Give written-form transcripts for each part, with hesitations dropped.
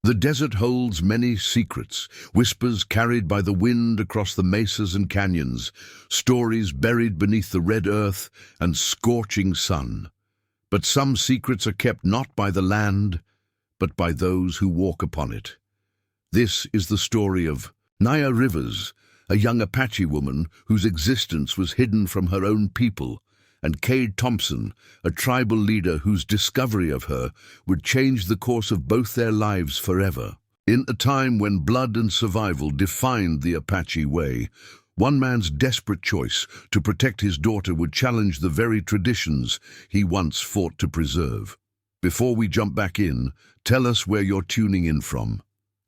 The desert holds many secrets, whispers carried by the wind across the mesas and canyons, stories buried beneath the red earth and scorching sun. But some secrets are kept not by the land, but by those who walk upon it. This is the story of Naya Rivers, a young Apache woman whose existence was hidden from her own people, and Cade Thompson, a tribal leader whose discovery of her would change the course of both their lives forever. In a time when blood and survival defined the Apache way, one man's desperate choice to protect his daughter would challenge the very traditions he once fought to preserve. Before we jump back in, tell us where you're tuning in from.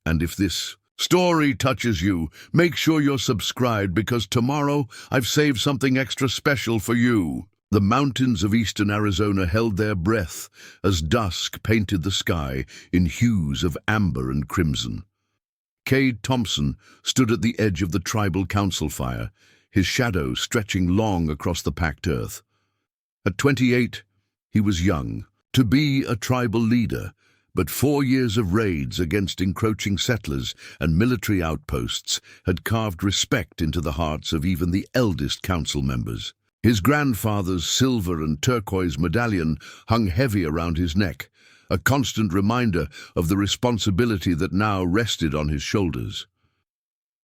And if this story touches you, make sure you're subscribed, because tomorrow I've saved something extra special for you. The mountains of eastern Arizona held their breath as dusk painted the sky in hues of amber and crimson. Cade Thompson stood at the edge of the tribal council fire, his shadow stretching long across the packed earth. At 28, he was young to be a tribal leader, but 4 years of raids against encroaching settlers and military outposts had carved respect into the hearts of even the eldest council members. His grandfather's silver and turquoise medallion hung heavy around his neck, a constant reminder of the responsibility that now rested on his shoulders.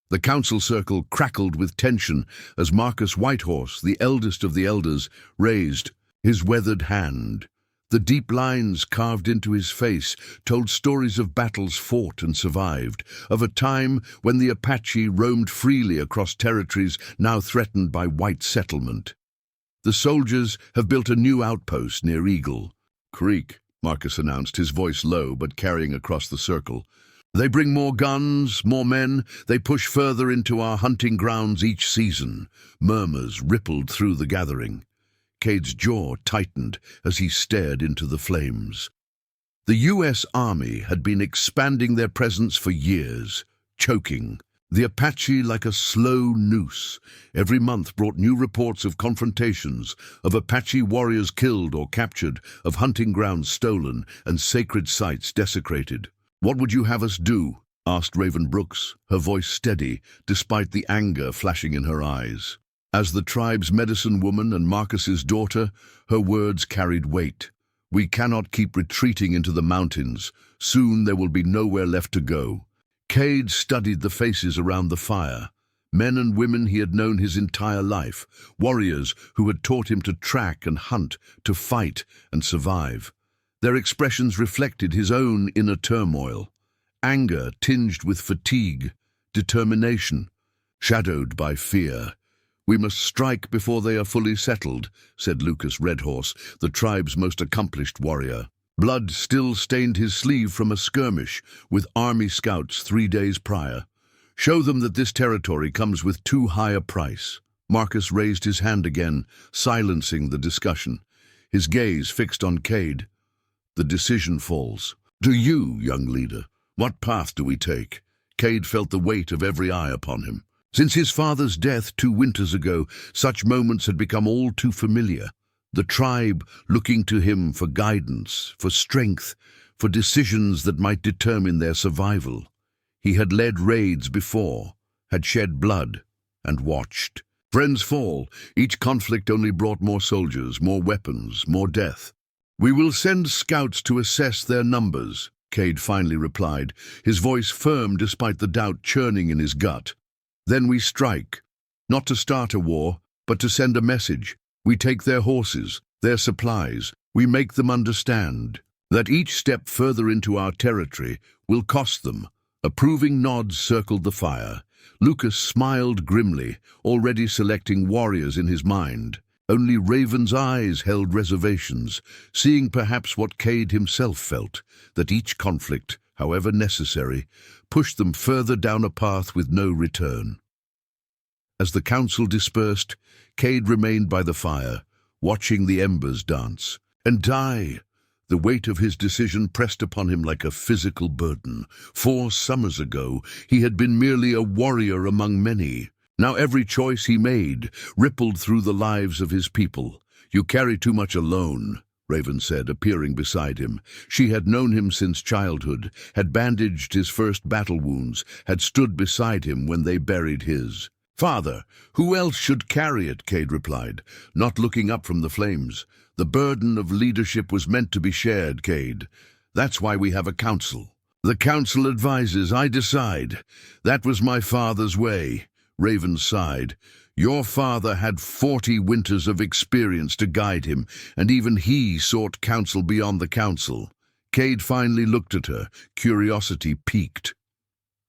The council circle crackled with tension as Marcus Whitehorse, the eldest of the elders, raised his weathered hand. The deep lines carved into his face told stories of battles fought and survived, of a time when the Apache roamed freely across territories now threatened by white settlement. The soldiers have built a new outpost near Eagle Creek, Marcus announced, his voice low but carrying across the circle. They bring more guns, more men. They push further into our hunting grounds each season. Murmurs rippled through the gathering. Cade's jaw tightened as he stared into the flames. The U.S. Army had been expanding their presence for years, choking the Apache like a slow noose. Every month brought new reports of confrontations, of Apache warriors killed or captured, of hunting grounds stolen, and sacred sites desecrated. "What would you have us do?" asked Raven Brooks, her voice steady, despite the anger flashing in her eyes. As the tribe's medicine woman and Marcus's daughter, her words carried weight. "We cannot keep retreating into the mountains. Soon there will be nowhere left to go." Cade studied the faces around the fire. Men and women he had known his entire life, warriors who had taught him to track and hunt, to fight and survive. Their expressions reflected his own inner turmoil. Anger tinged with fatigue, determination, shadowed by fear. "We must strike before they are fully settled," said Lucas Redhorse, the tribe's most accomplished warrior. Blood still stained his sleeve from a skirmish with army scouts 3 days prior. "Show them that this territory comes with too high a price." Marcus raised his hand again, silencing the discussion, his gaze fixed on Cade. "The decision falls to you, young leader. What path do we take?" Cade felt the weight of every eye upon him. Since his father's death 2 winters ago, such moments had become all too familiar. The tribe looking to him for guidance, for strength, for decisions that might determine their survival. He had led raids before, had shed blood, and watched friends fall. Each conflict only brought more soldiers, more weapons, more death. "We will send scouts to assess their numbers," Cade finally replied, his voice firm despite the doubt churning in his gut. "Then we strike, not to start a war, but to send a message. We take their horses, their supplies. We make them understand that each step further into our territory will cost them." Approving nods circled the fire. Lucas smiled grimly, already selecting warriors in his mind. Only Raven's eyes held reservations, seeing perhaps what Cade himself felt, that each conflict, however necessary, pushed them further down a path with no return. As the council dispersed, Cade remained by the fire, watching the embers dance and die. The weight of his decision pressed upon him like a physical burden. 4 summers ago, he had been merely a warrior among many. Now every choice he made rippled through the lives of his people. "You carry too much alone," Raven said, appearing beside him. She had known him since childhood, had bandaged his first battle wounds, had stood beside him when they buried his. "Father, who else should carry it?" Cade replied, not looking up from the flames. "The burden of leadership was meant to be shared, Cade. That's why we have a council. The council advises, I decide. That was my father's way." Raven sighed. "Your father had 40 winters of experience to guide him, and even he sought counsel beyond the council." Cade finally looked at her, curiosity piqued.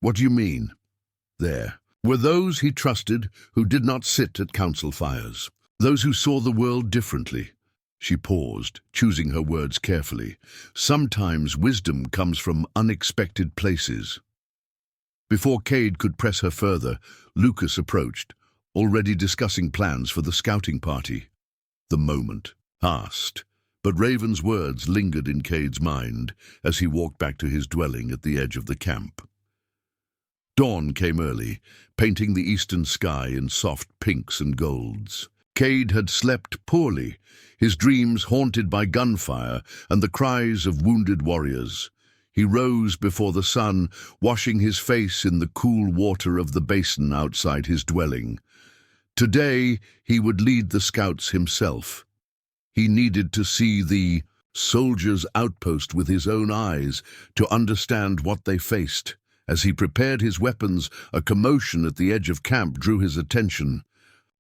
"What do you mean?" There were those he trusted who did not sit at council fires, those who saw the world differently. She paused, choosing her words carefully. Sometimes wisdom comes from unexpected places. Before Cade could press her further, Lucas approached, already discussing plans for the scouting party. The moment passed, but Raven's words lingered in Cade's mind as he walked back to his dwelling at the edge of the camp. Dawn came early, painting the eastern sky in soft pinks and golds. Cade had slept poorly, his dreams haunted by gunfire and the cries of wounded warriors. He rose before the sun, washing his face in the cool water of the basin outside his dwelling. Today, he would lead the scouts himself. He needed to see the soldiers' outpost with his own eyes to understand what they faced. As he prepared his weapons, a commotion at the edge of camp drew his attention.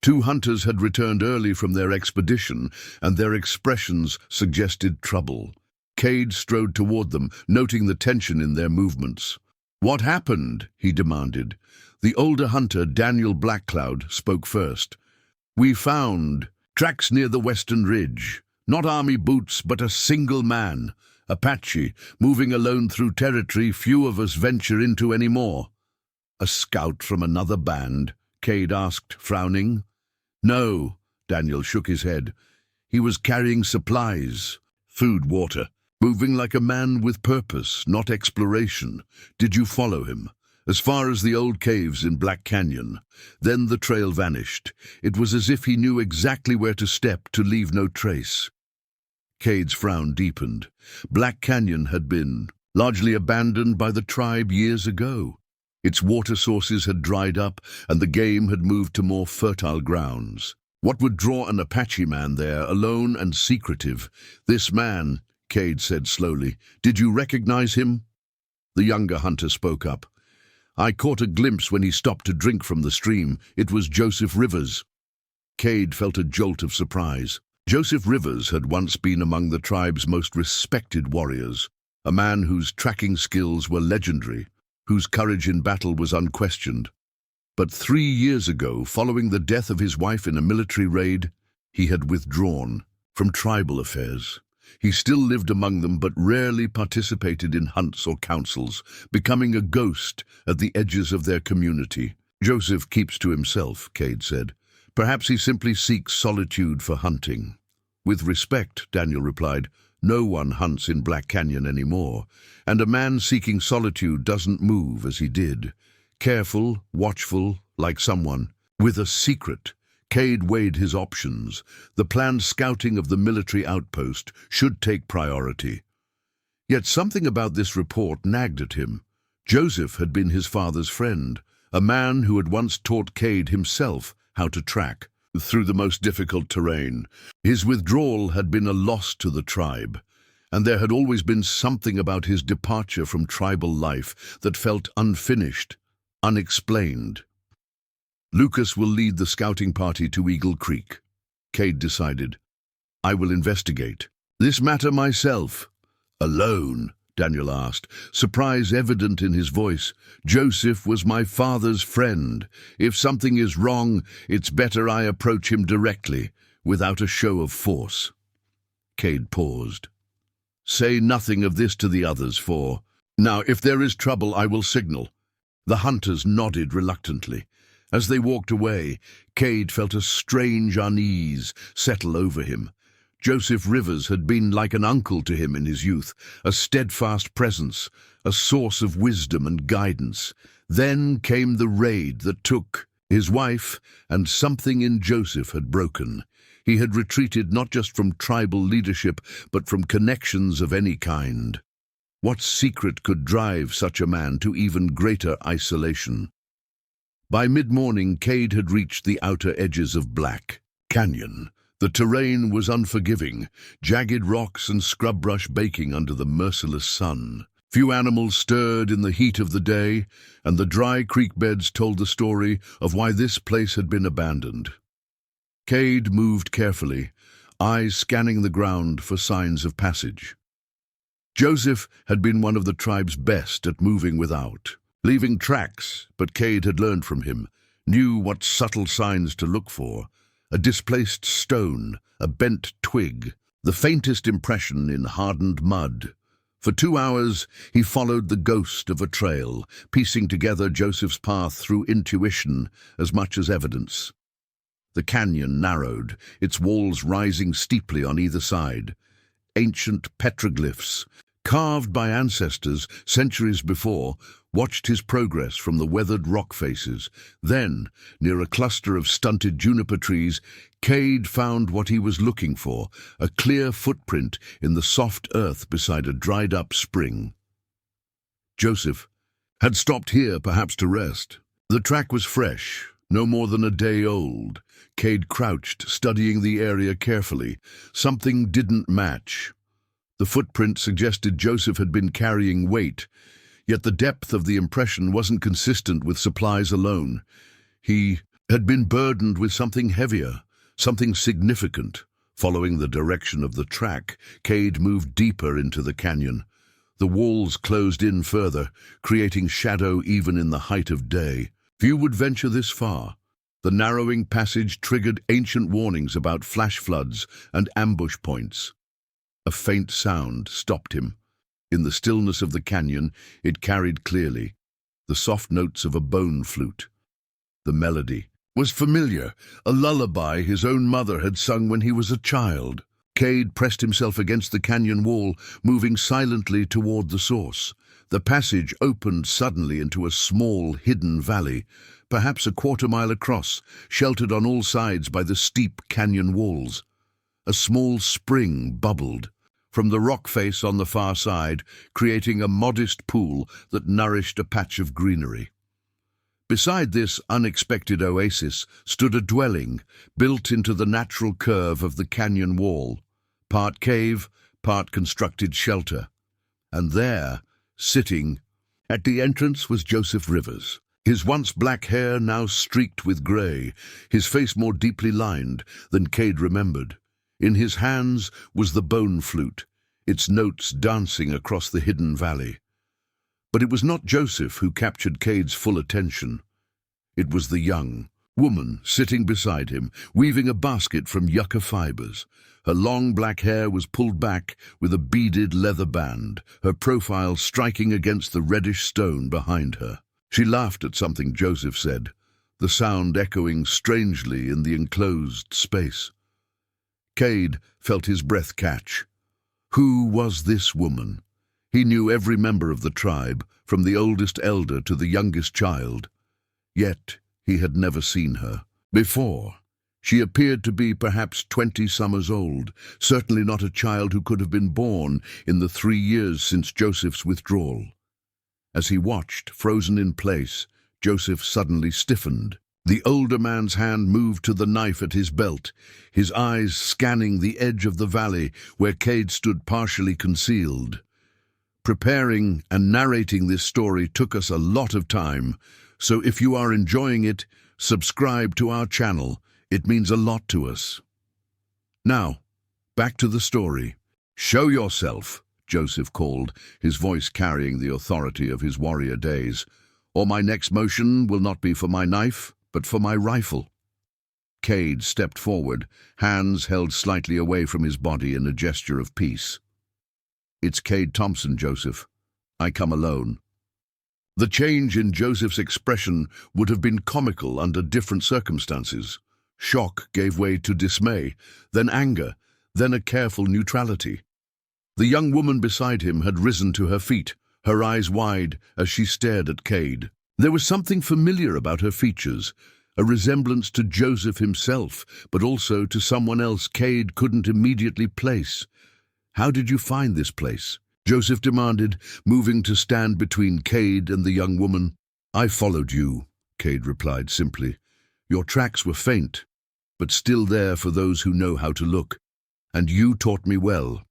2 hunters had returned early from their expedition, and their expressions suggested trouble. Cade strode toward them, noting the tension in their movements. "What happened?" he demanded. The older hunter, Daniel Blackcloud, spoke first. "We found tracks near the western ridge. Not army boots, but a single man. Apache, moving alone through territory few of us venture into anymore." "A scout from another band?" Cade asked, frowning. "No," Daniel shook his head. "He was carrying supplies, food, water, moving like a man with purpose, not exploration. Did you follow him?" "As far as the old caves in Black Canyon. Then the trail vanished. It was as if he knew exactly where to step to leave no trace." Cade's frown deepened. Black Canyon had been largely abandoned by the tribe years ago. Its water sources had dried up, and the game had moved to more fertile grounds. What would draw an Apache man there, alone and secretive? "This man," Cade said slowly. "Did you recognize him?" The younger hunter spoke up. "I caught a glimpse when he stopped to drink from the stream. It was Joseph Rivers." Cade felt a jolt of surprise. Joseph Rivers had once been among the tribe's most respected warriors, a man whose tracking skills were legendary, whose courage in battle was unquestioned. But 3 years ago, following the death of his wife in a military raid, he had withdrawn from tribal affairs. He still lived among them, but rarely participated in hunts or councils, becoming a ghost at the edges of their community. "Joseph keeps to himself," Cade said. "Perhaps he simply seeks solitude for hunting." "With respect," Daniel replied, "no one hunts in Black Canyon anymore, and a man seeking solitude doesn't move as he did. Careful, watchful, like someone with a secret." Cade weighed his options. The planned scouting of the military outpost should take priority. Yet something about this report nagged at him. Joseph had been his father's friend, a man who had once taught Cade himself how to track through the most difficult terrain. His withdrawal had been a loss to the tribe, and there had always been something about his departure from tribal life that felt unfinished, unexplained. "Lucas will lead the scouting party to Eagle Creek," Cade decided. "I will investigate this matter myself." "Alone?" Daniel asked, surprise evident in his voice. "Joseph was my father's friend. If something is wrong, it's better I approach him directly, without a show of force." Cade paused. "Say nothing of this to the others, for now, if there is trouble, I will signal." The hunters nodded reluctantly. As they walked away, Cade felt a strange unease settle over him. Joseph Rivers had been like an uncle to him in his youth, a steadfast presence, a source of wisdom and guidance. Then came the raid that took his wife, and something in Joseph had broken. He had retreated not just from tribal leadership, but from connections of any kind. What secret could drive such a man to even greater isolation? By mid-morning, Cade had reached the outer edges of Black Canyon. The terrain was unforgiving, jagged rocks and scrub brush baking under the merciless sun. Few animals stirred in the heat of the day, and the dry creek beds told the story of why this place had been abandoned. Cade moved carefully, eyes scanning the ground for signs of passage. Joseph had been one of the tribe's best at moving without, leaving tracks, but Cade had learned from him, knew what subtle signs to look for: a displaced stone, a bent twig, the faintest impression in hardened mud. For 2 hours, he followed the ghost of a trail, piecing together Joseph's path through intuition as much as evidence. The canyon narrowed, its walls rising steeply on either side. Ancient petroglyphs, carved by ancestors centuries before, watched his progress from the weathered rock faces. Then, near a cluster of stunted juniper trees, Cade found what he was looking for, a clear footprint in the soft earth beside a dried-up spring. Joseph had stopped here, perhaps to rest. The track was fresh, no more than a day old. Cade crouched, studying the area carefully. Something didn't match. The footprint suggested Joseph had been carrying weight, yet the depth of the impression wasn't consistent with supplies alone. He had been burdened with something heavier, something significant. Following the direction of the track, Cade moved deeper into the canyon. The walls closed in further, creating shadow even in the height of day. Few would venture this far. The narrowing passage triggered ancient warnings about flash floods and ambush points. A faint sound stopped him. In the stillness of the canyon, it carried clearly the soft notes of a bone flute. The melody was familiar, a lullaby his own mother had sung when he was a child. Cade pressed himself against the canyon wall, moving silently toward the source. The passage opened suddenly into a small, hidden valley, perhaps a quarter-mile across, sheltered on all sides by the steep canyon walls. A small spring bubbled from the rock face on the far side, creating a modest pool that nourished a patch of greenery. Beside this unexpected oasis stood a dwelling, built into the natural curve of the canyon wall, part cave, part constructed shelter. And there, sitting at the entrance, was Joseph Rivers. His once black hair now streaked with grey, his face more deeply lined than Cade remembered. In his hands was the bone flute, its notes dancing across the hidden valley. But it was not Joseph who captured Cade's full attention. It was the young woman sitting beside him, weaving a basket from yucca fibers. Her long black hair was pulled back with a beaded leather band, her profile striking against the reddish stone behind her. She laughed at something Joseph said, the sound echoing strangely in the enclosed space. Cade felt his breath catch. Who was this woman? He knew every member of the tribe, from the oldest elder to the youngest child. Yet he had never seen her before. She appeared to be perhaps 20 summers old, certainly not a child who could have been born in the 3 years since Joseph's withdrawal. As he watched, frozen in place, Joseph suddenly stiffened. The older man's hand moved to the knife at his belt, his eyes scanning the edge of the valley where Cade stood partially concealed. Preparing and narrating this story took us a lot of time, so if you are enjoying it, subscribe to our channel. It means a lot to us. Now, back to the story. "Show yourself," Joseph called, his voice carrying the authority of his warrior days, "or my next motion will not be for my knife, but for my rifle." Cade stepped forward, hands held slightly away from his body in a gesture of peace. "It's Cade Thompson, Joseph. I come alone." The change in Joseph's expression would have been comical under different circumstances. Shock gave way to dismay, then anger, then a careful neutrality. The young woman beside him had risen to her feet, her eyes wide as she stared at Cade. There was something familiar about her features, a resemblance to Joseph himself, but also to someone else Cade couldn't immediately place. "How did you find this place?" Joseph demanded, moving to stand between Cade and the young woman. "I followed you," Cade replied simply. "Your tracks were faint, but still there for those who know how to look. And you taught me well."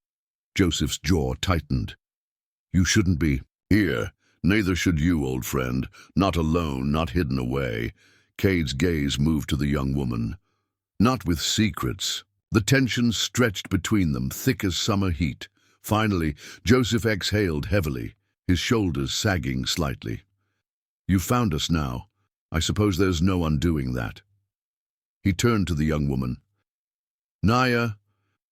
Joseph's jaw tightened. "You shouldn't be here. Neither should you, old friend. Not alone, not hidden away." Cade's gaze moved to the young woman. "Not with secrets." The tension stretched between them, thick as summer heat. Finally, Joseph exhaled heavily, his shoulders sagging slightly. "You found us now. I suppose there's no undoing that." He turned to the young woman. "Naya,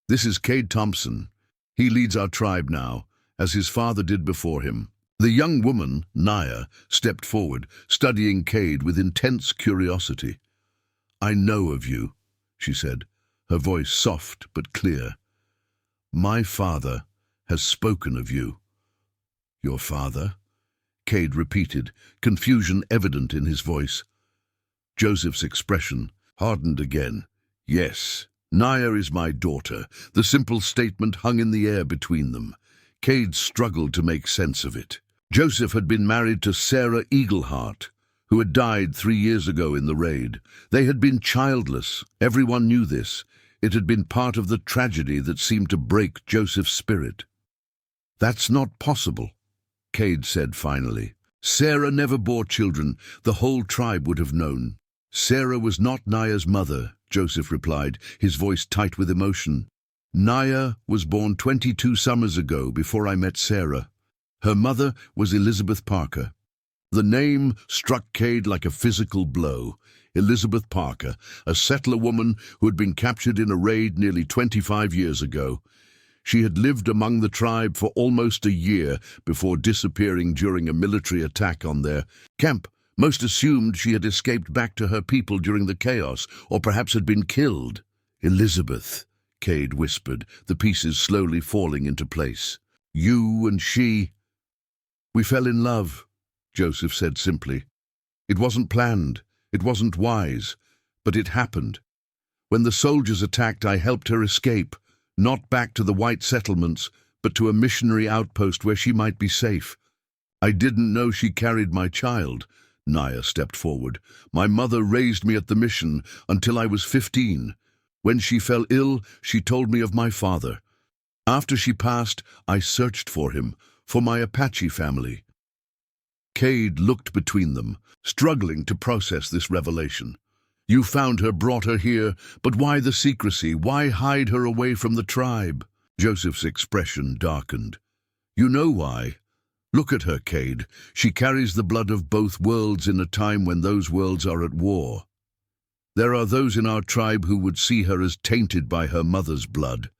this is Cade Thompson. He leads our tribe now, as his father did before him." The young woman, Naya, stepped forward, studying Cade with intense curiosity. "I know of you," she said, her voice soft but clear. "My father has spoken of you." "Your father?" Cade repeated, confusion evident in his voice. Joseph's expression hardened again. "Yes, Naya is my daughter." The simple statement hung in the air between them. Cade struggled to make sense of it. Joseph had been married to Sarah Eagleheart, who had died 3 years ago in the raid. They had been childless. Everyone knew this. It had been part of the tragedy that seemed to break Joseph's spirit. "That's not possible," Cade said finally. "Sarah never bore children. The whole tribe would have known." "Sarah was not Naya's mother," Joseph replied, his voice tight with emotion. "Naya was born 22 summers ago, before I met Sarah. Her mother was Elizabeth Parker." The name struck Cade like a physical blow. Elizabeth Parker, a settler woman who had been captured in a raid nearly 25 years ago. She had lived among the tribe for almost a year before disappearing during a military attack on their camp. Most assumed she had escaped back to her people during the chaos, or perhaps had been killed. "Elizabeth," Cade whispered, the pieces slowly falling into place. "You and she—" "We fell in love," Joseph said simply. "It wasn't planned, it wasn't wise, but it happened. When the soldiers attacked, I helped her escape, not back to the white settlements, but to a missionary outpost where she might be safe. I didn't know she carried my child." Naya stepped forward. "My mother raised me at the mission until I was 15. When she fell ill, she told me of my father. After she passed, I searched for him, for my Apache family." Cade looked between them, struggling to process this revelation. "You found her, brought her here, but why the secrecy? Why hide her away from the tribe?" Joseph's expression darkened. "You know why. Look at her, Cade. She carries the blood of both worlds in a time when those worlds are at war. There are those in our tribe who would see her as tainted by her mother's blood,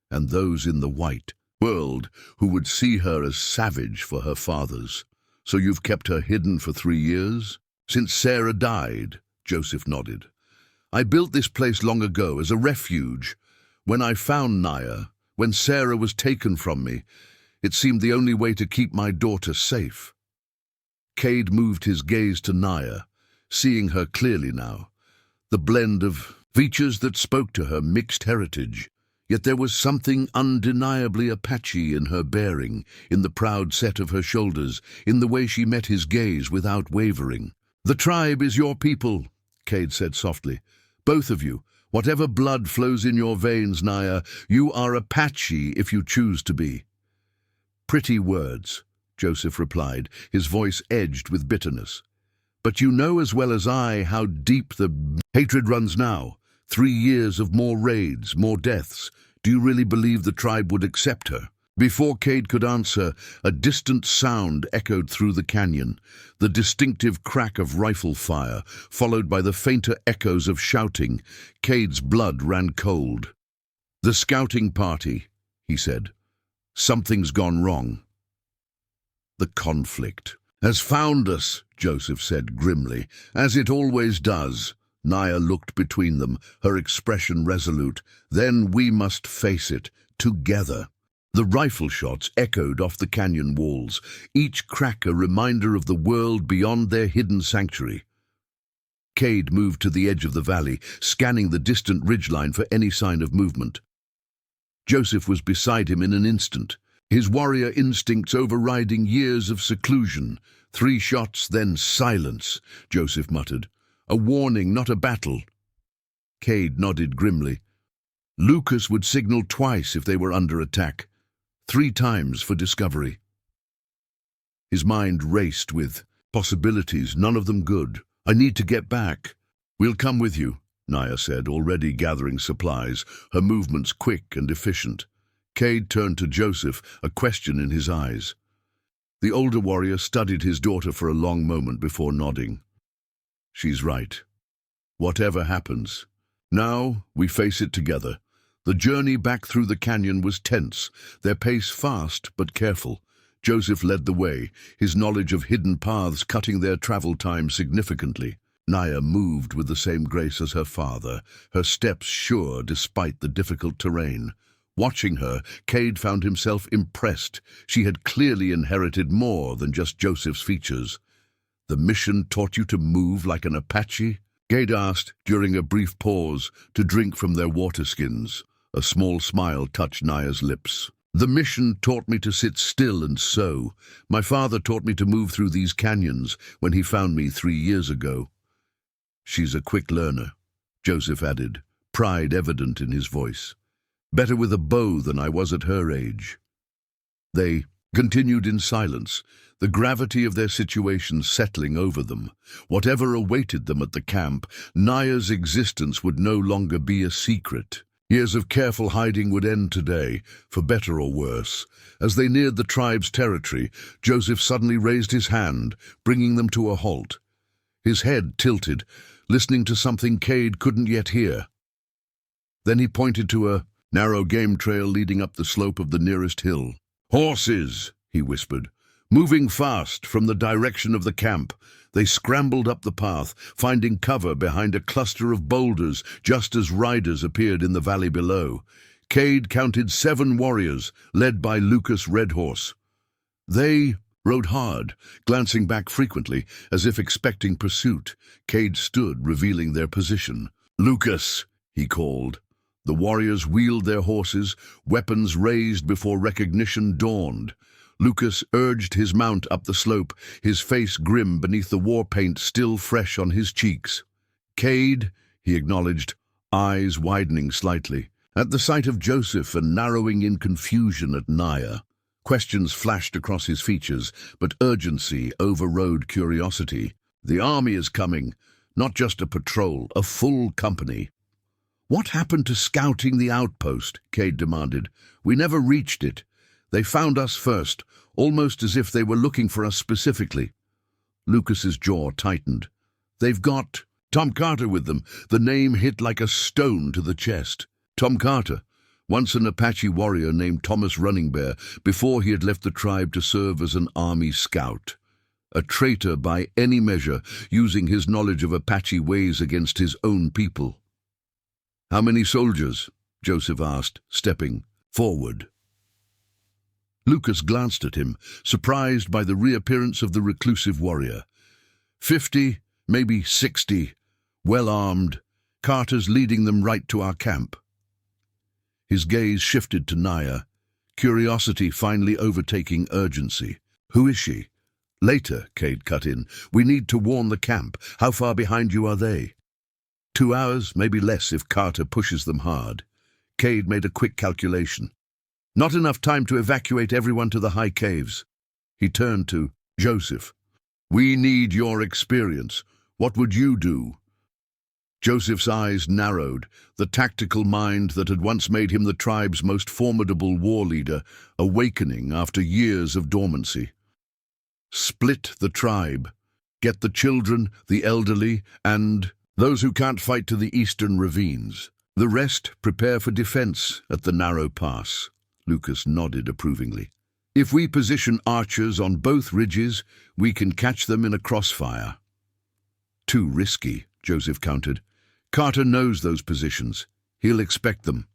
and those in the white world who would see her as savage for her father's. So you've kept her hidden for 3 years? Since Sarah died?" Joseph nodded. "I built this place long ago as a refuge. When I found Naya, when Sarah was taken from me, it seemed the only way to keep my daughter safe." Cade moved his gaze to Naya, seeing her clearly now. The blend of features that spoke to her mixed heritage. Yet there was something undeniably Apache in her bearing, in the proud set of her shoulders, in the way she met his gaze without wavering. "The tribe is your people," Cade said softly. "Both of you. Whatever blood flows in your veins, Naya, you are Apache if you choose to be." "Pretty words," Joseph replied, his voice edged with bitterness. "But you know as well as I how deep the hatred runs now. 3 years of more raids, more deaths. Do you really believe the tribe would accept her?" Before Cade could answer, a distant sound echoed through the canyon, the distinctive crack of rifle fire, followed by the fainter echoes of shouting. Cade's blood ran cold. "The scouting party," he said. "Something's gone wrong." "The conflict has found us," Joseph said grimly, "as it always does." Naya looked between them, her expression resolute. "Then we must face it, together." The rifle shots echoed off the canyon walls, each crack a reminder of the world beyond their hidden sanctuary. Cade moved to the edge of the valley, scanning the distant ridgeline for any sign of movement. Joseph was beside him in an instant, his warrior instincts overriding years of seclusion. 3 shots, then silence, Joseph muttered. A warning, not a battle. Cade nodded grimly. Lucas would signal twice if they were under attack, 3 times for discovery. His mind raced with possibilities, none of them good. I need to get back. We'll come with you, Naya said, already gathering supplies, her movements quick and efficient. Cade turned to Joseph, a question in his eyes. The older warrior studied his daughter for a long moment before nodding. She's right. Whatever happens. Now we face it together. The journey back through the canyon was tense, their pace fast but careful. Joseph led the way, his knowledge of hidden paths cutting their travel time significantly. Naya moved with the same grace as her father, her steps sure despite the difficult terrain. Watching her, Cade found himself impressed. She had clearly inherited more than just Joseph's features. The mission taught you to move like an Apache? Cade asked, during a brief pause, to drink from their water skins. A small smile touched Naya's lips. The mission taught me to sit still and sow. My father taught me to move through these canyons when he found me 3 years ago. She's a quick learner, Joseph added, pride evident in his voice. Better with a bow than I was at her age. They continued in silence, the gravity of their situation settling over them. Whatever awaited them at the camp, Naya's existence would no longer be a secret. Years of careful hiding would end today, for better or worse. As they neared the tribe's territory, Joseph suddenly raised his hand, bringing them to a halt. His head tilted, listening to something Cade couldn't yet hear. Then he pointed to a narrow game trail leading up the slope of the nearest hill. "Horses," he whispered, moving fast from the direction of the camp. They scrambled up the path, finding cover behind a cluster of boulders just as riders appeared in the valley below. Cade counted 7 warriors, led by Lucas' red horse. They rode hard, glancing back frequently, as if expecting pursuit. Cade stood, revealing their position. "Lucas," he called. The warriors wheeled their horses, weapons raised before recognition dawned. Lucas urged his mount up the slope, his face grim beneath the war paint still fresh on his cheeks. "Cade," he acknowledged, eyes widening slightly. At the sight of Joseph and narrowing in confusion at Naya, questions flashed across his features, but urgency overrode curiosity. "The army is coming, not just a patrol, a full company." "What happened to scouting the outpost?" Cade demanded. "We never reached it. They found us first, almost as if they were looking for us specifically." Lucas's jaw tightened. "They've got Tom Carter with them." The name hit like a stone to the chest. Tom Carter, once an Apache warrior named Thomas Running Bear, before he had left the tribe to serve as an army scout. A traitor by any measure, using his knowledge of Apache ways against his own people. "How many soldiers?" Joseph asked, stepping forward. Lucas glanced at him, surprised by the reappearance of the reclusive warrior. 50, maybe 60, well-armed. Carter's leading them right to our camp. His gaze shifted to Naya, curiosity finally overtaking urgency. "Who is she?" "Later," Cade cut in. "We need to warn the camp. How far behind you are they?" 2 hours, maybe less if Carter pushes them hard. Cade made a quick calculation. "Not enough time to evacuate everyone to the high caves." He turned to Joseph. "We need your experience. What would you do?" Joseph's eyes narrowed, the tactical mind that had once made him the tribe's most formidable war leader, awakening after years of dormancy. "Split the tribe. Get the children, the elderly, and those who can't fight to the eastern ravines. The rest prepare for defense at the narrow pass." Lucas nodded approvingly. "If we position archers on both ridges, we can catch them in a crossfire." "Too risky," Joseph countered. "Carter knows those positions. He'll expect them."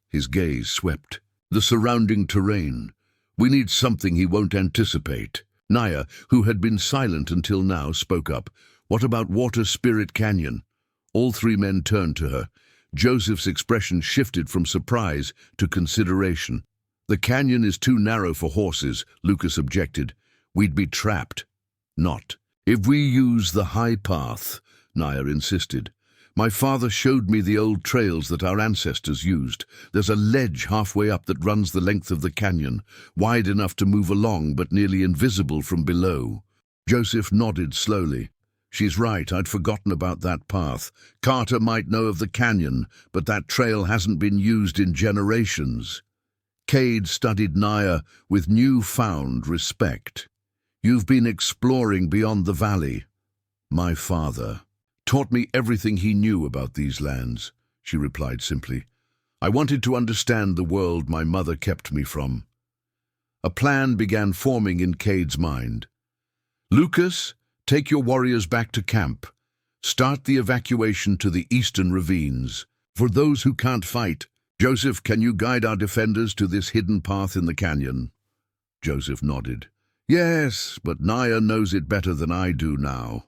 His gaze swept the surrounding terrain. "We need something he won't anticipate." Naya, who had been silent until now, spoke up. What about Water Spirit Canyon? All three men turned to her. Joseph's expression shifted from surprise to consideration. The canyon is too narrow for horses, Lucas objected. We'd be trapped. Not. If we use the high path, Naya insisted. My father showed me the old trails that our ancestors used. There's a ledge halfway up that runs the length of the canyon, wide enough to move along but nearly invisible from below. Joseph nodded slowly. She's right, I'd forgotten about that path. Carter might know of the canyon, but that trail hasn't been used in generations. Cade studied Naya with newfound respect. You've been exploring beyond the valley. My father taught me everything he knew about these lands, she replied simply. I wanted to understand the world my mother kept me from. A plan began forming in Cade's mind. Lucas, take your warriors back to camp. Start the evacuation to the eastern ravines. For those who can't fight, Joseph, can you guide our defenders to this hidden path in the canyon? Joseph nodded. Yes, but Naya knows it better than I do now.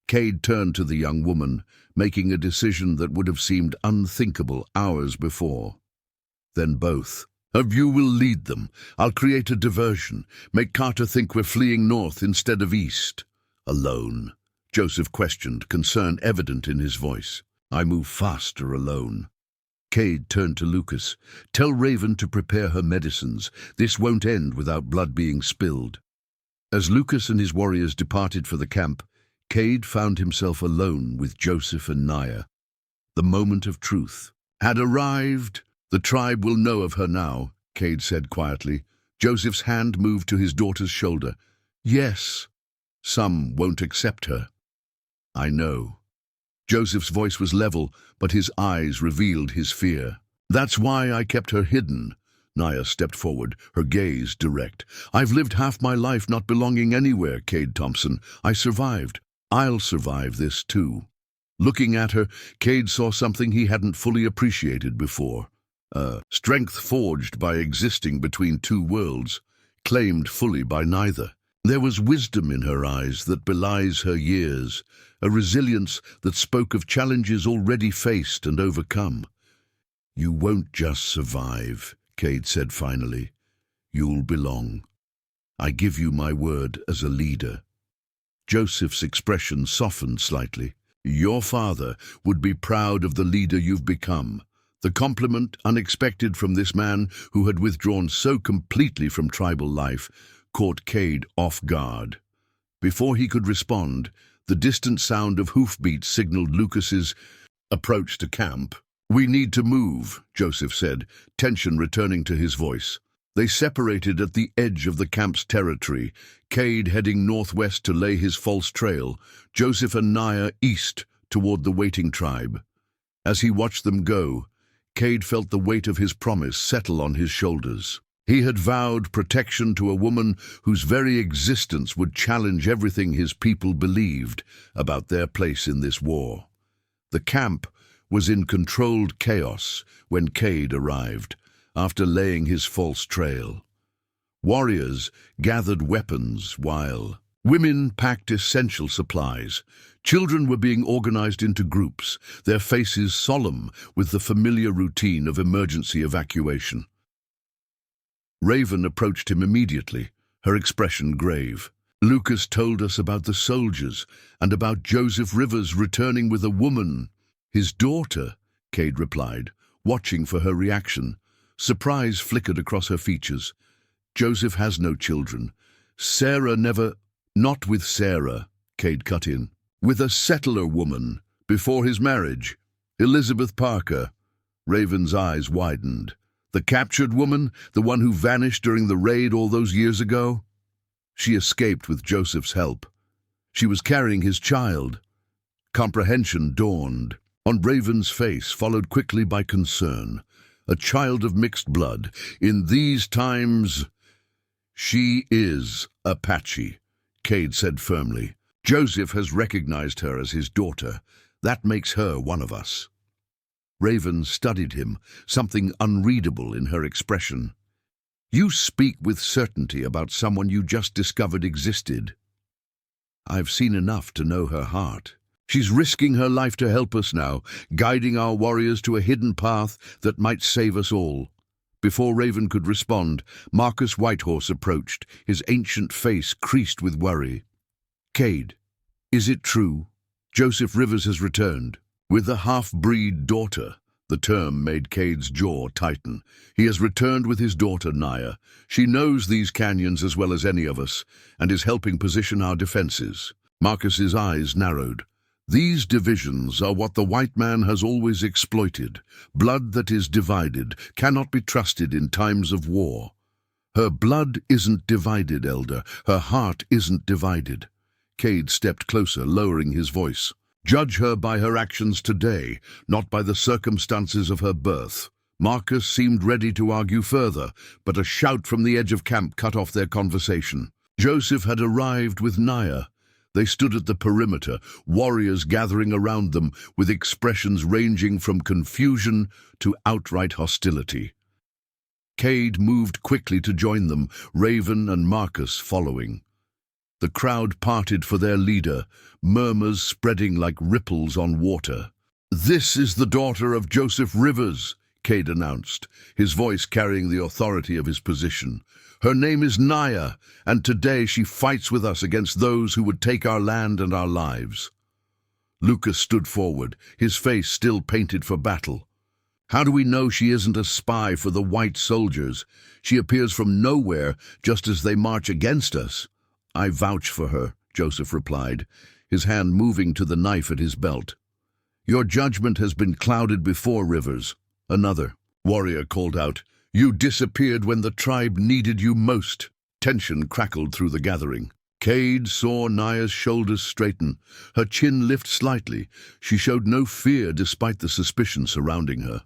Cade turned to the young woman, making a decision that would have seemed unthinkable hours before. Then both of you will lead them. I'll create a diversion, make Carter think we're fleeing north instead of east. Alone? Joseph questioned, concern evident in his voice. I move faster alone. Cade turned to Lucas. Tell Raven to prepare her medicines. This won't end without blood being spilled. As Lucas and his warriors departed for the camp, Cade found himself alone with Joseph and Naya. The moment of truth had arrived. The tribe will know of her now, Cade said quietly. Joseph's hand moved to his daughter's shoulder. Yes, some won't accept her. I know. Joseph's voice was level, but his eyes revealed his fear. That's why I kept her hidden. Naya stepped forward, her gaze direct. I've lived half my life not belonging anywhere, Cade Thompson. I survived. I'll survive this too. Looking at her, Cade saw something he hadn't fully appreciated before. Strength forged by existing between two worlds, claimed fully by neither. There was wisdom in her eyes that belies her years, a resilience that spoke of challenges already faced and overcome. You won't just survive, Cade said finally. You'll belong. I give you my word as a leader. Joseph's expression softened slightly. Your father would be proud of the leader you've become. The compliment, unexpected from this man who had withdrawn so completely from tribal life, caught Cade off guard. Before he could respond, the distant sound of hoofbeats signaled Lucas's approach to camp. We need to move, Joseph said, tension returning to his voice. They separated at the edge of the camp's territory, Cade heading northwest to lay his false trail, Joseph and Naya east toward the waiting tribe. As he watched them go, Cade felt the weight of his promise settle on his shoulders. He had vowed protection to a woman whose very existence would challenge everything his people believed about their place in this war. The camp was in controlled chaos when Cade arrived, after laying his false trail. Warriors gathered weapons while women packed essential supplies. Children were being organized into groups, their faces solemn with the familiar routine of emergency evacuation. Raven approached him immediately, her expression grave. Lucas told us about the soldiers and about Joseph Rivers returning with a woman. His daughter, Cade replied, watching for her reaction. Surprise flickered across her features. Joseph has no children. Sarah never... Not with Sarah, Cade cut in. With a settler woman, before his marriage. Elizabeth Parker. Raven's eyes widened. The captured woman, the one who vanished during the raid all those years ago? She escaped with Joseph's help. She was carrying his child. Comprehension dawned. On Raven's face, followed quickly by concern. A child of mixed blood. In these times... She is Apache, Cade said firmly. Joseph has recognized her as his daughter. That makes her one of us. Raven studied him, something unreadable in her expression. You speak with certainty about someone you just discovered existed. I've seen enough to know her heart. She's risking her life to help us now, guiding our warriors to a hidden path that might save us all." Before Raven could respond, Marcus Whitehorse approached, his ancient face creased with worry. "Cade, is it true? Joseph Rivers has returned with a half-breed daughter." The term made Cade's jaw tighten. "He has returned with his daughter, Naya. She knows these canyons as well as any of us, and is helping position our defenses." Marcus's eyes narrowed. "These divisions are what the white man has always exploited. Blood that is divided cannot be trusted in times of war." "Her blood isn't divided, Elder. Her heart isn't divided." Cade stepped closer, lowering his voice. "Judge her by her actions today, not by the circumstances of her birth." Marcus seemed ready to argue further, but a shout from the edge of camp cut off their conversation. Joseph had arrived with Naya. They stood at the perimeter, warriors gathering around them, with expressions ranging from confusion to outright hostility. Cade moved quickly to join them, Raven and Marcus following. The crowd parted for their leader, murmurs spreading like ripples on water. "This is the daughter of Joseph Rivers," Cade announced, his voice carrying the authority of his position. "Her name is Naya, and today she fights with us against those who would take our land and our lives." Lucas stood forward, his face still painted for battle. "How do we know she isn't a spy for the white soldiers? She appears from nowhere just as they march against us." "I vouch for her," Joseph replied, his hand moving to the knife at his belt. "Your judgment has been clouded before, Rivers." Another warrior called out, "You disappeared when the tribe needed you most." Tension crackled through the gathering. Cade saw Naya's shoulders straighten, her chin lift slightly. She showed no fear despite the suspicion surrounding her.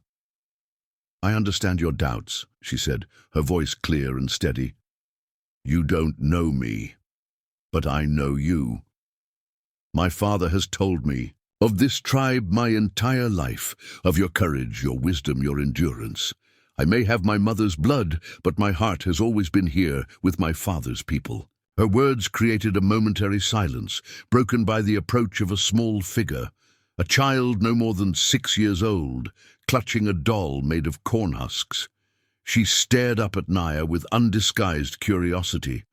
"I understand your doubts," she said, her voice clear and steady. "You don't know me, but I know you. My father has told me of this tribe my entire life, of your courage, your wisdom, your endurance. I may have my mother's blood, but my heart has always been here with my father's people." Her words created a momentary silence, broken by the approach of a small figure, a child no more than 6 years old, clutching a doll made of corn husks. She stared up at Naya with undisguised curiosity.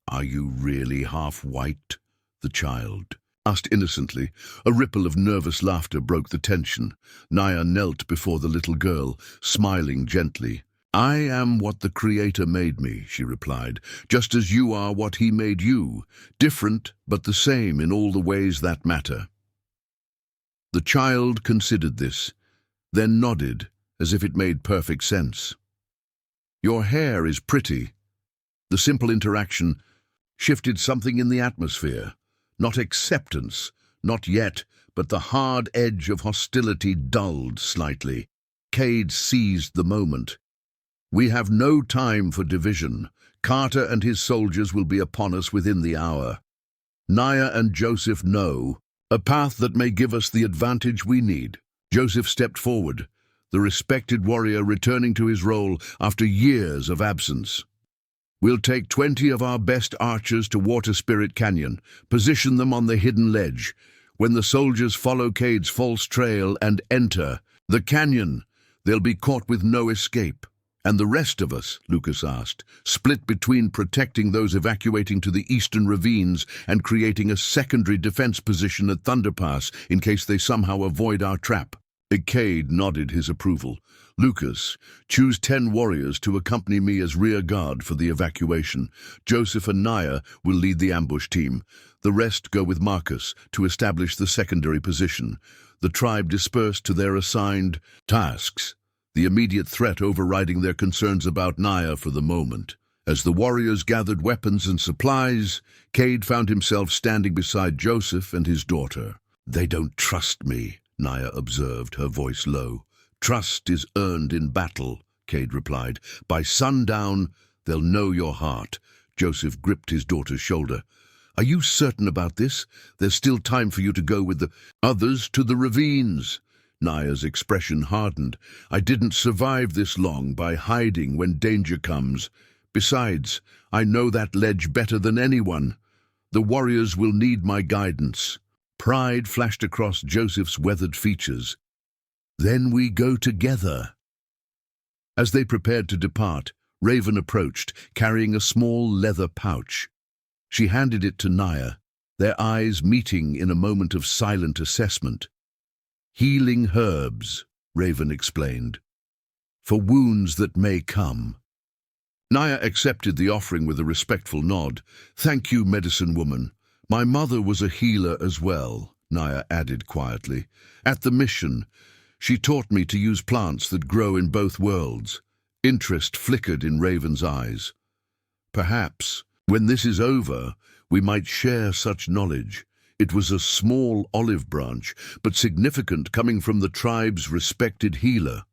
"Are you really half white?" the child asked innocently. A ripple of nervous laughter broke the tension. Naya knelt before the little girl, smiling gently. "I am what the Creator made me," she replied, "just as you are what He made you, different but the same in all the ways that matter." The child considered this, then nodded as if it made perfect sense. "Your hair is pretty." The simple interaction shifted something in the atmosphere. Not acceptance, not yet, but the hard edge of hostility dulled slightly. Cade seized the moment. "We have no time for division. Carter and his soldiers will be upon us within the hour. Naya and Joseph know a path that may give us the advantage we need." Joseph stepped forward, the respected warrior returning to his role after years of absence. "We'll take 20 of our best archers to Water Spirit Canyon, position them on the hidden ledge. When the soldiers follow Cade's false trail and enter the canyon, they'll be caught with no escape." "And the rest of us," Lucas asked, "split between protecting those evacuating to the eastern ravines and creating a secondary defense position at Thunder Pass in case they somehow avoid our trap." Cade nodded his approval. "Lucas, choose 10 warriors to accompany me as rear guard for the evacuation. Joseph and Naya will lead the ambush team. The rest go with Marcus to establish the secondary position." The tribe dispersed to their assigned tasks, the immediate threat overriding their concerns about Naya for the moment. As the warriors gathered weapons and supplies, Cade found himself standing beside Joseph and his daughter. "They don't trust me," Naya observed, her voice low. "Trust is earned in battle," Cade replied. "By sundown, they'll know your heart." Joseph gripped his daughter's shoulder. "Are you certain about this? There's still time for you to go with the others to the ravines." Naya's expression hardened. "I didn't survive this long by hiding when danger comes. Besides, I know that ledge better than anyone." The warriors will need my guidance. Pride flashed across Joseph's weathered features. Then we go together. As they prepared to depart, Raven approached, carrying a small leather pouch. She handed it to Naya, their eyes meeting in a moment of silent assessment. Healing herbs, Raven explained, for wounds that may come. Naya accepted the offering with a respectful nod. Thank you, medicine woman. My mother was a healer as well, Naya added quietly. At the mission, she taught me to use plants that grow in both worlds. Interest flickered in Raven's eyes. Perhaps, when this is over, we might share such knowledge. It was a small olive branch, but significant, coming from the tribe's respected healer.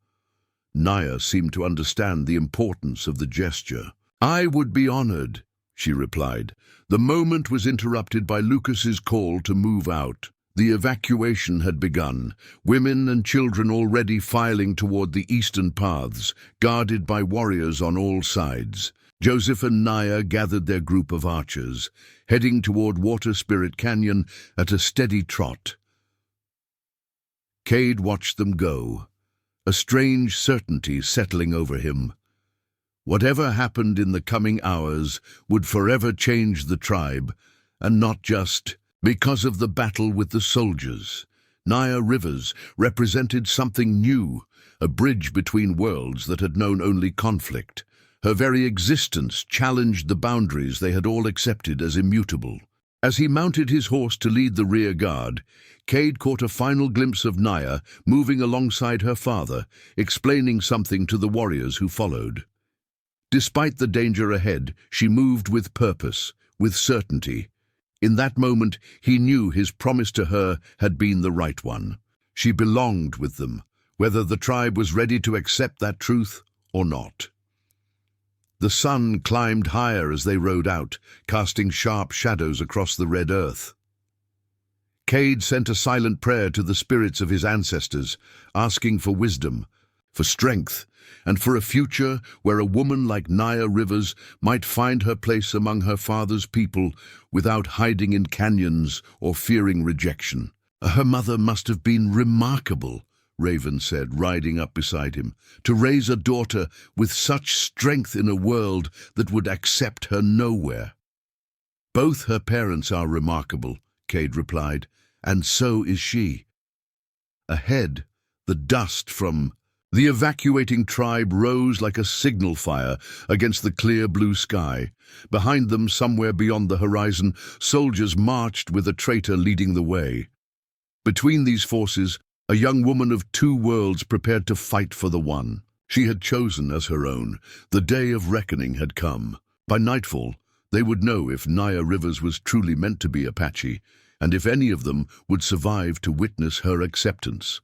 Naya seemed to understand the importance of the gesture. I would be honored, she replied. The moment was interrupted by Lucas's call to move out. The evacuation had begun, women and children already filing toward the eastern paths, guarded by warriors on all sides. Joseph and Naya gathered their group of archers, heading toward Water Spirit Canyon at a steady trot. Cade watched them go, a strange certainty settling over him. Whatever happened in the coming hours would forever change the tribe, and not just because of the battle with the soldiers. Naya Rivers represented something new, a bridge between worlds that had known only conflict. Her very existence challenged the boundaries they had all accepted as immutable. As he mounted his horse to lead the rear guard, Cade caught a final glimpse of Naya moving alongside her father, explaining something to the warriors who followed. Despite the danger ahead, she moved with purpose, with certainty. In that moment, he knew his promise to her had been the right one. She belonged with them, whether the tribe was ready to accept that truth or not. The sun climbed higher as they rode out, casting sharp shadows across the red earth. Cade sent a silent prayer to the spirits of his ancestors, asking for wisdom, for strength, and for a future where a woman like Naya Rivers might find her place among her father's people without hiding in canyons or fearing rejection. Her mother must have been remarkable, Raven said, riding up beside him, to raise a daughter with such strength in a world that would accept her nowhere. Both her parents are remarkable, Cade replied, and so is she. Ahead, the dust from the evacuating tribe rose like a signal fire against the clear blue sky. Behind them, somewhere beyond the horizon, soldiers marched with a traitor leading the way. Between these forces, a young woman of two worlds prepared to fight for the one she had chosen as her own. The day of reckoning had come. By nightfall, they would know if Naya Rivers was truly meant to be Apache, and if any of them would survive to witness her acceptance.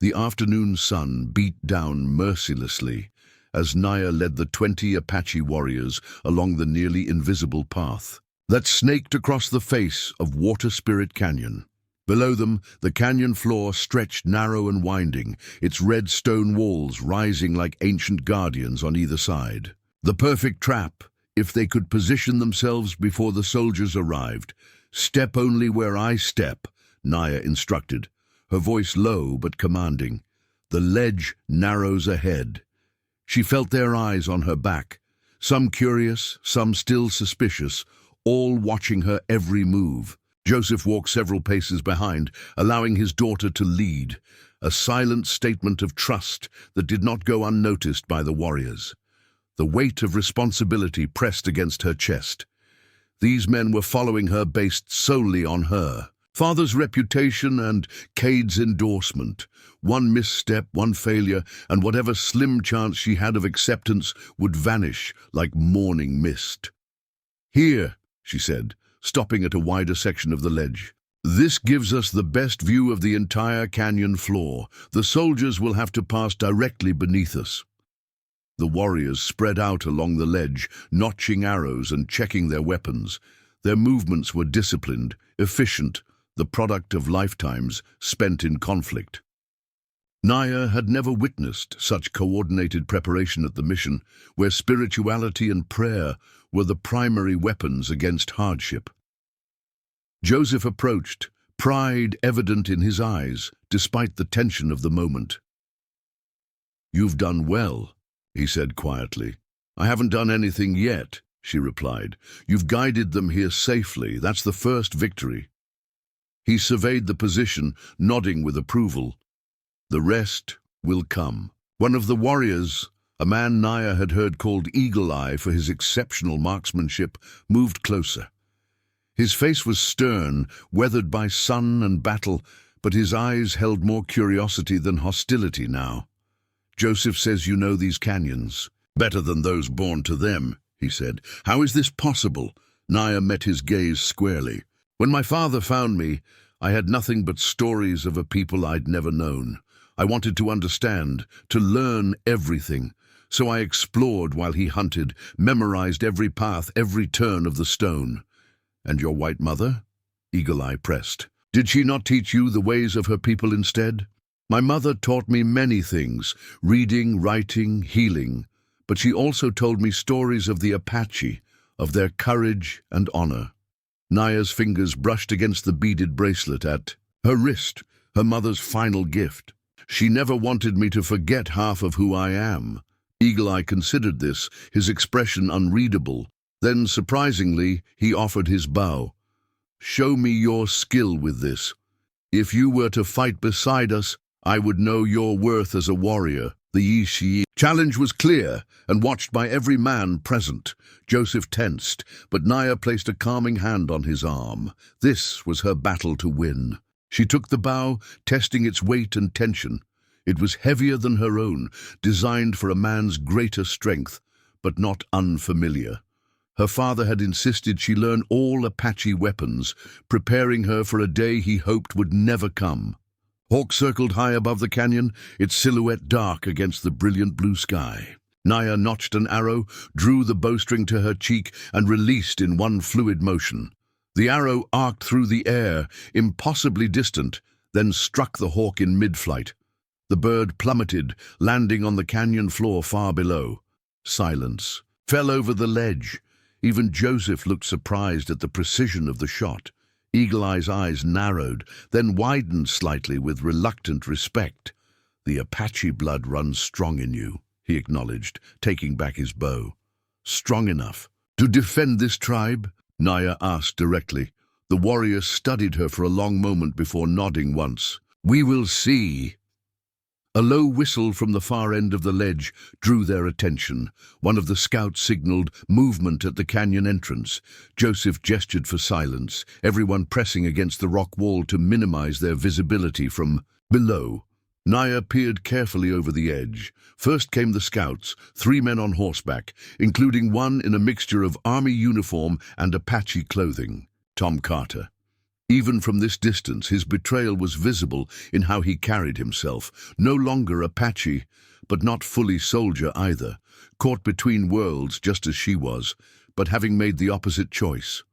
The afternoon sun beat down mercilessly as Naya led the 20 Apache warriors along the nearly invisible path that snaked across the face of Water Spirit Canyon. Below them, the canyon floor stretched narrow and winding, its red stone walls rising like ancient guardians on either side. The perfect trap, if they could position themselves before the soldiers arrived. Step only where I step, Naya instructed, her voice low but commanding. The ledge narrows ahead. She felt their eyes on her back, some curious, some still suspicious, all watching her every move. Joseph walked several paces behind, allowing his daughter to lead, a silent statement of trust that did not go unnoticed by the warriors. The weight of responsibility pressed against her chest. These men were following her based solely on her. Father's reputation and Cade's endorsement. One misstep, one failure, and whatever slim chance she had of acceptance would vanish like morning mist. Here, she said, stopping at a wider section of the ledge. This gives us the best view of the entire canyon floor. The soldiers will have to pass directly beneath us. The warriors spread out along the ledge, notching arrows and checking their weapons. Their movements were disciplined, efficient, the product of lifetimes spent in conflict. Naya had never witnessed such coordinated preparation at the mission, where spirituality and prayer were the primary weapons against hardship. Joseph approached, pride evident in his eyes, despite the tension of the moment. "You've done well," he said quietly. "I haven't done anything yet," she replied. "You've guided them here safely. That's the first victory." He surveyed the position, nodding with approval. "The rest will come." One of the warriors, a man Naya had heard called Eagle Eye for his exceptional marksmanship, moved closer. His face was stern, weathered by sun and battle, but his eyes held more curiosity than hostility now. "Joseph says you know these canyons. Better than those born to them," he said. "How is this possible?" Naya met his gaze squarely. "When my father found me, I had nothing but stories of a people I'd never known. I wanted to understand, to learn everything. So I explored while he hunted, memorized every path, every turn of the stone." "And your white mother?" Eagle Eye pressed. "Did she not teach you the ways of her people instead?" "My mother taught me many things, reading, writing, healing. But she also told me stories of the Apache, of their courage and honor." Naya's fingers brushed against the beaded bracelet at her wrist, her mother's final gift. "She never wanted me to forget half of who I am." Eagle Eye considered this, his expression unreadable. Then, surprisingly, he offered his bow. "Show me your skill with this. If you were to fight beside us, I would know your worth as a warrior." The Yi challenge was clear and watched by every man present. Joseph tensed, but Naya placed a calming hand on his arm. This was her battle to win. She took the bow, testing its weight and tension. It was heavier than her own, designed for a man's greater strength, but not unfamiliar. Her father had insisted she learn all Apache weapons, preparing her for a day he hoped would never come. Hawk circled high above the canyon, its silhouette dark against the brilliant blue sky. Naya notched an arrow, drew the bowstring to her cheek, and released in one fluid motion. The arrow arced through the air, impossibly distant, then struck the hawk in mid-flight. The bird plummeted, landing on the canyon floor far below. Silence fell over the ledge. Even Joseph looked surprised at the precision of the shot. Eagle Eye's eyes narrowed, then widened slightly with reluctant respect. "The Apache blood runs strong in you," he acknowledged, taking back his bow. "Strong enough to defend this tribe?" Naya asked directly. The warrior studied her for a long moment before nodding once. "We will see." A low whistle from the far end of the ledge drew their attention. One of the scouts signaled movement at the canyon entrance. Joseph gestured for silence, everyone pressing against the rock wall to minimize their visibility from below. Naya peered carefully over the edge. First came the scouts, 3 men on horseback, including one in a mixture of army uniform and Apache clothing, Tom Carter. Even from this distance, his betrayal was visible in how he carried himself. No longer Apache, but not fully soldier either, caught between worlds just as she was, but having made the opposite choice.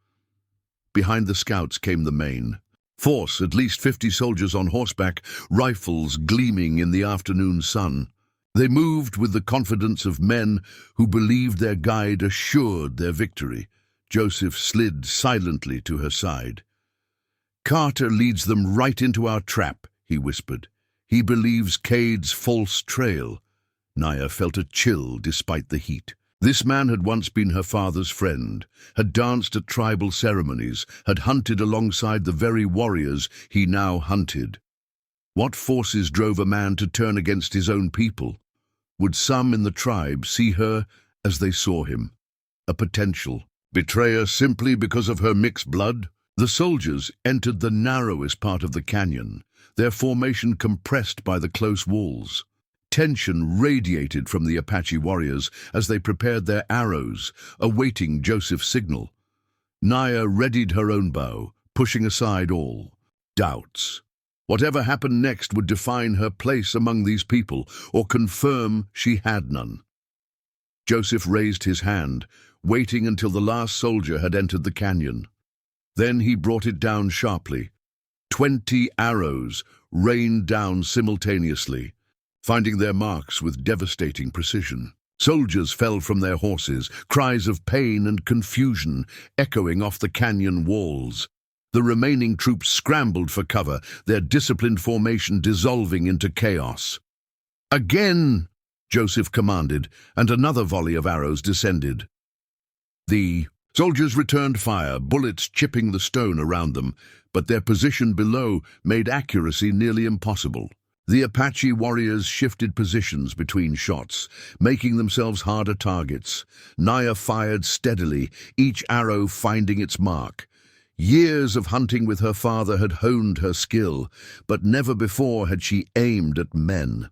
Behind the scouts came the main force, at least 50 soldiers on horseback, rifles gleaming in the afternoon sun. They moved with the confidence of men who believed their guide assured their victory. Joseph slid silently to her side. "Carter leads them right into our trap," he whispered. "He believes Cade's false trail." Naya felt a chill despite the heat. This man had once been her father's friend, had danced at tribal ceremonies, had hunted alongside the very warriors he now hunted. What forces drove a man to turn against his own people? Would some in the tribe see her as they saw him? A potential betrayer simply because of her mixed blood? The soldiers entered the narrowest part of the canyon, their formation compressed by the close walls. Tension radiated from the Apache warriors as they prepared their arrows, awaiting Joseph's signal. Naya readied her own bow, pushing aside all doubts. Whatever happened next would define her place among these people, or confirm she had none. Joseph raised his hand, waiting until the last soldier had entered the canyon. Then he brought it down sharply. 20 arrows rained down simultaneously, finding their marks with devastating precision. Soldiers fell from their horses, cries of pain and confusion echoing off the canyon walls. The remaining troops scrambled for cover, their disciplined formation dissolving into chaos. "Again!" Joseph commanded, and another volley of arrows descended. The soldiers returned fire, bullets chipping the stone around them, but their position below made accuracy nearly impossible. The Apache warriors shifted positions between shots, making themselves harder targets. Naya fired steadily, each arrow finding its mark. Years of hunting with her father had honed her skill, but never before had she aimed at men.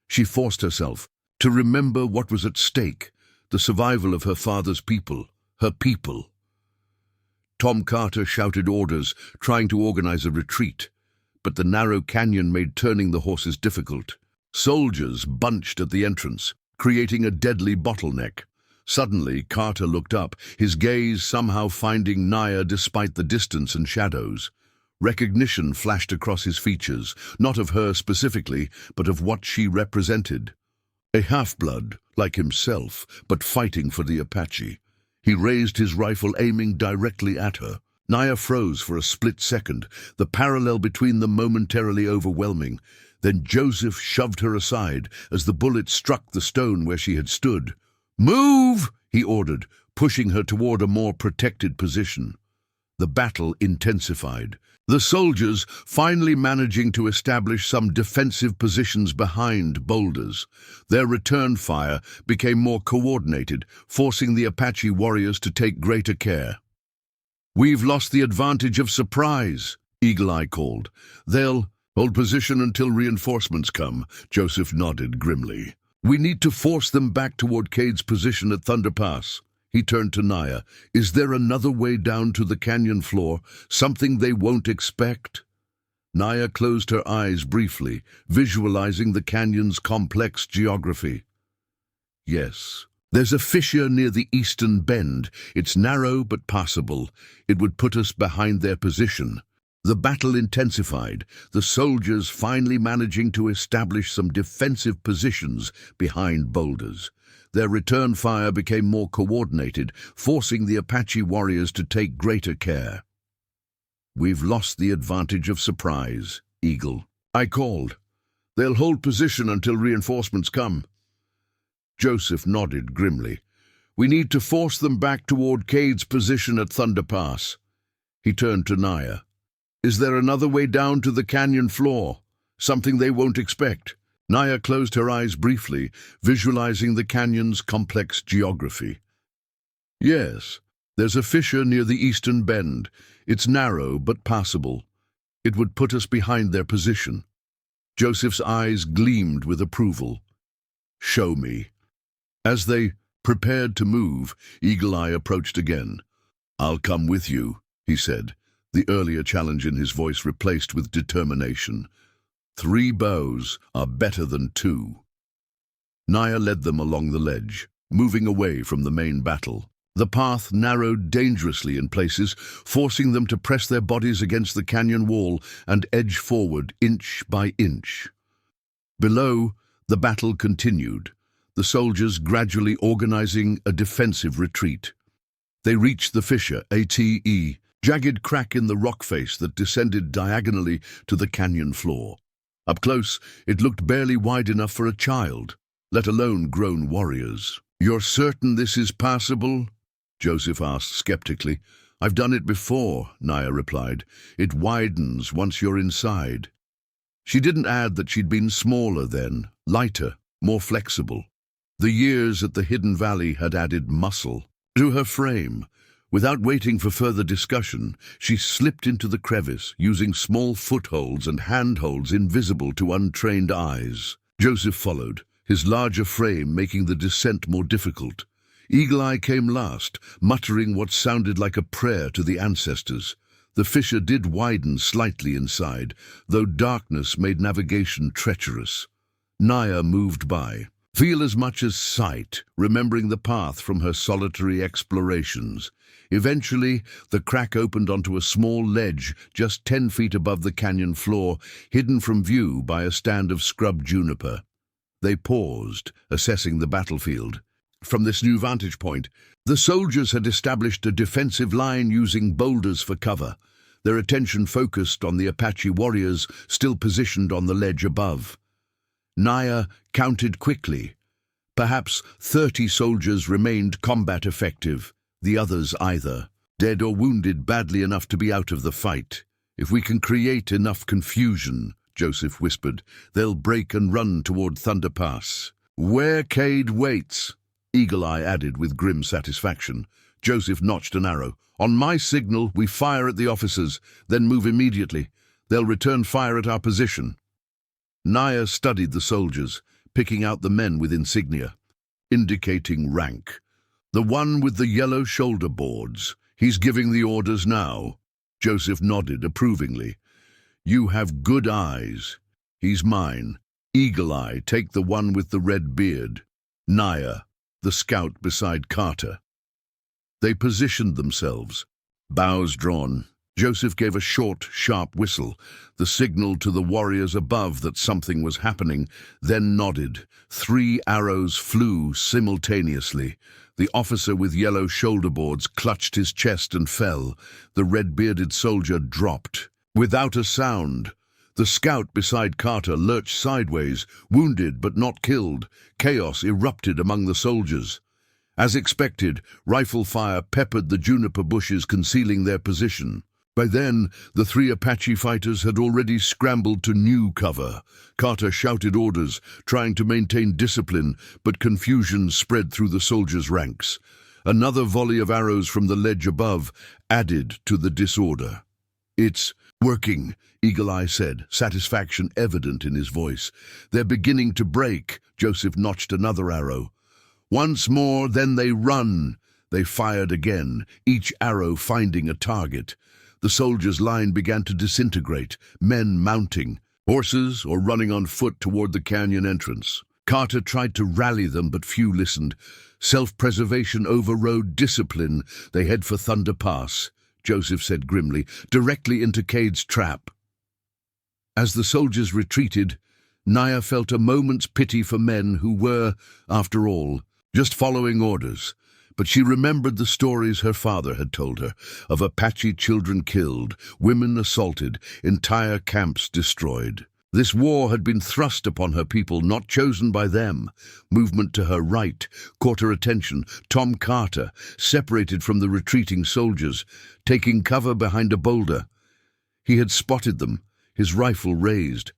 She forced herself to remember what was at stake, the survival of her father's people, her people. Tom Carter shouted orders, trying to organize a retreat, but the narrow canyon made turning the horses difficult. Soldiers bunched at the entrance, creating a deadly bottleneck. Suddenly, Carter looked up, his gaze somehow finding Naya despite the distance and shadows. Recognition flashed across his features, not of her specifically, but of what she represented. A half-blood, like himself, but fighting for the Apache. He raised his rifle, aiming directly at her. Naya froze for a split second, the parallel between them momentarily overwhelming. Then Joseph shoved her aside as the bullet struck the stone where she had stood. "Move!" he ordered, pushing her toward a more protected position. The battle intensified, the soldiers finally managing to establish some defensive positions behind boulders. Their return fire became more coordinated, forcing the Apache warriors to take greater care. "We've lost the advantage of surprise," Eagle Eye called. "They'll hold position until reinforcements come," Joseph nodded grimly. "We need to force them back toward Cade's position at Thunder Pass." He turned to Naya. "Is there another way down to the canyon floor, something they won't expect?" Naya closed her eyes briefly, visualizing the canyon's complex geography. "Yes. There's a fissure near the eastern bend. It's narrow but passable. It would put us behind their position." The battle intensified, the soldiers finally managing to establish some defensive positions behind boulders. Their return fire became more coordinated, forcing the Apache warriors to take greater care. "We've lost the advantage of surprise, Eagle," I called. "They'll hold position until reinforcements come." Joseph nodded grimly. "We need to force them back toward Cade's position at Thunder Pass." He turned to Naya. "Is there another way down to the canyon floor, something they won't expect?" Naya closed her eyes briefly, visualizing the canyon's complex geography. "Yes, there's a fissure near the eastern bend. It's narrow but passable. It would put us behind their position." Joseph's eyes gleamed with approval. "Show me." As they prepared to move, Eagle Eye approached again. "I'll come with you," he said, the earlier challenge in his voice replaced with determination. 3 bows are better than 2. Naya led them along the ledge, moving away from the main battle. The path narrowed dangerously in places, forcing them to press their bodies against the canyon wall and edge forward inch by inch. Below, the battle continued, the soldiers gradually organizing a defensive retreat. They reached the fissure, a jagged crack in the rock face that descended diagonally to the canyon floor. Up close, it looked barely wide enough for a child, let alone grown warriors. "You're certain this is passable?" Joseph asked skeptically. "I've done it before," Naya replied. "It widens once you're inside." She didn't add that she'd been smaller then, lighter, more flexible. The years at the Hidden Valley had added muscle to her frame. Without waiting for further discussion, she slipped into the crevice, using small footholds and handholds invisible to untrained eyes. Joseph followed, his larger frame making the descent more difficult. Eagle Eye came last, muttering what sounded like a prayer to the ancestors. The fissure did widen slightly inside, though darkness made navigation treacherous. Naya moved by, feel as much as sight, remembering the path from her solitary explorations. Eventually, the crack opened onto a small ledge just 10 feet above the canyon floor, hidden from view by a stand of scrub juniper. They paused, assessing the battlefield. From this new vantage point, the soldiers had established a defensive line using boulders for cover. their attention focused on the Apache warriors still positioned on the ledge above. Naya counted quickly. Perhaps 30 soldiers remained combat effective, the others either, dead or wounded badly enough to be out of the fight. If we can create enough confusion, Joseph whispered, they'll break and run toward Thunder Pass. Where Cade waits, Eagle Eye added with grim satisfaction. Joseph notched an arrow. On my signal, we fire at the officers, then move immediately. They'll return fire at our position. Naya studied the soldiers, picking out the men with insignia, indicating rank. The one with the yellow shoulder boards. He's giving the orders now. Joseph nodded approvingly. You have good eyes. He's mine. Eagle Eye, take the one with the red beard. Naya, the scout beside Carter. They positioned themselves, bows drawn. Joseph gave a short, sharp whistle, the signal to the warriors above that something was happening, then nodded. 3 arrows flew simultaneously. The officer with yellow shoulder boards clutched his chest and fell. The red-bearded soldier dropped. Without a sound, the scout beside Carter lurched sideways, wounded but not killed. Chaos erupted among the soldiers. As expected, rifle fire peppered the juniper bushes concealing their position. By then, the 3 Apache fighters had already scrambled to new cover. Carter shouted orders, trying to maintain discipline, but confusion spread through the soldiers' ranks. Another volley of arrows from the ledge above added to the disorder. It's working, Eagle Eye said, satisfaction evident in his voice. They're beginning to break. Joseph notched another arrow. Once more, then they run. They fired again, each arrow finding a target. The soldiers' line began to disintegrate, men mounting, horses or running on foot toward the canyon entrance. Carter tried to rally them, but few listened. Self-preservation overrode discipline. They head for Thunder Pass, Joseph said grimly, directly into Cade's trap. As the soldiers retreated, Naya felt a moment's pity for men who were, after all, just following orders. But she remembered the stories her father had told her, of Apache children killed, women assaulted, entire camps destroyed. This war had been thrust upon her people, not chosen by them. Movement to her right caught her attention. Tom Carter, separated from the retreating soldiers, taking cover behind a boulder. He had spotted them, his rifle raised.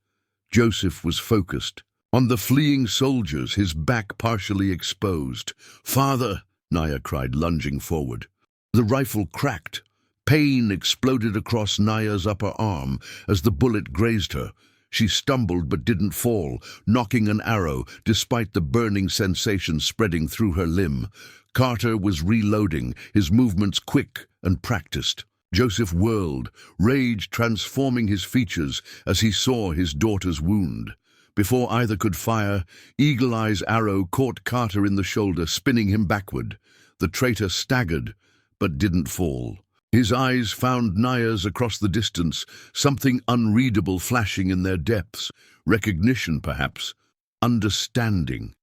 Joseph was focused. On the fleeing soldiers, his back partially exposed. "Father!" Naya cried, lunging forward. The rifle cracked. Pain exploded across Naya's upper arm as the bullet grazed her. She stumbled but didn't fall, knocking an arrow, despite the burning sensation spreading through her limb. Carter was reloading, his movements quick and practiced. Joseph whirled, rage transforming his features as he saw his daughter's wound. Before either could fire, Eagle Eye's arrow caught Carter in the shoulder, spinning him backward. The traitor staggered, but didn't fall. His eyes found Naya's across the distance, something unreadable flashing in their depths. Recognition, perhaps. Understanding.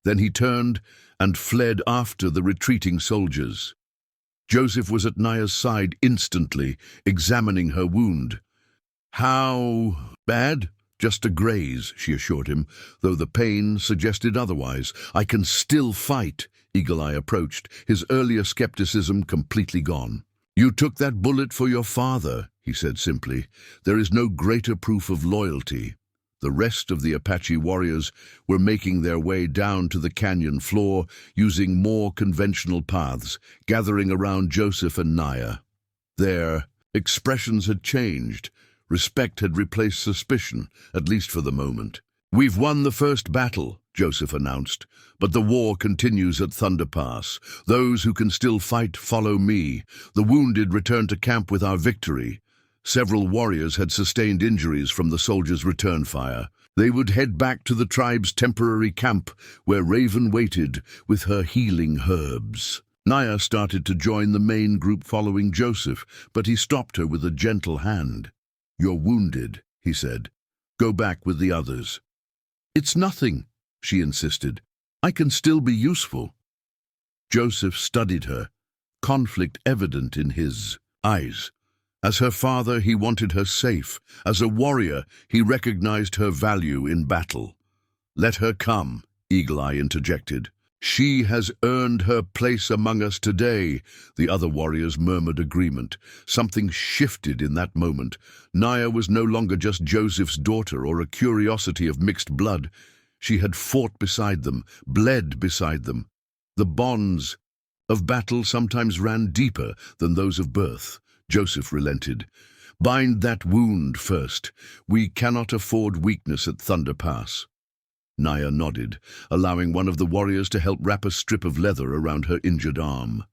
Then he turned and fled after the retreating soldiers. Joseph was at Naya's side instantly, examining her wound. "How bad?" "Just a graze," she assured him, though the pain suggested otherwise. "I can still fight." Eagle Eye approached, his earlier skepticism completely gone. "You took that bullet for your father," he said simply. "There is no greater proof of loyalty." The rest of the Apache warriors were making their way down to the canyon floor, using more conventional paths, gathering around Joseph and Naya. Their expressions had changed. Respect had replaced suspicion, at least for the moment. "We've won the first battle," Joseph announced, "but the war continues at Thunder Pass. Those who can still fight follow me. The wounded return to camp with our victory." Several warriors had sustained injuries from the soldiers' return fire. They would head back to the tribe's temporary camp, where Raven waited with her healing herbs. Naya started to join the main group following Joseph, but he stopped her with a gentle hand. "You're wounded," he said. "Go back with the others." "It's nothing," she insisted. "I can still be useful." Joseph studied her, conflict evident in his eyes. As her father, he wanted her safe. As a warrior, he recognized her value in battle. "Let her come," Eagle Eye interjected. "She has earned her place among us today." The other warriors murmured agreement. Something shifted in that moment. Naya was no longer just Joseph's daughter or a curiosity of mixed blood. She had fought beside them, bled beside them. The bonds of battle sometimes ran deeper than those of birth. Joseph relented. "Bind that wound first. We cannot afford weakness at Thunder Pass." Naya nodded, allowing one of the warriors to help wrap a strip of leather around her injured arm.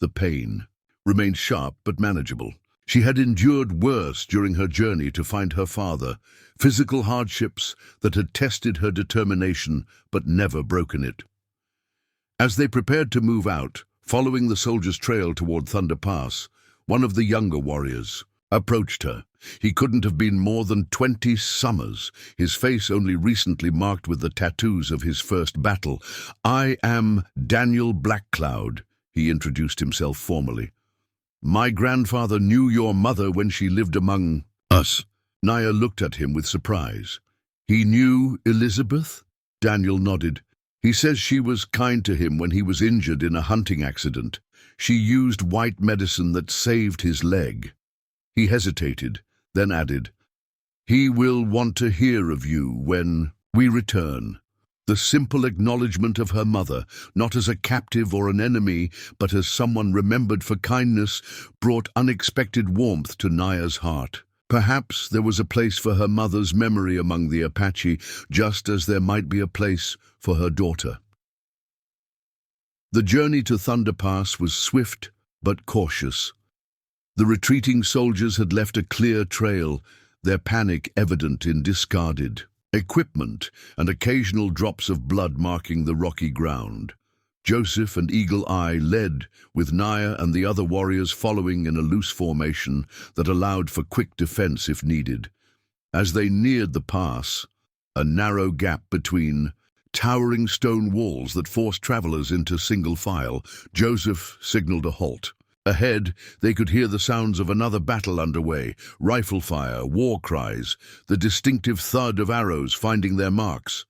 The pain remained sharp but manageable. She had endured worse during her journey to find her father, physical hardships that had tested her determination but never broken it. As they prepared to move out, following the soldiers' trail toward Thunder Pass, one of the younger warriors approached her. He couldn't have been more than 20 summers, his face only recently marked with the tattoos of his first battle. "I am Daniel Blackcloud," he introduced himself formally. "My grandfather knew your mother when she lived among us." Naya looked at him with surprise. "He knew Elizabeth?" Daniel nodded. "He says she was kind to him when he was injured in a hunting accident. She used white medicine that saved his leg." He hesitated, then added, "He will want to hear of you when we return." The simple acknowledgement of her mother, not as a captive or an enemy, but as someone remembered for kindness, brought unexpected warmth to Naya's heart. Perhaps there was a place for her mother's memory among the Apache, just as there might be a place for her daughter. The journey to Thunder Pass was swift but cautious. The retreating soldiers had left a clear trail, their panic evident in discarded equipment and occasional drops of blood marking the rocky ground. Joseph and Eagle Eye led, with Naya and the other warriors following in a loose formation that allowed for quick defense if needed. As they neared the pass, a narrow gap between towering stone walls that forced travelers into single file, Joseph signaled a halt. Ahead, they could hear the sounds of another battle underway, rifle fire, war cries, the distinctive thud of arrows finding their marks.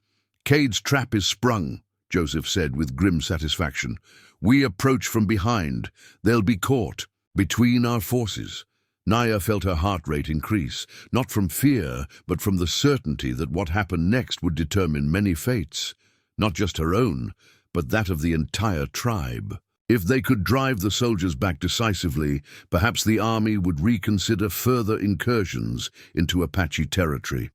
"Cade's trap is sprung," Joseph said with grim satisfaction. "We approach from behind. They'll be caught between our forces." Naya felt her heart rate increase, not from fear, but from the certainty that what happened next would determine many fates, not just her own, but that of the entire tribe. If they could drive the soldiers back decisively, perhaps the army would reconsider further incursions into Apache territory.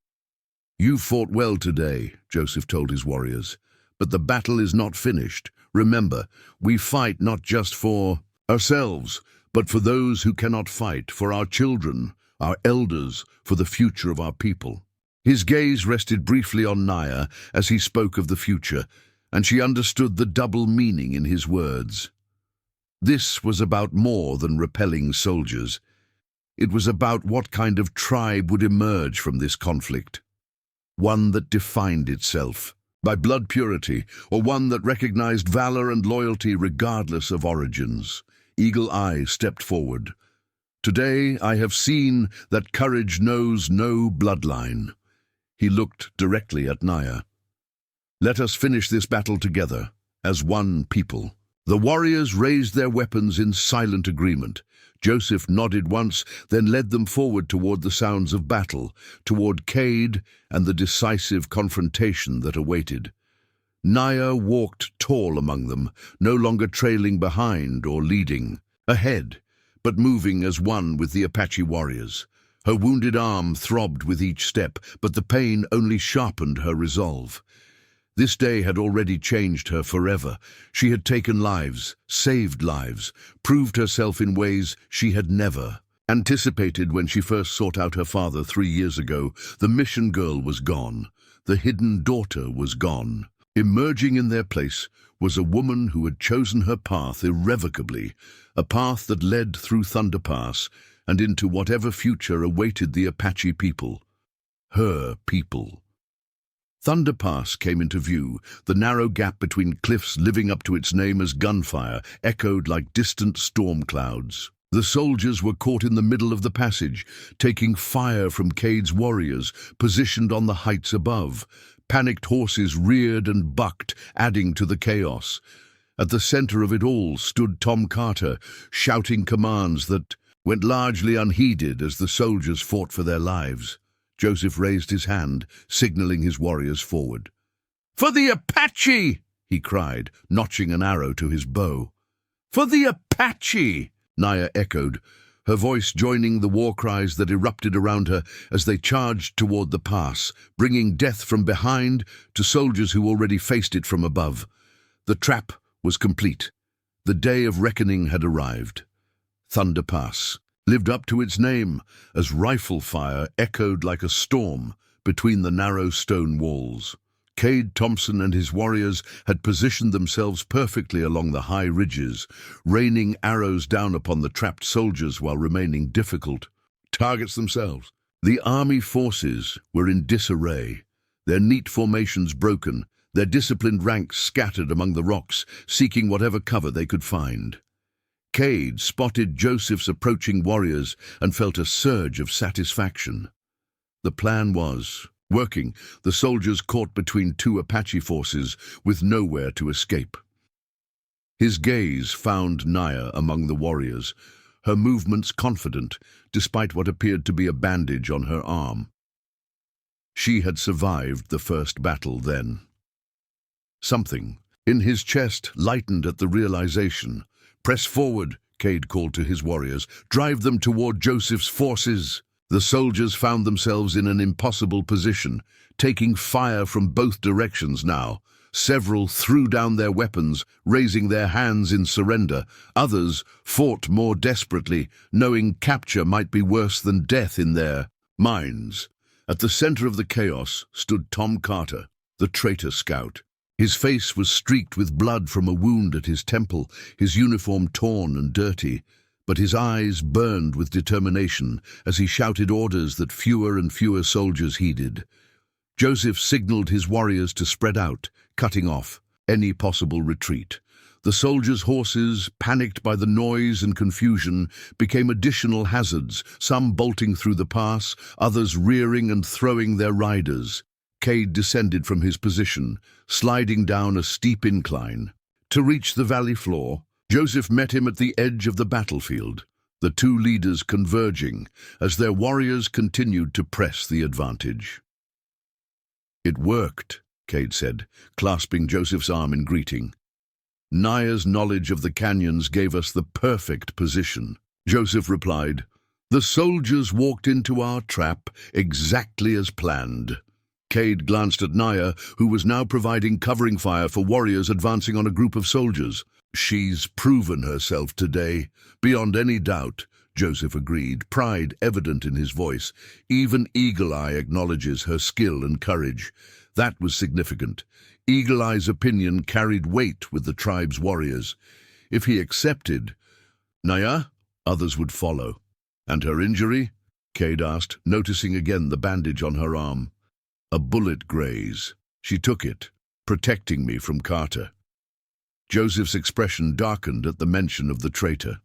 "You fought well today," Joseph told his warriors, "but the battle is not finished. Remember, we fight not just for ourselves, but for those who cannot fight, for our children, our elders, for the future of our people." His gaze rested briefly on Naya as he spoke of the future, and she understood the double meaning in his words. This was about more than repelling soldiers. It was about what kind of tribe would emerge from this conflict. One that defined itself by blood purity, or one that recognized valor and loyalty regardless of origins. Eagle Eye stepped forward. "Today I have seen that courage knows no bloodline." He looked directly at Naya. "Let us finish this battle together, as one people." The warriors raised their weapons in silent agreement. Joseph nodded once, then led them forward toward the sounds of battle, toward Cade and the decisive confrontation that awaited. Naya walked tall among them, no longer trailing behind or leading ahead, but moving as one with the Apache warriors. Her wounded arm throbbed with each step, but the pain only sharpened her resolve. This day had already changed her forever. She had taken lives, saved lives, proved herself in ways she had never anticipated when she first sought out her father 3 years ago. The mission girl was gone. The hidden daughter was gone. Emerging in their place was a woman who had chosen her path irrevocably, a path that led through Thunder Pass and into whatever future awaited the Apache people. Her people. Thunder Pass came into view, the narrow gap between cliffs living up to its name as gunfire, echoed like distant storm clouds. The soldiers were caught in the middle of the passage, taking fire from Cade's warriors, positioned on the heights above. Panicked horses reared and bucked, adding to the chaos. At the center of it all stood Tom Carter, shouting commands that went largely unheeded as the soldiers fought for their lives. Joseph raised his hand, signaling his warriors forward. "For the Apache!" he cried, notching an arrow to his bow. "For the Apache!" Naya echoed, her voice joining the war cries that erupted around her as they charged toward the pass, bringing death from behind to soldiers who already faced it from above. The trap was complete. The day of reckoning had arrived. Thunder Pass lived up to its name as rifle fire echoed like a storm between the narrow stone walls. Cade Thompson and his warriors had positioned themselves perfectly along the high ridges, raining arrows down upon the trapped soldiers while remaining difficult targets themselves. The army forces were in disarray, their neat formations broken, their disciplined ranks scattered among the rocks, seeking whatever cover they could find. Cade spotted Joseph's approaching warriors and felt a surge of satisfaction. The plan was working, the soldiers caught between two Apache forces with nowhere to escape. His gaze found Naya among the warriors, her movements confident, despite what appeared to be a bandage on her arm. She had survived the first battle then. Something in his chest lightened at the realization. "Press forward," Cade called to his warriors. "Drive them toward Joseph's forces." The soldiers found themselves in an impossible position, taking fire from both directions now. Several threw down their weapons, raising their hands in surrender. Others fought more desperately, knowing capture might be worse than death in their minds. At the center of the chaos stood Tom Carter, the traitor scout. His face was streaked with blood from a wound at his temple, his uniform torn and dirty. But his eyes burned with determination as he shouted orders that fewer and fewer soldiers heeded. Joseph signaled his warriors to spread out, cutting off any possible retreat. The soldiers' horses, panicked by the noise and confusion, became additional hazards, some bolting through the pass, others rearing and throwing their riders. Cade descended from his position, sliding down a steep incline. To reach the valley floor, Joseph met him at the edge of the battlefield, the two leaders converging as their warriors continued to press the advantage. "It worked," Cade said, clasping Joseph's arm in greeting. "Naya's knowledge of the canyons gave us the perfect position." Joseph replied, "The soldiers walked into our trap exactly as planned." Cade glanced at Naya, who was now providing covering fire for warriors advancing on a group of soldiers. "She's proven herself today, beyond any doubt," Joseph agreed, pride evident in his voice. "Even Eagle Eye acknowledges her skill and courage." That was significant. Eagle Eye's opinion carried weight with the tribe's warriors. If he accepted Naya, others would follow. "And her injury?" Cade asked, noticing again the bandage on her arm. "A bullet graze. She took it, protecting me from Carter." Joseph's expression darkened at the mention of the traitor.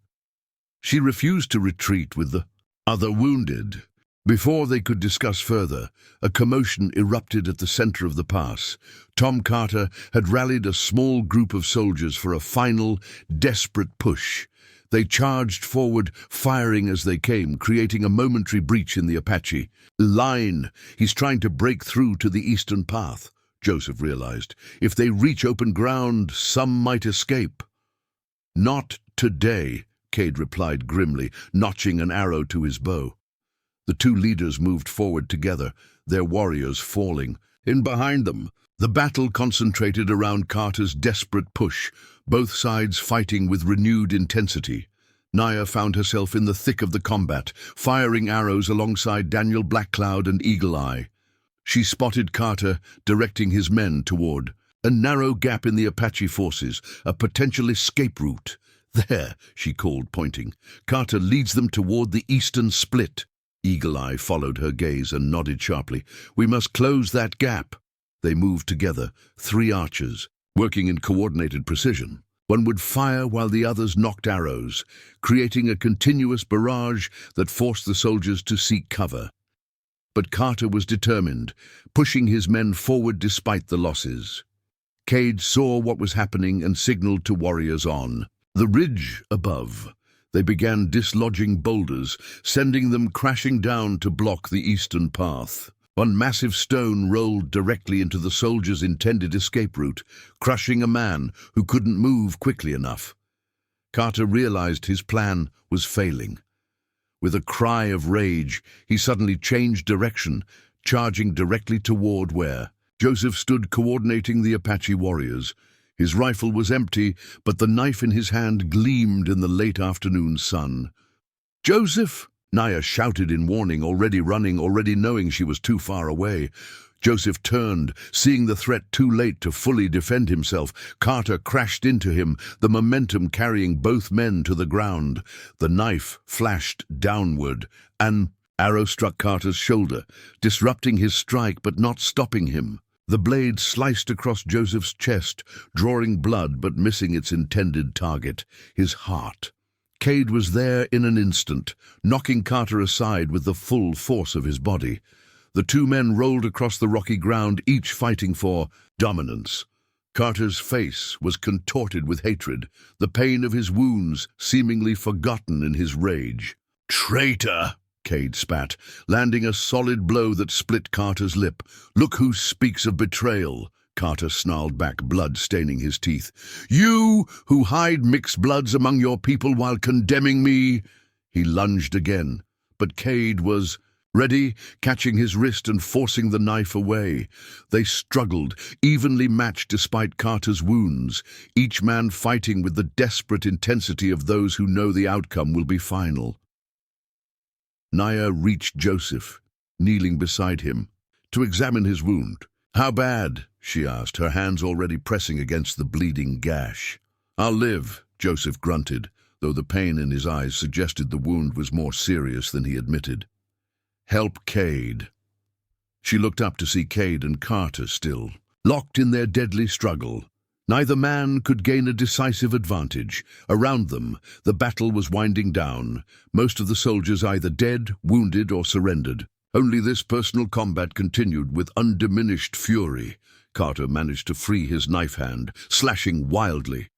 "She refused to retreat with the other wounded." Before they could discuss further, a commotion erupted at the center of the pass. Tom Carter had rallied a small group of soldiers for a final, desperate push. They charged forward, firing as they came, creating a momentary breach in the Apache. "Line! He's trying to break through to the eastern path," Joseph realized. "If they reach open ground, some might escape." "Not today," Cade replied grimly, notching an arrow to his bow. The two leaders moved forward together, their warriors falling. In behind them, the battle concentrated around Carter's desperate push, both sides fighting with renewed intensity. Naya found herself in the thick of the combat, firing arrows alongside Daniel Blackcloud and Eagle Eye. She spotted Carter directing his men toward a narrow gap in the Apache forces, a potential escape route. "There," she called, pointing. "Carter leads them toward the eastern split." Eagle Eye followed her gaze and nodded sharply. "We must close that gap." They moved together, three archers, working in coordinated precision. One would fire while the others knocked arrows, creating a continuous barrage that forced the soldiers to seek cover. But Carter was determined, pushing his men forward despite the losses. Cade saw what was happening and signaled to warriors on the ridge above. They began dislodging boulders, sending them crashing down to block the eastern path. One massive stone rolled directly into the soldiers' intended escape route, crushing a man who couldn't move quickly enough. Carter realized his plan was failing. With a cry of rage, he suddenly changed direction, charging directly toward where Joseph stood coordinating the Apache warriors. His rifle was empty, but the knife in his hand gleamed in the late afternoon sun. "Joseph!" Naya shouted in warning, already running, already knowing she was too far away. Joseph turned, seeing the threat too late to fully defend himself. Carter crashed into him, the momentum carrying both men to the ground. The knife flashed downward. An arrow struck Carter's shoulder, disrupting his strike but not stopping him. The blade sliced across Joseph's chest, drawing blood but missing its intended target, his heart. Cade was there in an instant, knocking Carter aside with the full force of his body. The two men rolled across the rocky ground, each fighting for dominance. Carter's face was contorted with hatred, the pain of his wounds seemingly forgotten in his rage. "Traitor!" Cade spat, landing a solid blow that split Carter's lip. "Look who speaks of betrayal!" Carter snarled back, blood staining his teeth. "You who hide mixed bloods among your people while condemning me!" He lunged again, but Cade was ready, catching his wrist and forcing the knife away. They struggled, evenly matched despite Carter's wounds, each man fighting with the desperate intensity of those who know the outcome will be final. Naya reached Joseph, kneeling beside him, to examine his wound. "How bad?" she asked, her hands already pressing against the bleeding gash. "I'll live," Joseph grunted, though the pain in his eyes suggested the wound was more serious than he admitted. "Help Cade." She looked up to see Cade and Carter still, locked in their deadly struggle. Neither man could gain a decisive advantage. Around them, the battle was winding down, most of the soldiers either dead, wounded, or surrendered. Only this personal combat continued with undiminished fury. Carter managed to free his knife hand, slashing wildly.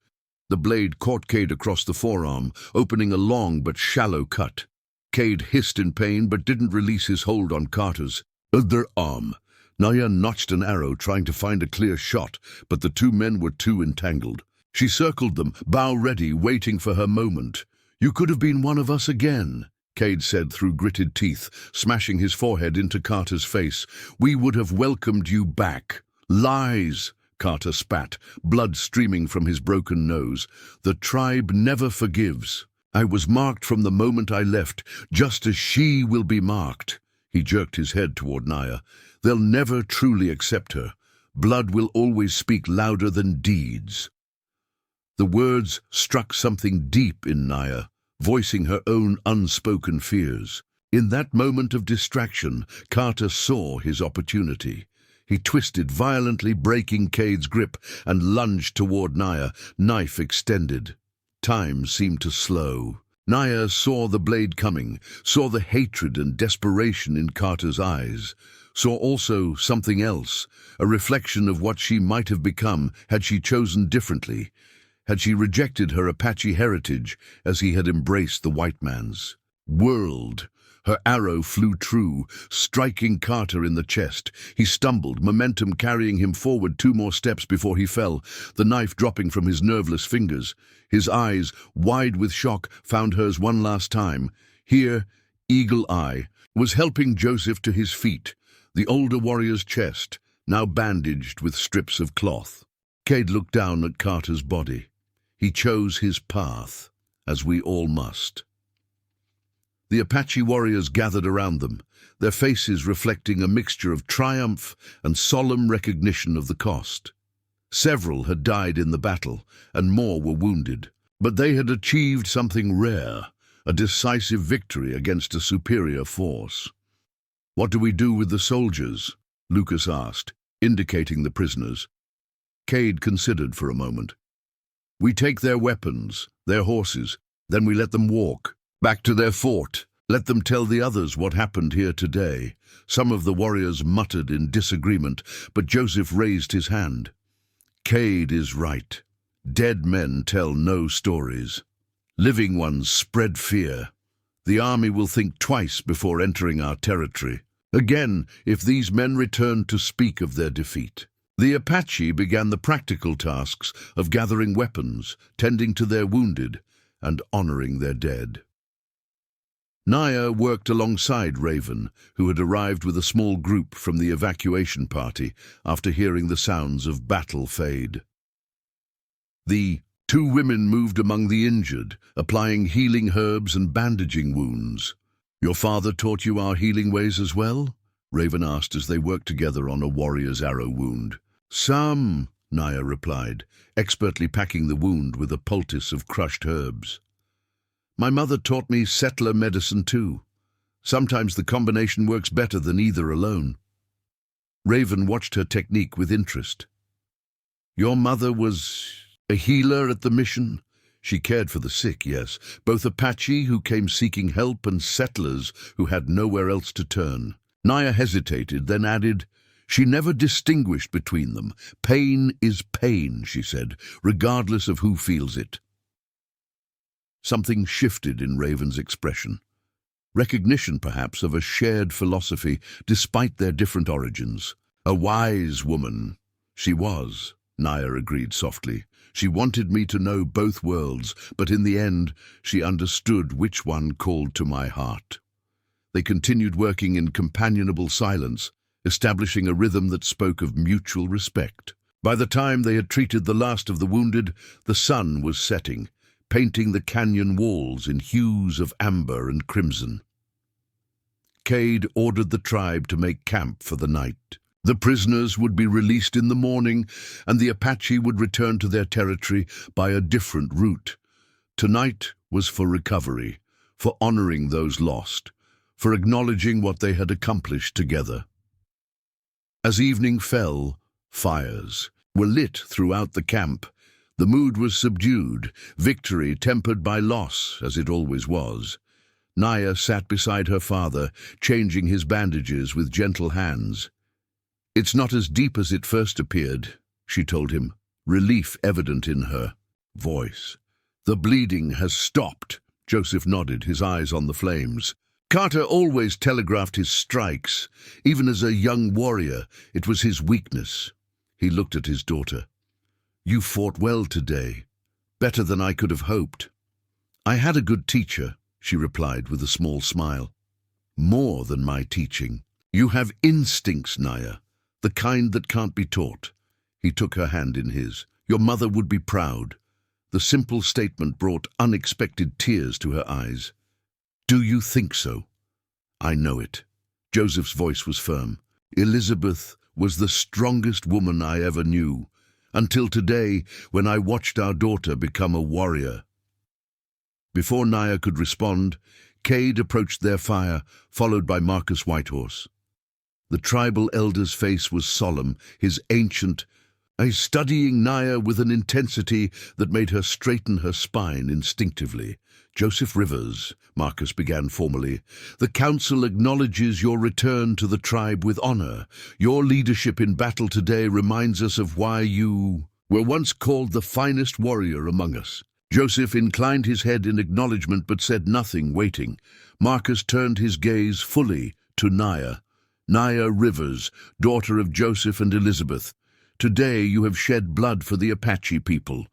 The blade caught Cade across the forearm, opening a long but shallow cut. Cade hissed in pain but didn't release his hold on Carter's other arm. Naya notched an arrow, trying to find a clear shot, but the two men were too entangled. She circled them, bow ready, waiting for her moment. "You could have been one of us again," Cade said through gritted teeth, smashing his forehead into Carter's face. "We would have welcomed you back." "Lies," Carter spat, blood streaming from his broken nose. "The tribe never forgives. I was marked from the moment I left, just as she will be marked." He jerked his head toward Naya. "They'll never truly accept her. Blood will always speak louder than deeds." The words struck something deep in Naya, voicing her own unspoken fears. In that moment of distraction, Carter saw his opportunity. He twisted violently, breaking Cade's grip, and lunged toward Naya, knife extended. Time seemed to slow. Naya saw the blade coming, saw the hatred and desperation in Carter's eyes, saw also something else, a reflection of what she might have become had she chosen differently, had she rejected her Apache heritage as he had embraced the white man's. Whirled. Her arrow flew true, striking Carter in the chest. He stumbled, momentum carrying him forward 2 more steps before he fell, the knife dropping from his nerveless fingers. His eyes, wide with shock, found hers one last time. Here, Eagle Eye was helping Joseph to his feet, the older warrior's chest, now bandaged with strips of cloth. Cade looked down at Carter's body. He chose his path, as we all must. The Apache warriors gathered around them, their faces reflecting a mixture of triumph and solemn recognition of the cost. Several had died in the battle, and more were wounded, but they had achieved something rare, a decisive victory against a superior force. "What do we do with the soldiers?" Lucas asked, indicating the prisoners. Cade considered for a moment. We take their weapons, their horses, then we let them walk back to their fort. Let them tell the others what happened here today. Some of the warriors muttered in disagreement, but Joseph raised his hand. Cade is right. Dead men tell no stories. Living ones spread fear. The army will think twice before entering our territory. Again, if these men return to speak of their defeat. The Apache began the practical tasks of gathering weapons, tending to their wounded, and honoring their dead. Naya worked alongside Raven, who had arrived with a small group from the evacuation party after hearing the sounds of battle fade. The two women moved among the injured, applying healing herbs and bandaging wounds. "Your father taught you our healing ways as well?" Raven asked as they worked together on a warrior's arrow wound. "Some," Naya replied, expertly packing the wound with a poultice of crushed herbs. "My mother taught me settler medicine too. Sometimes the combination works better than either alone." Raven watched her technique with interest. "Your mother was a healer at the mission?" "She cared for the sick, yes, both Apache who came seeking help and settlers who had nowhere else to turn." Naya hesitated, then added, "She never distinguished between them. Pain is pain," she said, "regardless of who feels it." Something shifted in Raven's expression. Recognition, perhaps, of a shared philosophy despite their different origins. "A wise woman." "She was," Naya agreed softly. "She wanted me to know both worlds, but in the end, she understood which one called to my heart." They continued working in companionable silence, establishing a rhythm that spoke of mutual respect. By the time they had treated the last of the wounded, the sun was setting, painting the canyon walls in hues of amber and crimson. Cade ordered the tribe to make camp for the night. The prisoners would be released in the morning, and the Apache would return to their territory by a different route. Tonight was for recovery, for honoring those lost, for acknowledging what they had accomplished together. As evening fell, fires were lit throughout the camp. The mood was subdued, victory tempered by loss, as it always was. Naya sat beside her father, changing his bandages with gentle hands. "It's not as deep as it first appeared," she told him, relief evident in her voice. "The bleeding has stopped." Joseph nodded, his eyes on the flames. "Carter always telegraphed his strikes. Even as a young warrior, it was his weakness." He looked at his daughter. "You fought well today, better than I could have hoped." "I had a good teacher," she replied with a small smile. "More than my teaching. You have instincts, Naya, the kind that can't be taught." He took her hand in his. "Your mother would be proud." The simple statement brought unexpected tears to her eyes. "Do you think so?" "I know it." Joseph's voice was firm. "Elizabeth was the strongest woman I ever knew, until today when I watched our daughter become a warrior." Before Naya could respond, Cade approached their fire, followed by Marcus Whitehorse. The tribal elder's face was solemn, his ancient eyes studying Naya with an intensity that made her straighten her spine instinctively. "Joseph Rivers," Marcus began formally, "the council acknowledges your return to the tribe with honor. Your leadership in battle today reminds us of why you were once called the finest warrior among us." Joseph inclined his head in acknowledgement but said nothing, waiting. Marcus turned his gaze fully to Naya. "Naya Rivers, daughter of Joseph and Elizabeth, today you have shed blood for the Apache people.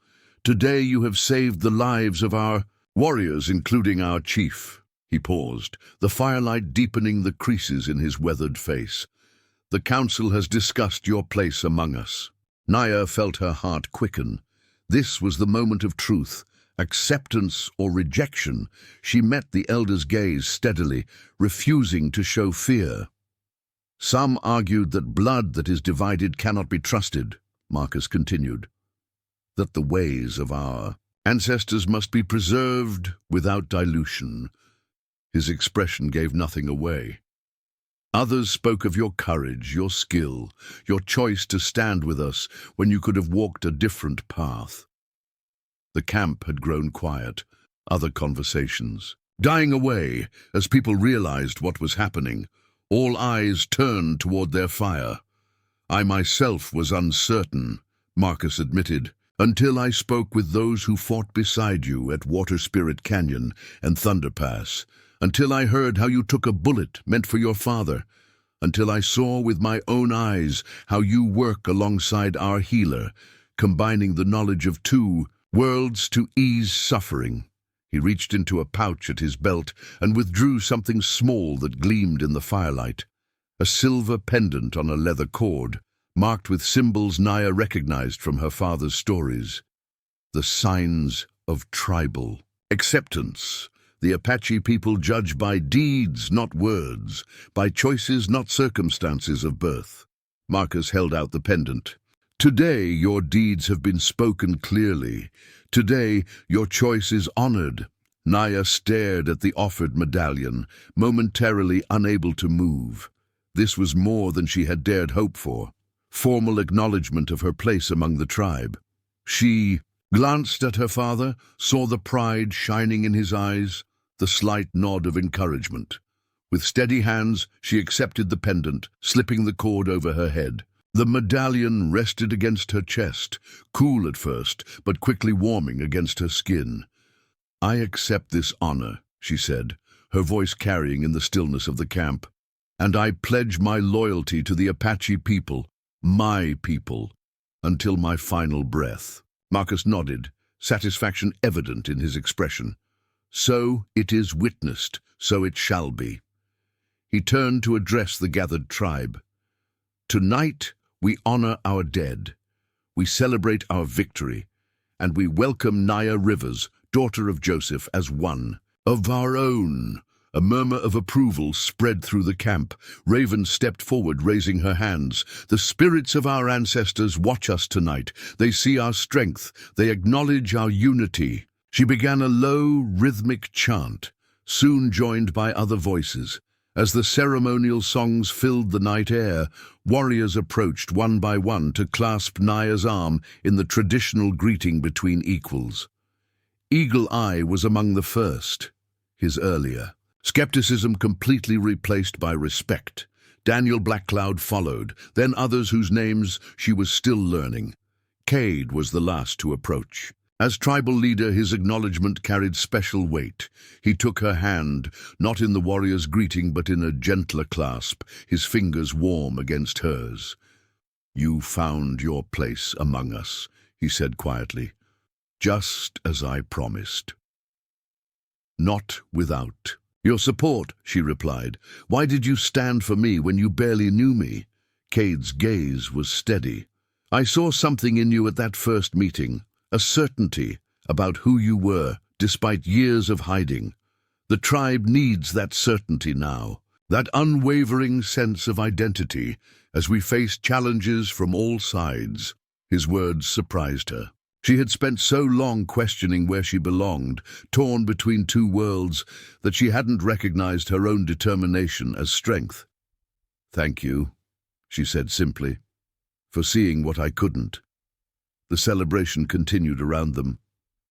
Today you have saved the lives of our warriors, including our chief." He paused, the firelight deepening the creases in his weathered face. "The council has discussed your place among us." Naya felt her heart quicken. This was the moment of truth, acceptance or rejection. She met the elder's gaze steadily, refusing to show fear. "Some argued that blood that is divided cannot be trusted," Marcus continued. "That the ways of our ancestors must be preserved without dilution." His expression gave nothing away. "Others spoke of your courage, your skill, your choice to stand with us when you could have walked a different path." The camp had grown quiet. Other conversations dying away as people realized what was happening. All eyes turned toward their fire. I myself was uncertain, Marcus admitted, until I spoke with those who fought beside you at Water Spirit Canyon and Thunder Pass, until I heard how you took a bullet meant for your father, until I saw with my own eyes how you work alongside our healer, combining the knowledge of two worlds to ease suffering. He reached into a pouch at his belt and withdrew something small that gleamed in the firelight. A silver pendant on a leather cord, marked with symbols Naya recognized from her father's stories. The signs of tribal acceptance. The Apache people judge by deeds, not words, by choices, not circumstances of birth. Marcus held out the pendant. Today your deeds have been spoken clearly. Today your choice is honored. Naya stared at the offered medallion, momentarily unable to move. This was more than she had dared hope for. Formal acknowledgement of her place among the tribe. She glanced at her father, saw the pride shining in his eyes, the slight nod of encouragement. With steady hands, she accepted the pendant, slipping the cord over her head. The medallion rested against her chest, cool at first, but quickly warming against her skin. I accept this honor, she said, her voice carrying in the stillness of the camp. And I pledge my loyalty to the Apache people, my people, until my final breath. Marcus nodded, satisfaction evident in his expression. So it is witnessed, so it shall be. He turned to address the gathered tribe. Tonight we honor our dead. We celebrate our victory, and we welcome Naya Rivers, daughter of Joseph, as one of our own. A murmur of approval spread through the camp. Raven stepped forward, raising her hands. The spirits of our ancestors watch us tonight. They see our strength. They acknowledge our unity. She began a low, rhythmic chant, soon joined by other voices. As the ceremonial songs filled the night air, warriors approached one by one to clasp Naya's arm in the traditional greeting between equals. Eagle Eye was among the first, his earlier. Skepticism completely replaced by respect. Daniel Blackcloud followed, then others whose names she was still learning. Cade was the last to approach. As tribal leader, his acknowledgement carried special weight. He took her hand, not in the warrior's greeting but in a gentler clasp, his fingers warm against hers. You found your place among us, he said quietly, just as I promised. Not without your support, she replied. Why did you stand for me when you barely knew me? Cade's gaze was steady. I saw something in you at that first meeting. A certainty about who you were, despite years of hiding. The tribe needs that certainty now, that unwavering sense of identity as we face challenges from all sides. His words surprised her. She had spent so long questioning where she belonged, torn between two worlds, that she hadn't recognized her own determination as strength. Thank you, she said simply, for seeing what I couldn't. The celebration continued around them,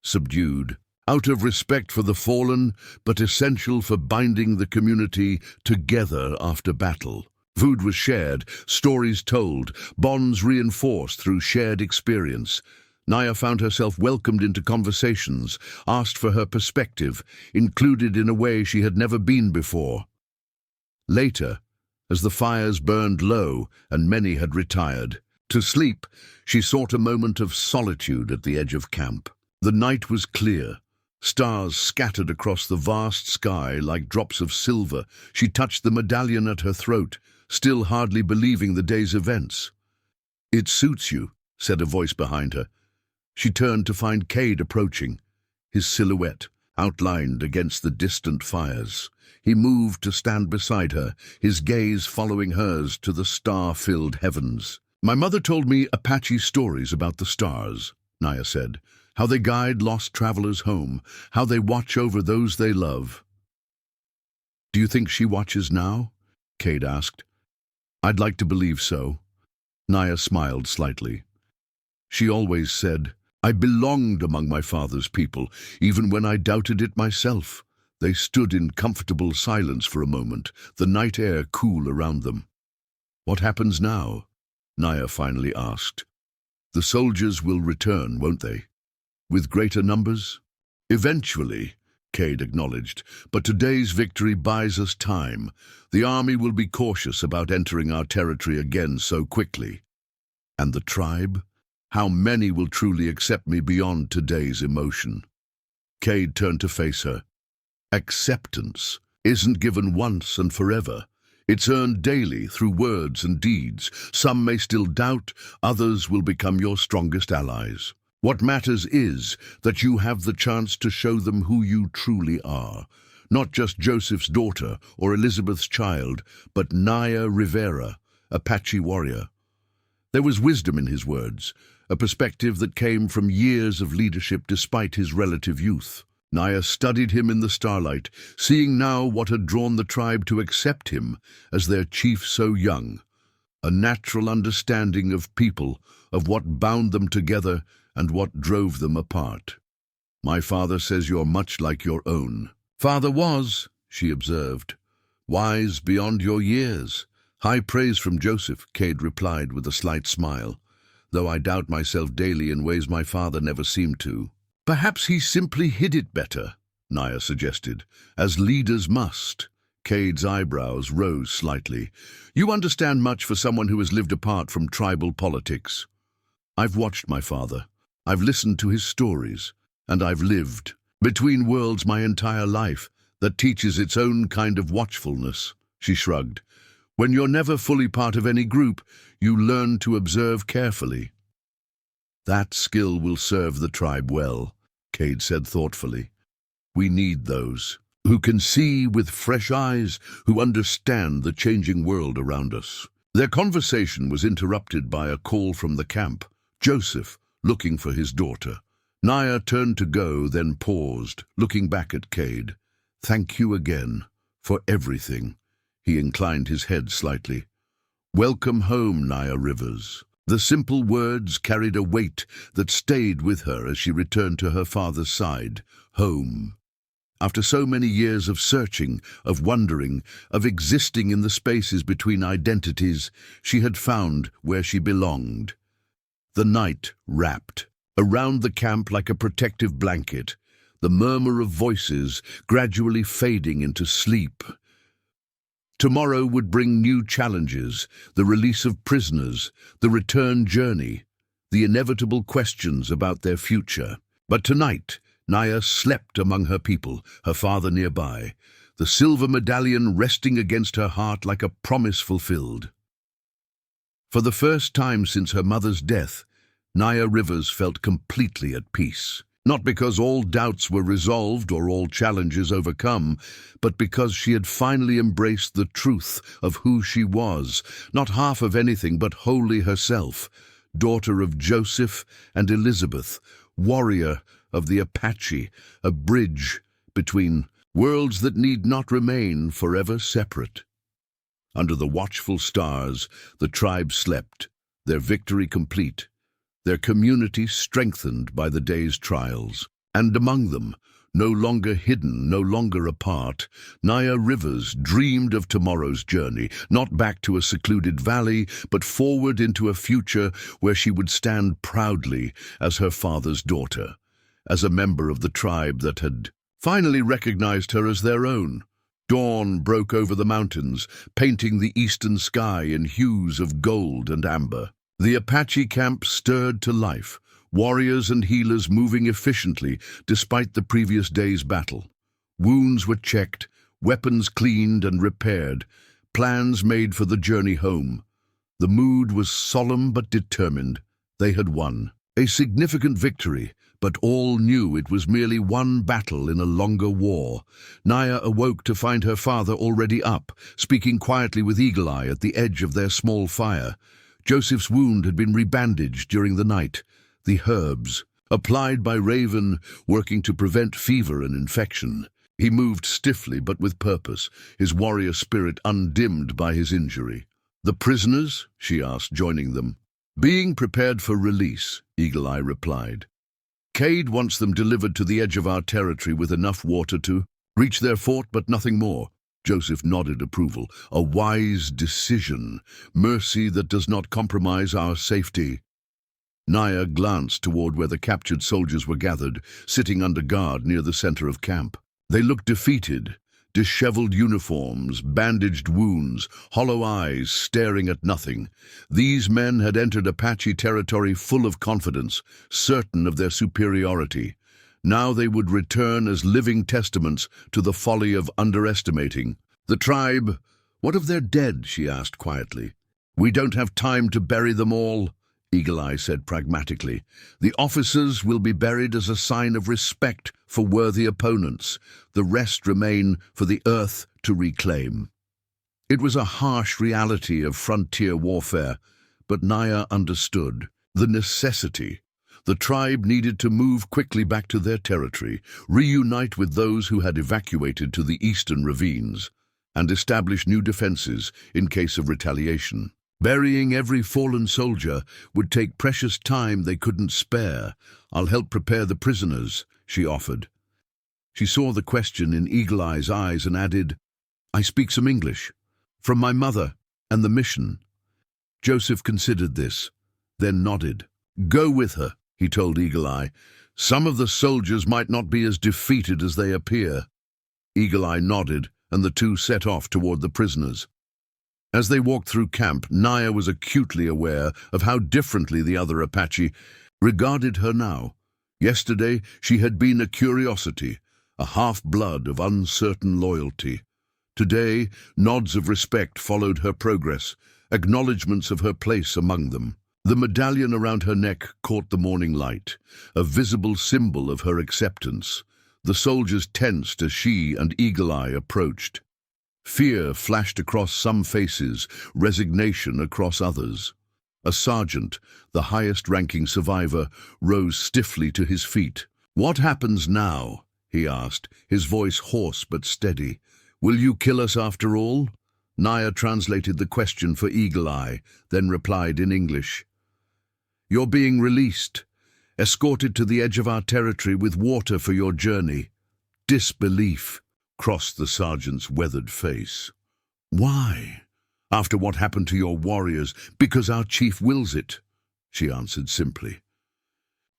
subdued, out of respect for the fallen, but essential for binding the community together after battle. Food was shared, stories told, bonds reinforced through shared experience. Naya found herself welcomed into conversations, asked for her perspective, included in a way she had never been before. Later, as the fires burned low and many had retired, to sleep, she sought a moment of solitude at the edge of camp. The night was clear, stars scattered across the vast sky like drops of silver. She touched the medallion at her throat, still hardly believing the day's events. It suits you, said a voice behind her. She turned to find Cade approaching, his silhouette outlined against the distant fires. He moved to stand beside her, his gaze following hers to the star-filled heavens. My mother told me Apache stories about the stars, Naya said, how they guide lost travelers home, how they watch over those they love. Do you think she watches now? Cade asked. I'd like to believe so. Naya smiled slightly. She always said, I belonged among my father's people, even when I doubted it myself. They stood in comfortable silence for a moment, the night air cool around them. What happens now? Naya finally asked. The soldiers will return, won't they? With greater numbers? Eventually, Cade acknowledged, but today's victory buys us time. The army will be cautious about entering our territory again so quickly. And the tribe? How many will truly accept me beyond today's emotion? Cade turned to face her. Acceptance isn't given once and forever. It's earned daily through words and deeds. Some may still doubt, others will become your strongest allies. What matters is that you have the chance to show them who you truly are. Not just Joseph's daughter or Elizabeth's child, but Naya Rivera, Apache warrior. There was wisdom in his words, a perspective that came from years of leadership despite his relative youth. Naya studied him in the starlight, seeing now what had drawn the tribe to accept him as their chief so young. A natural understanding of people, of what bound them together and what drove them apart. My father says you're much like your own. Father was, she observed, wise beyond your years. High praise from Joseph, Cade replied with a slight smile, though I doubt myself daily in ways my father never seemed to. Perhaps he simply hid it better, Naya suggested, as leaders must. Cade's eyebrows rose slightly. You understand much for someone who has lived apart from tribal politics. I've watched my father. I've listened to his stories, and I've lived between worlds my entire life that teaches its own kind of watchfulness, she shrugged. When you're never fully part of any group, you learn to observe carefully. That skill will serve the tribe well, Cade said thoughtfully. We need those who can see with fresh eyes, who understand the changing world around us. Their conversation was interrupted by a call from the camp. Joseph, looking for his daughter. Naya turned to go, then paused, looking back at Cade. Thank you again for everything. He inclined his head slightly. Welcome home, Naya Rivers. The simple words carried a weight that stayed with her as she returned to her father's side, home. After so many years of searching, of wondering, of existing in the spaces between identities, she had found where she belonged. The night wrapped around the camp like a protective blanket, the murmur of voices gradually fading into sleep. Tomorrow would bring new challenges, the release of prisoners, the return journey, the inevitable questions about their future. But tonight, Naya slept among her people, her father nearby, the silver medallion resting against her heart like a promise fulfilled. For the first time since her mother's death, Naya Rivers felt completely at peace. Not because all doubts were resolved or all challenges overcome, but because she had finally embraced the truth of who she was, not half of anything but wholly herself, daughter of Joseph and Elizabeth, warrior of the Apache, a bridge between worlds that need not remain forever separate. Under the watchful stars, the tribe slept, their victory complete, their community strengthened by the day's trials. And among them, no longer hidden, no longer apart, Naya Rivers dreamed of tomorrow's journey, not back to a secluded valley, but forward into a future where she would stand proudly as her father's daughter, as a member of the tribe that had finally recognized her as their own. Dawn broke over the mountains, painting the eastern sky in hues of gold and amber. The Apache camp stirred to life, warriors and healers moving efficiently despite the previous day's battle. Wounds were checked, weapons cleaned and repaired, plans made for the journey home. The mood was solemn but determined. They had won. A significant victory, but all knew it was merely one battle in a longer war. Naya awoke to find her father already up, speaking quietly with Eagle Eye at the edge of their small fire. Joseph's wound had been rebandaged during the night. The herbs, applied by Raven, working to prevent fever and infection. He moved stiffly but with purpose, his warrior spirit undimmed by his injury. The prisoners? She asked, joining them. Being prepared for release, Eagle Eye replied. Cade wants them delivered to the edge of our territory with enough water to reach their fort, but nothing more. Joseph nodded approval. A wise decision. Mercy that does not compromise our safety. Naya glanced toward where the captured soldiers were gathered, sitting under guard near the center of camp. They looked defeated. Disheveled uniforms, bandaged wounds, hollow eyes staring at nothing. These men had entered Apache territory full of confidence, certain of their superiority. Now they would return as living testaments to the folly of underestimating. The tribe, what of their dead? She asked quietly. We don't have time to bury them all, Eagle Eye said pragmatically. The officers will be buried as a sign of respect for worthy opponents. The rest remain for the earth to reclaim. It was a harsh reality of frontier warfare, but Naya understood the necessity. The tribe needed to move quickly back to their territory, reunite with those who had evacuated to the eastern ravines, and establish new defenses in case of retaliation. Burying every fallen soldier would take precious time they couldn't spare. I'll help prepare the prisoners, she offered. She saw the question in Eagle Eye's eyes and added, I speak some English, from my mother and the mission. Joseph considered this, then nodded. Go with her, he told Eagle Eye. Some of the soldiers might not be as defeated as they appear. Eagle Eye nodded, and the two set off toward the prisoners. As they walked through camp, Naya was acutely aware of how differently the other Apache regarded her now. Yesterday, she had been a curiosity, a half-blood of uncertain loyalty. Today, nods of respect followed her progress, acknowledgments of her place among them. The medallion around her neck caught the morning light, a visible symbol of her acceptance. The soldiers tensed as she and Eagle Eye approached. Fear flashed across some faces, resignation across others. A sergeant, the highest-ranking survivor, rose stiffly to his feet. What happens now? He asked, his voice hoarse but steady. Will you kill us after all? Naya translated the question for Eagle Eye, then replied in English. You're being released, escorted to the edge of our territory with water for your journey. Disbelief crossed the sergeant's weathered face. Why? After what happened to your warriors, because our chief wills it, she answered simply.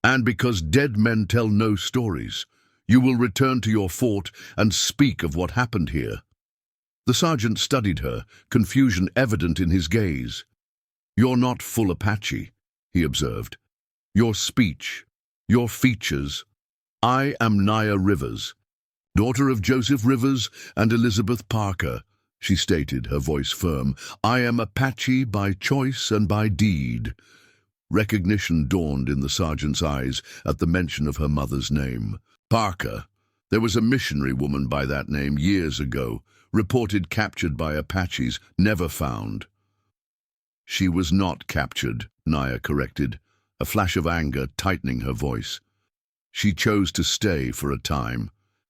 And because dead men tell no stories, you will return to your fort and speak of what happened here. The sergeant studied her, confusion evident in his gaze. You're not full Apache, he observed. Your speech, your features. I am Naya Rivers, daughter of Joseph Rivers and Elizabeth Parker, she stated, her voice firm. I am Apache by choice and by deed. Recognition dawned in the sergeant's eyes at the mention of her mother's name. Parker. There was a missionary woman by that name years ago, reported captured by Apaches, never found. She was not captured, Naya corrected, a flash of anger tightening her voice. She chose to stay for a time.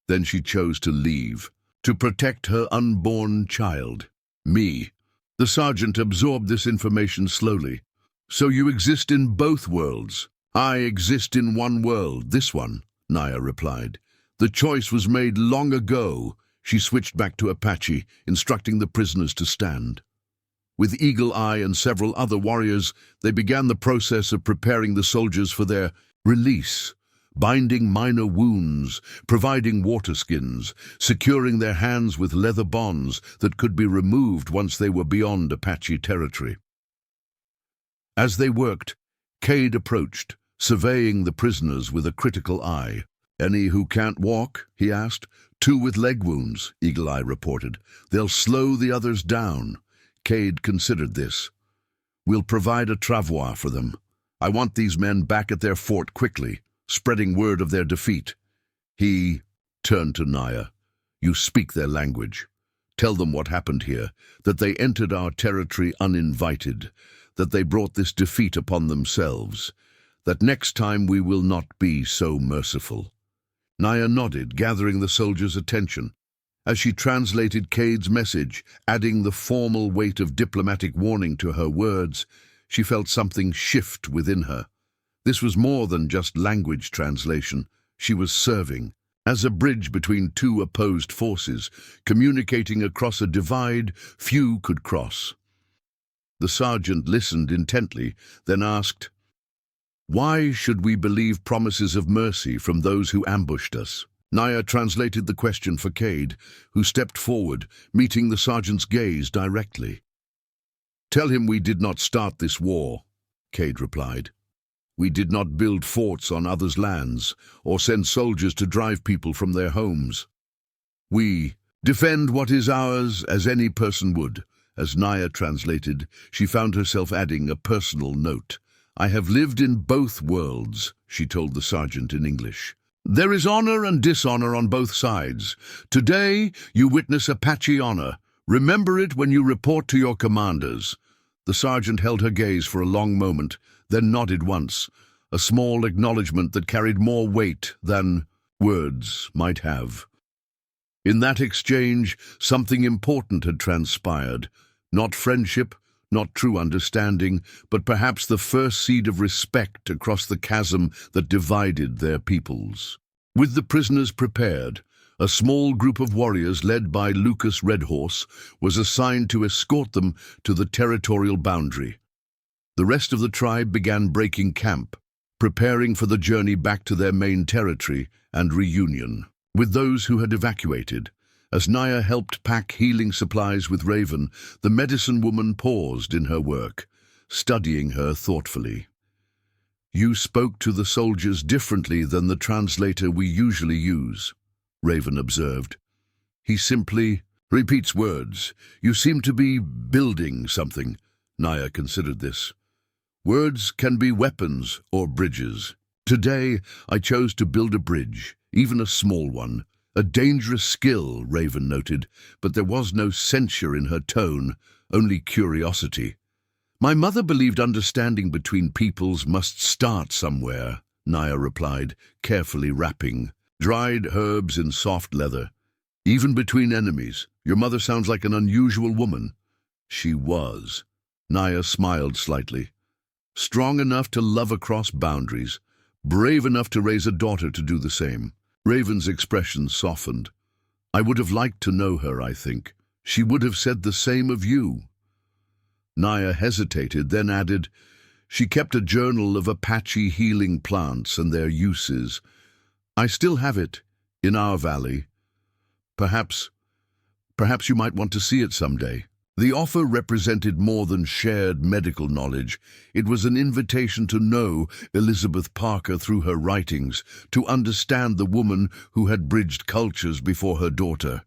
Then she chose to leave, to protect her unborn child, me. The sergeant absorbed this information slowly. So you exist in both worlds. I exist in one world, this one, Naya replied. The choice was made long ago. She switched back to Apache, instructing the prisoners to stand. With Eagle Eye and several other warriors, they began the process of preparing the soldiers for their release. Binding minor wounds, providing water skins, securing their hands with leather bonds that could be removed once they were beyond Apache territory. As they worked, Cade approached, surveying the prisoners with a critical eye. Any who can't walk? He asked. 2 with leg wounds, Eagle Eye reported. They'll slow the others down. Cade considered this. We'll provide a travois for them. I want these men back at their fort quickly, spreading word of their defeat. He turned to Naya. You speak their language. Tell them what happened here, that they entered our territory uninvited, that they brought this defeat upon themselves, that next time we will not be so merciful. Naya nodded, gathering the soldiers' attention. As she translated Cade's message, adding the formal weight of diplomatic warning to her words, she felt something shift within her. This was more than just language translation. She was serving as a bridge between two opposed forces, communicating across a divide few could cross. The sergeant listened intently, then asked, "Why should we believe promises of mercy from those who ambushed us?" Naya translated the question for Cade, who stepped forward, meeting the sergeant's gaze directly. "Tell him we did not start this war," Cade replied. "We did not build forts on others' lands or send soldiers to drive people from their homes. We defend what is ours as any person would." As Naya translated, she found herself adding a personal note. "I have lived in both worlds," she told the sergeant in English. "There is honor and dishonor on both sides. Today you witness Apache honor. Remember it when you report to your commanders." The sergeant held her gaze for a long moment, then nodded once, a small acknowledgement that carried more weight than words might have. In that exchange, something important had transpired. Not friendship, not true understanding, but perhaps the first seed of respect across the chasm that divided their peoples. With the prisoners prepared, a small group of warriors led by Lucas Redhorse was assigned to escort them to the territorial boundary. The rest of the tribe began breaking camp, preparing for the journey back to their main territory and reunion with those who had evacuated. As Naya helped pack healing supplies with Raven, the medicine woman paused in her work, studying her thoughtfully. "You spoke to the soldiers differently than the translator we usually use," Raven observed. "He simply repeats words. You seem to be building something." Naya considered this. "Words can be weapons or bridges. Today, I chose to build a bridge, even a small one. A dangerous skill," Raven noted, but there was no censure in her tone, only curiosity. "My mother believed understanding between peoples must start somewhere," Naya replied, carefully wrapping dried herbs in soft leather. "Even between enemies. Your mother sounds like an unusual woman." She was. Naya smiled slightly. Strong enough to love across boundaries, brave enough to raise a daughter to do the same. Raven's expression softened. "I would have liked to know her, I think. She would have said the same of you." Naya hesitated, then added, "She kept a journal of Apache healing plants and their uses. I still have it, in our valley. Perhaps you might want to see it someday." The offer represented more than shared medical knowledge. It was an invitation to know Elizabeth Parker through her writings, to understand the woman who had bridged cultures before her daughter.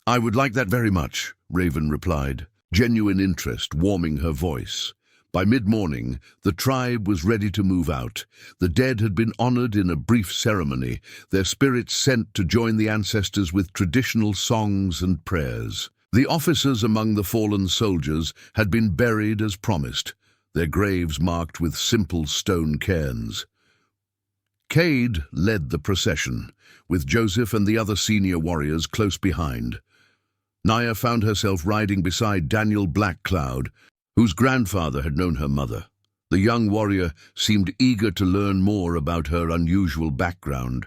"I would like that very much," Raven replied, genuine interest warming her voice. By mid-morning, the tribe was ready to move out. The dead had been honored in a brief ceremony, their spirits sent to join the ancestors with traditional songs and prayers. The officers among the fallen soldiers had been buried as promised, their graves marked with simple stone cairns. Cade led the procession, with Joseph and the other senior warriors close behind. Naya found herself riding beside Daniel Blackcloud, whose grandfather had known her mother. The young warrior seemed eager to learn more about her unusual background.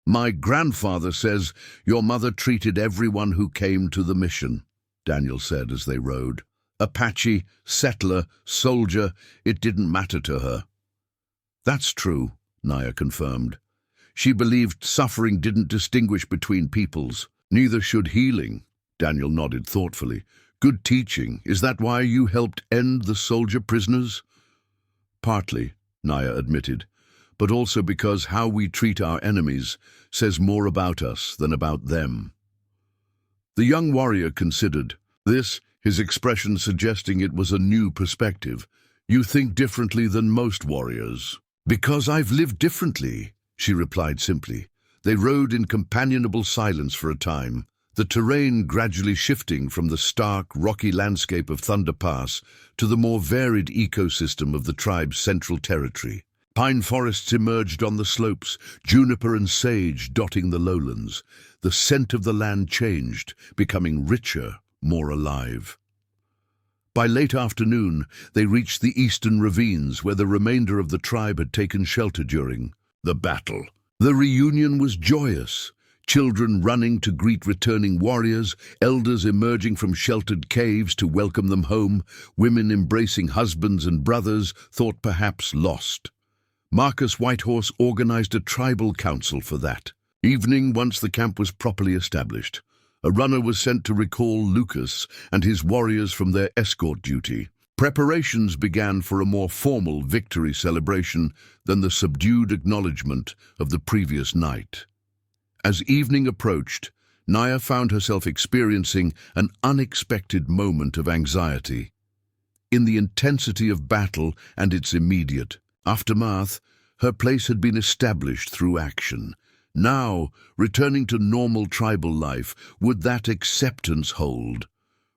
"My grandfather says your mother treated everyone who came to the mission," Daniel said as they rode. "Apache, settler, soldier, it didn't matter to her." "That's true," Naya confirmed. "She believed suffering didn't distinguish between peoples. Neither should healing." Daniel nodded thoughtfully. "Good teaching. Is that why you helped end the soldier prisoners?" "Partly," Naya admitted, "but also because how we treat our enemies says more about us than about them." The young warrior considered this, his expression suggesting it was a new perspective. "You think differently than most warriors." "Because I've lived differently," she replied simply. They rode in companionable silence for a time, the terrain gradually shifting from the stark, rocky landscape of Thunder Pass to the more varied ecosystem of the tribe's central territory. Pine forests emerged on the slopes, juniper and sage dotting the lowlands. The scent of the land changed, becoming richer, more alive. By late afternoon, they reached the eastern ravines where the remainder of the tribe had taken shelter during the battle. The reunion was joyous. Children running to greet returning warriors, elders emerging from sheltered caves to welcome them home, women embracing husbands and brothers thought perhaps lost. Marcus Whitehorse organized a tribal council for that evening. Once the camp was properly established, a runner was sent to recall Lucas and his warriors from their escort duty. Preparations began for a more formal victory celebration than the subdued acknowledgement of the previous night. As evening approached, Naya found herself experiencing an unexpected moment of anxiety. In the intensity of battle and its immediate aftermath, her place had been established through action. Now, returning to normal tribal life, would that acceptance hold?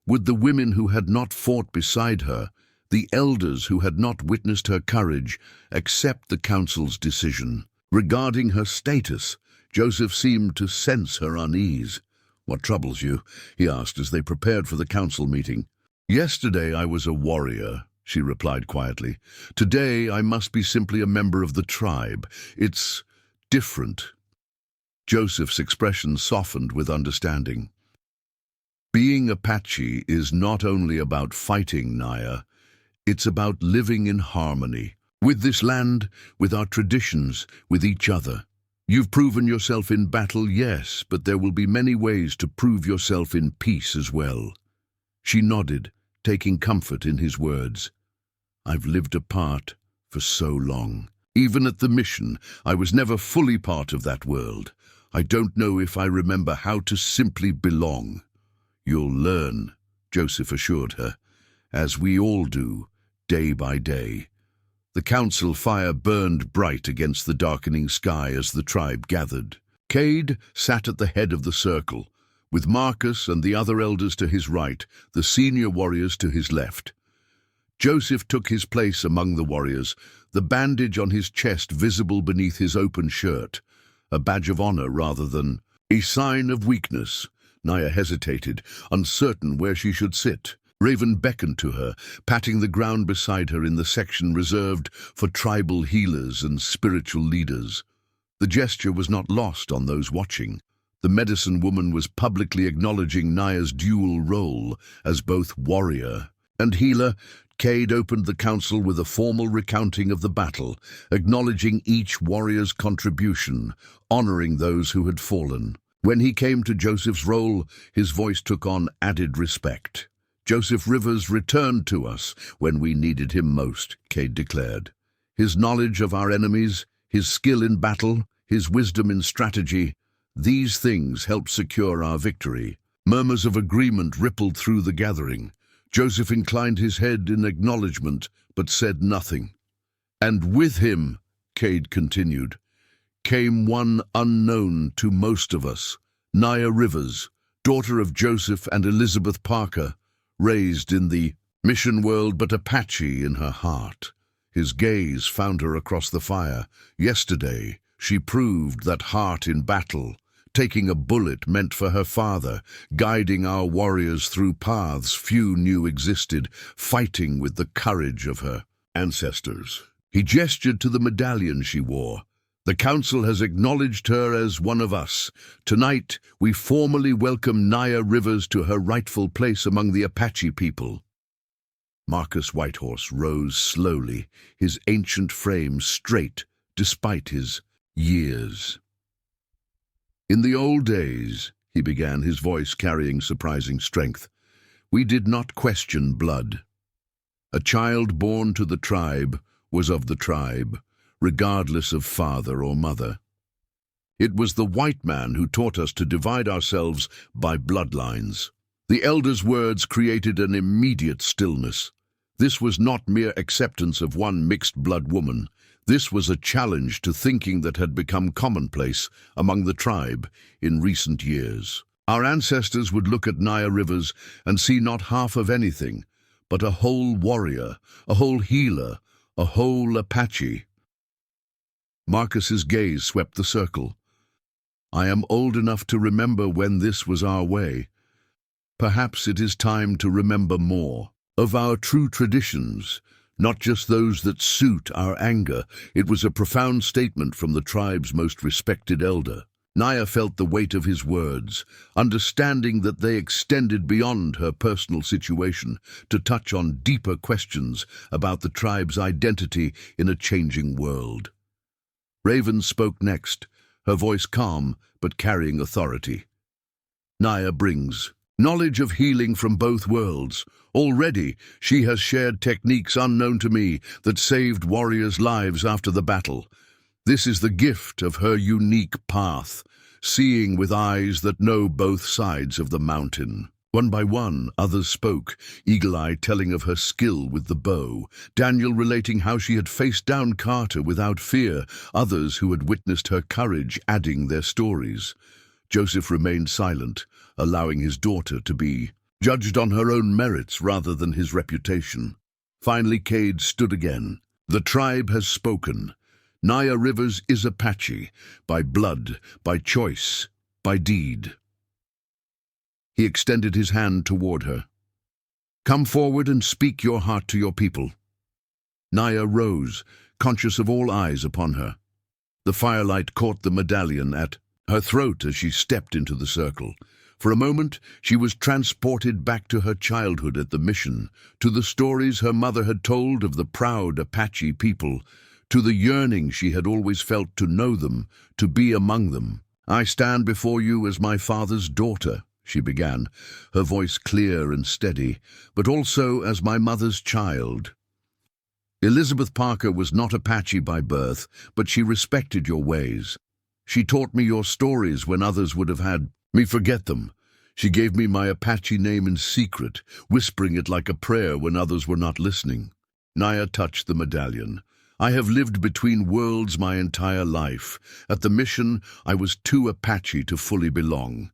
Would the women who had not fought beside her, the elders who had not witnessed her courage, accept the council's decision? Regarding her status, Joseph seemed to sense her unease. "What troubles you?" he asked as they prepared for the council meeting. "Yesterday I was a warrior," she replied quietly. "Today I must be simply a member of the tribe. It's different." Joseph's expression softened with understanding. "Being Apache is not only about fighting, Naya. It's about living in harmony with this land, with our traditions, with each other. You've proven yourself in battle, yes, but there will be many ways to prove yourself in peace as well." She nodded, taking comfort in his words. "I've lived apart for so long. Even at the mission, I was never fully part of that world. I don't know if I remember how to simply belong." "You'll learn," Joseph assured her, "as we all do, day by day." The council fire burned bright against the darkening sky as the tribe gathered. Cade sat at the head of the circle, with Marcus and the other elders to his right, the senior warriors to his left. Joseph took his place among the warriors, the bandage on his chest visible beneath his open shirt, a badge of honor rather than a sign of weakness. Naya hesitated, uncertain where she should sit. Raven beckoned to her, patting the ground beside her in the section reserved for tribal healers and spiritual leaders. The gesture was not lost on those watching. The medicine woman was publicly acknowledging Naya's dual role as both warrior and healer. Cade opened the council with a formal recounting of the battle, acknowledging each warrior's contribution, honoring those who had fallen. When he came to Joseph's role, his voice took on added respect. "Joseph Rivers returned to us when we needed him most," Cade declared. "His knowledge of our enemies, his skill in battle, his wisdom in strategy, these things helped secure our victory." Murmurs of agreement rippled through the gathering. Joseph inclined his head in acknowledgement, but said nothing. "And with him," Cade continued, "came one unknown to most of us, Naya Rivers, daughter of Joseph and Elizabeth Parker, raised in the mission world but Apache in her heart." His gaze found her across the fire. "Yesterday, she proved that heart in battle, taking a bullet meant for her father, guiding our warriors through paths few knew existed, fighting with the courage of her ancestors." He gestured to the medallion she wore. "The council has acknowledged her as one of us. Tonight, we formally welcome Naya Rivers to her rightful place among the Apache people." Marcus Whitehorse rose slowly, his ancient frame straight despite his years. "In the old days," he began, his voice carrying surprising strength, "we did not question blood. A child born to the tribe was of the tribe, regardless of father or mother. It was the white man who taught us to divide ourselves by bloodlines." The elder's words created an immediate stillness. This was not mere acceptance of one mixed-blood woman. This was a challenge to thinking that had become commonplace among the tribe in recent years. Our ancestors would look at Naya Rivers and see not half of anything, but a whole warrior, a whole healer, a whole Apache. Marcus's gaze swept the circle. "I am old enough to remember when this was our way. Perhaps it is time to remember more." of our true traditions, not just those that suit our anger. It was a profound statement from the tribe's most respected elder. Naya felt the weight of his words, understanding that they extended beyond her personal situation to touch on deeper questions about the tribe's identity in a changing world. Raven spoke next, her voice calm but carrying authority. Naya brings knowledge of healing from both worlds. Already, she has shared techniques unknown to me that saved warriors' lives after the battle. This is the gift of her unique path, seeing with eyes that know both sides of the mountain. One by one, others spoke, Eagle-Eye telling of her skill with the bow, Daniel relating how she had faced down Carter without fear, others who had witnessed her courage adding their stories. Joseph remained silent, allowing his daughter to be judged on her own merits rather than his reputation. Finally, Cade stood again. The tribe has spoken. Naya Rivers is Apache, by blood, by choice, by deed. He extended his hand toward her. Come forward and speak your heart to your people. Naya rose, conscious of all eyes upon her. The firelight caught the medallion at her throat as she stepped into the circle. For a moment, she was transported back to her childhood at the mission, to the stories her mother had told of the proud Apache people, to the yearning she had always felt to know them, to be among them. I stand before you as my father's daughter, she began, her voice clear and steady, but also as my mother's child. Elizabeth Parker was not Apache by birth, but she respected your ways. She taught me your stories when others would have had me forget them. She gave me my Apache name in secret, whispering it like a prayer when others were not listening. Naya touched the medallion. I have lived between worlds my entire life. At the mission, I was too Apache to fully belong.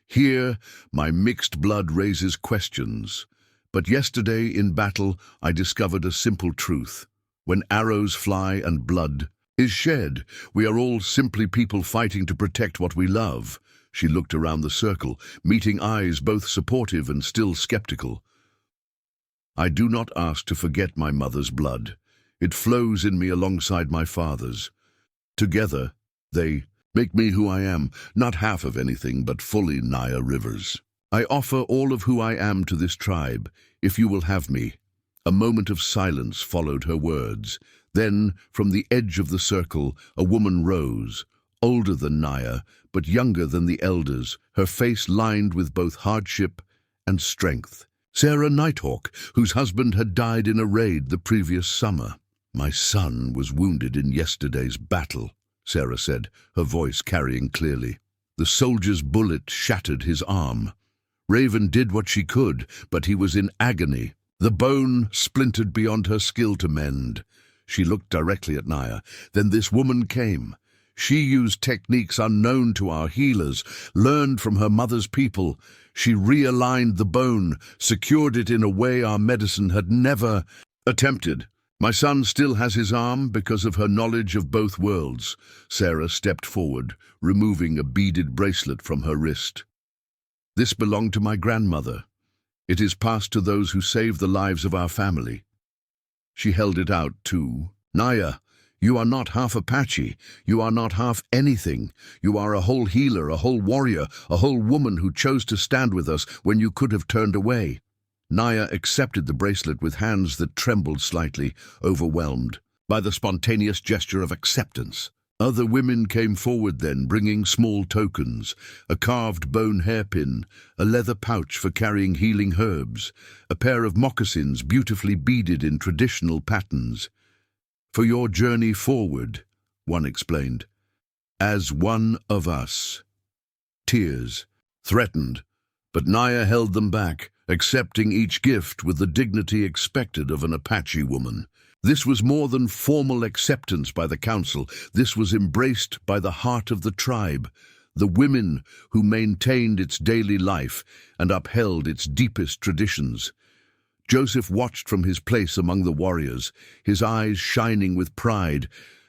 Here, my mixed blood raises questions. But yesterday, in battle, I discovered a simple truth. When arrows fly and blood is shed, we are all simply people fighting to protect what we love. She looked around the circle, meeting eyes both supportive and still skeptical. I do not ask to forget my mother's blood. It flows in me alongside my father's. Together, they make me who I am, not half of anything, but fully Naya Rivers. I offer all of who I am to this tribe, if you will have me. A moment of silence followed her words. Then, from the edge of the circle, a woman rose, older than Naya, but younger than the elders, her face lined with both hardship and strength. Sarah Nighthawk, whose husband had died in a raid the previous summer. My son was wounded in yesterday's battle, Sarah said, her voice carrying clearly. The soldier's bullet shattered his arm. Raven did what she could, but he was in agony. The bone splintered beyond her skill to mend. She looked directly at Naya. Then this woman came. She used techniques unknown to our healers, learned from her mother's people. She realigned the bone, secured it in a way our medicine had never attempted. My son still has his arm because of her knowledge of both worlds. Sarah stepped forward, removing a beaded bracelet from her wrist. This belonged to my grandmother. It is passed to those who save the lives of our family. She held it out to Naya. You are not half Apache. You are not half anything. You are a whole healer, a whole warrior, a whole woman who chose to stand with us when you could have turned away. Naya accepted the bracelet with hands that trembled slightly, overwhelmed by the spontaneous gesture of acceptance. Other women came forward then, bringing small tokens, a carved bone hairpin, a leather pouch for carrying healing herbs, a pair of moccasins beautifully beaded in traditional patterns. For your journey forward, one explained, as one of us. Tears threatened, but Naya held them back, accepting each gift with the dignity expected of an Apache woman. This was more than formal acceptance by the council. This was embraced by the heart of the tribe, the women who maintained its daily life and upheld its deepest traditions. Joseph watched from his place among the warriors, his eyes shining with pride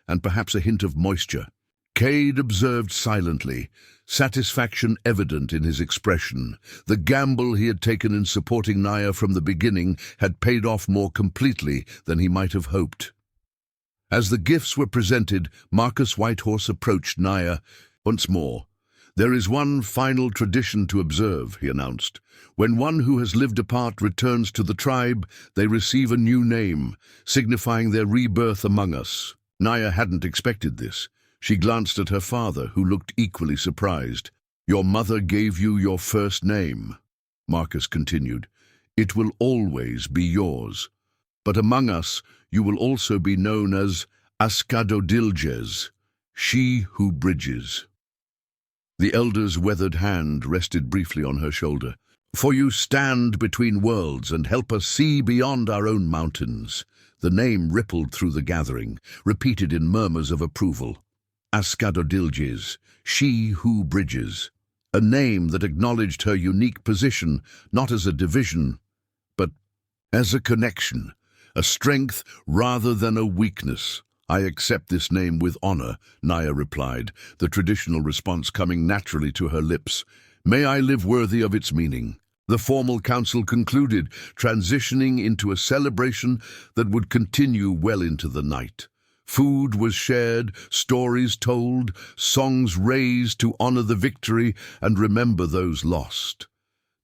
and perhaps a hint of moisture. Cade observed silently, satisfaction evident in his expression. The gamble he had taken in supporting Naya from the beginning had paid off more completely than he might have hoped. As the gifts were presented, Marcus Whitehorse approached Naya once more. "There is one final tradition to observe," he announced. "When one who has lived apart returns to the tribe, they receive a new name, signifying their rebirth among us." Naya hadn't expected this. She glanced at her father, who looked equally surprised. "Your mother gave you your first name," Marcus continued. "It will always be yours. But among us, you will also be known as Ascadodilges, she who bridges." The elder's weathered hand rested briefly on her shoulder. "For you stand between worlds and help us see beyond our own mountains." The name rippled through the gathering, repeated in murmurs of approval. Ascadodilges, she who bridges. A name that acknowledged her unique position, not as a division, but as a connection, a strength rather than a weakness. "I accept this name with honor," Naya replied, the traditional response coming naturally to her lips. "May I live worthy of its meaning." The formal council concluded, transitioning into a celebration that would continue well into the night. Food was shared, stories told, songs raised to honor the victory and remember those lost.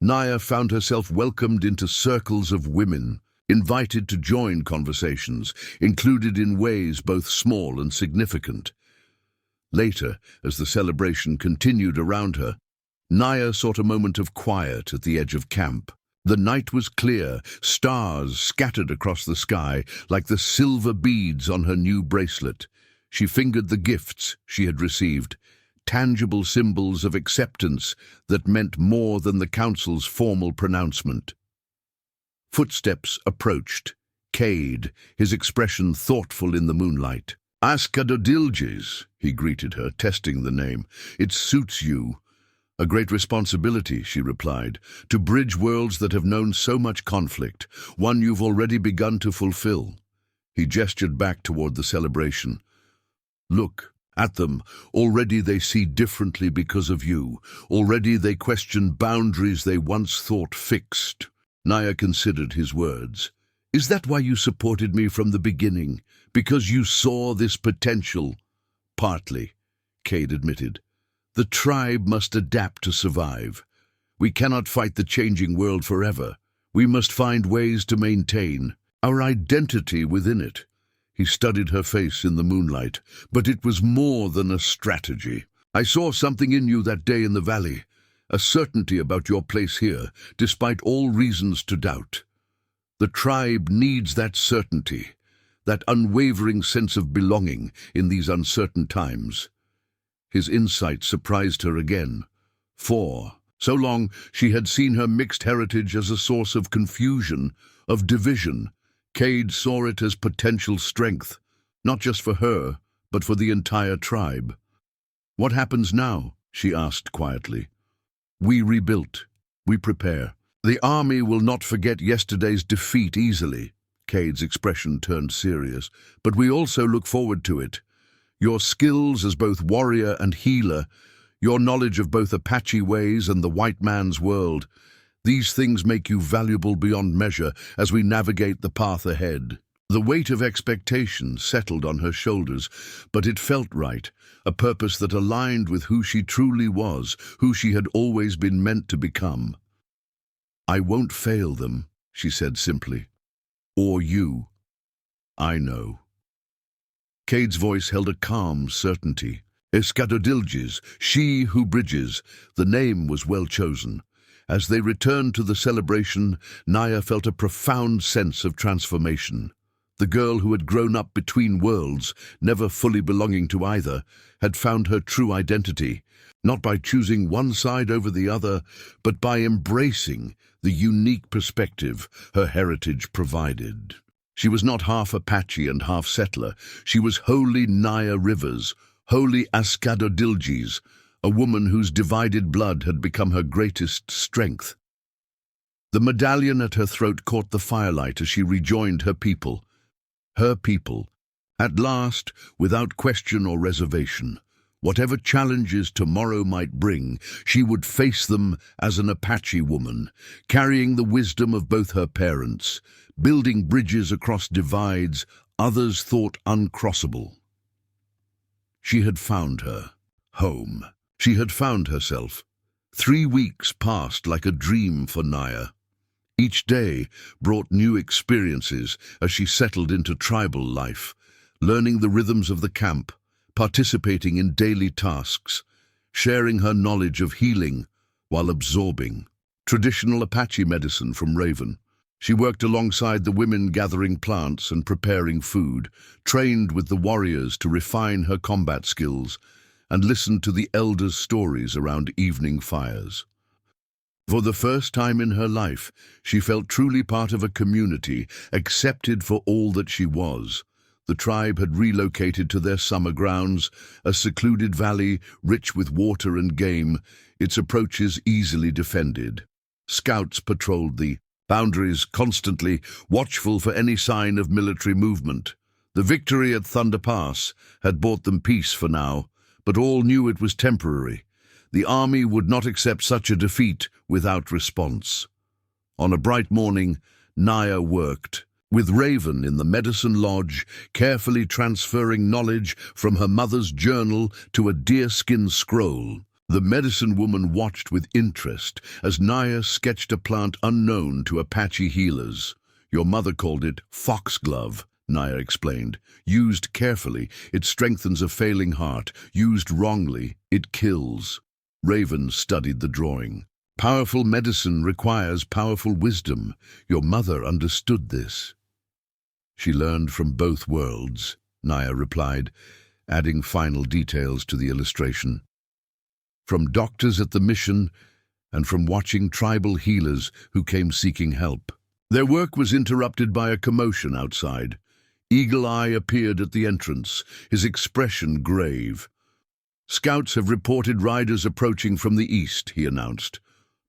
Naya found herself welcomed into circles of women, invited to join conversations, included in ways both small and significant. Later, as the celebration continued around her, Naya sought a moment of quiet at the edge of camp. The night was clear, stars scattered across the sky like the silver beads on her new bracelet. She fingered the gifts she had received, tangible symbols of acceptance that meant more than the council's formal pronouncement. Footsteps approached. Cade, his expression thoughtful in the moonlight. "Ascadodilges," he greeted her, testing the name. "It suits you." "A great responsibility," she replied, "to bridge worlds that have known so much conflict, one you've already begun to fulfill." He gestured back toward the celebration. "Look at them. Already they see differently because of you. Already they question boundaries they once thought fixed." Naya considered his words. "Is that why you supported me from the beginning? Because you saw this potential?" "Partly," Cade admitted. "The tribe must adapt to survive. We cannot fight the changing world forever. We must find ways to maintain our identity within it." He studied her face in the moonlight. "But it was more than a strategy. I saw something in you that day in the valley, a certainty about your place here, despite all reasons to doubt. The tribe needs that certainty, that unwavering sense of belonging in these uncertain times." His insight surprised her again. For so long she had seen her mixed heritage as a source of confusion, of division. Cade saw it as potential strength, not just for her, but for the entire tribe. "What happens now?" she asked quietly. "We rebuilt. We prepare. The army will not forget yesterday's defeat easily." Cade's expression turned serious. "But we also look forward to it. Your skills as both warrior and healer, your knowledge of both Apache ways and the white man's world, these things make you valuable beyond measure as we navigate the path ahead." The weight of expectation settled on her shoulders, but it felt right, a purpose that aligned with who she truly was, who she had always been meant to become. "I won't fail them," she said simply. "Or you. I know." Cade's voice held a calm certainty. Ascadodilges, she who bridges. The name was well chosen. As they returned to the celebration, Naya felt a profound sense of transformation. The girl who had grown up between worlds, never fully belonging to either, had found her true identity, not by choosing one side over the other, but by embracing the unique perspective her heritage provided. She was not half Apache and half settler. She was wholly Naya Rivers, wholly Ascadodilges, a woman whose divided blood had become her greatest strength. The medallion at her throat caught the firelight as she rejoined her people. Her people, at last, without question or reservation. Whatever challenges tomorrow might bring, she would face them as an Apache woman, carrying the wisdom of both her parents, building bridges across divides others thought uncrossable. She had found her home. She had found herself. 3 weeks passed like a dream for Naya. Each day brought new experiences as she settled into tribal life, learning the rhythms of the camp, participating in daily tasks, sharing her knowledge of healing while absorbing traditional Apache medicine from Raven. She worked alongside the women gathering plants and preparing food, trained with the warriors to refine her combat skills, and listened to the elders' stories around evening fires. For the first time in her life, she felt truly part of a community, accepted for all that she was. The tribe had relocated to their summer grounds, a secluded valley rich with water and game, its approaches easily defended. Scouts patrolled the boundaries constantly, watchful for any sign of military movement. The victory at Thunder Pass had brought them peace for now, but all knew it was temporary. The army would not accept such a defeat without response. On a bright morning, Naya worked, with Raven in the medicine lodge, carefully transferring knowledge from her mother's journal to a deerskin scroll. The medicine woman watched with interest as Naya sketched a plant unknown to Apache healers. Your mother called it foxglove, Naya explained. Used carefully, it strengthens a failing heart. Used wrongly, it kills. Raven studied the drawing. Powerful medicine requires powerful wisdom. Your mother understood this. She learned from both worlds, Naya replied, adding final details to the illustration. From doctors at the mission and from watching tribal healers who came seeking help. Their work was interrupted by a commotion outside. Eagle Eye appeared at the entrance, his expression grave. Scouts have reported riders approaching from the east, he announced.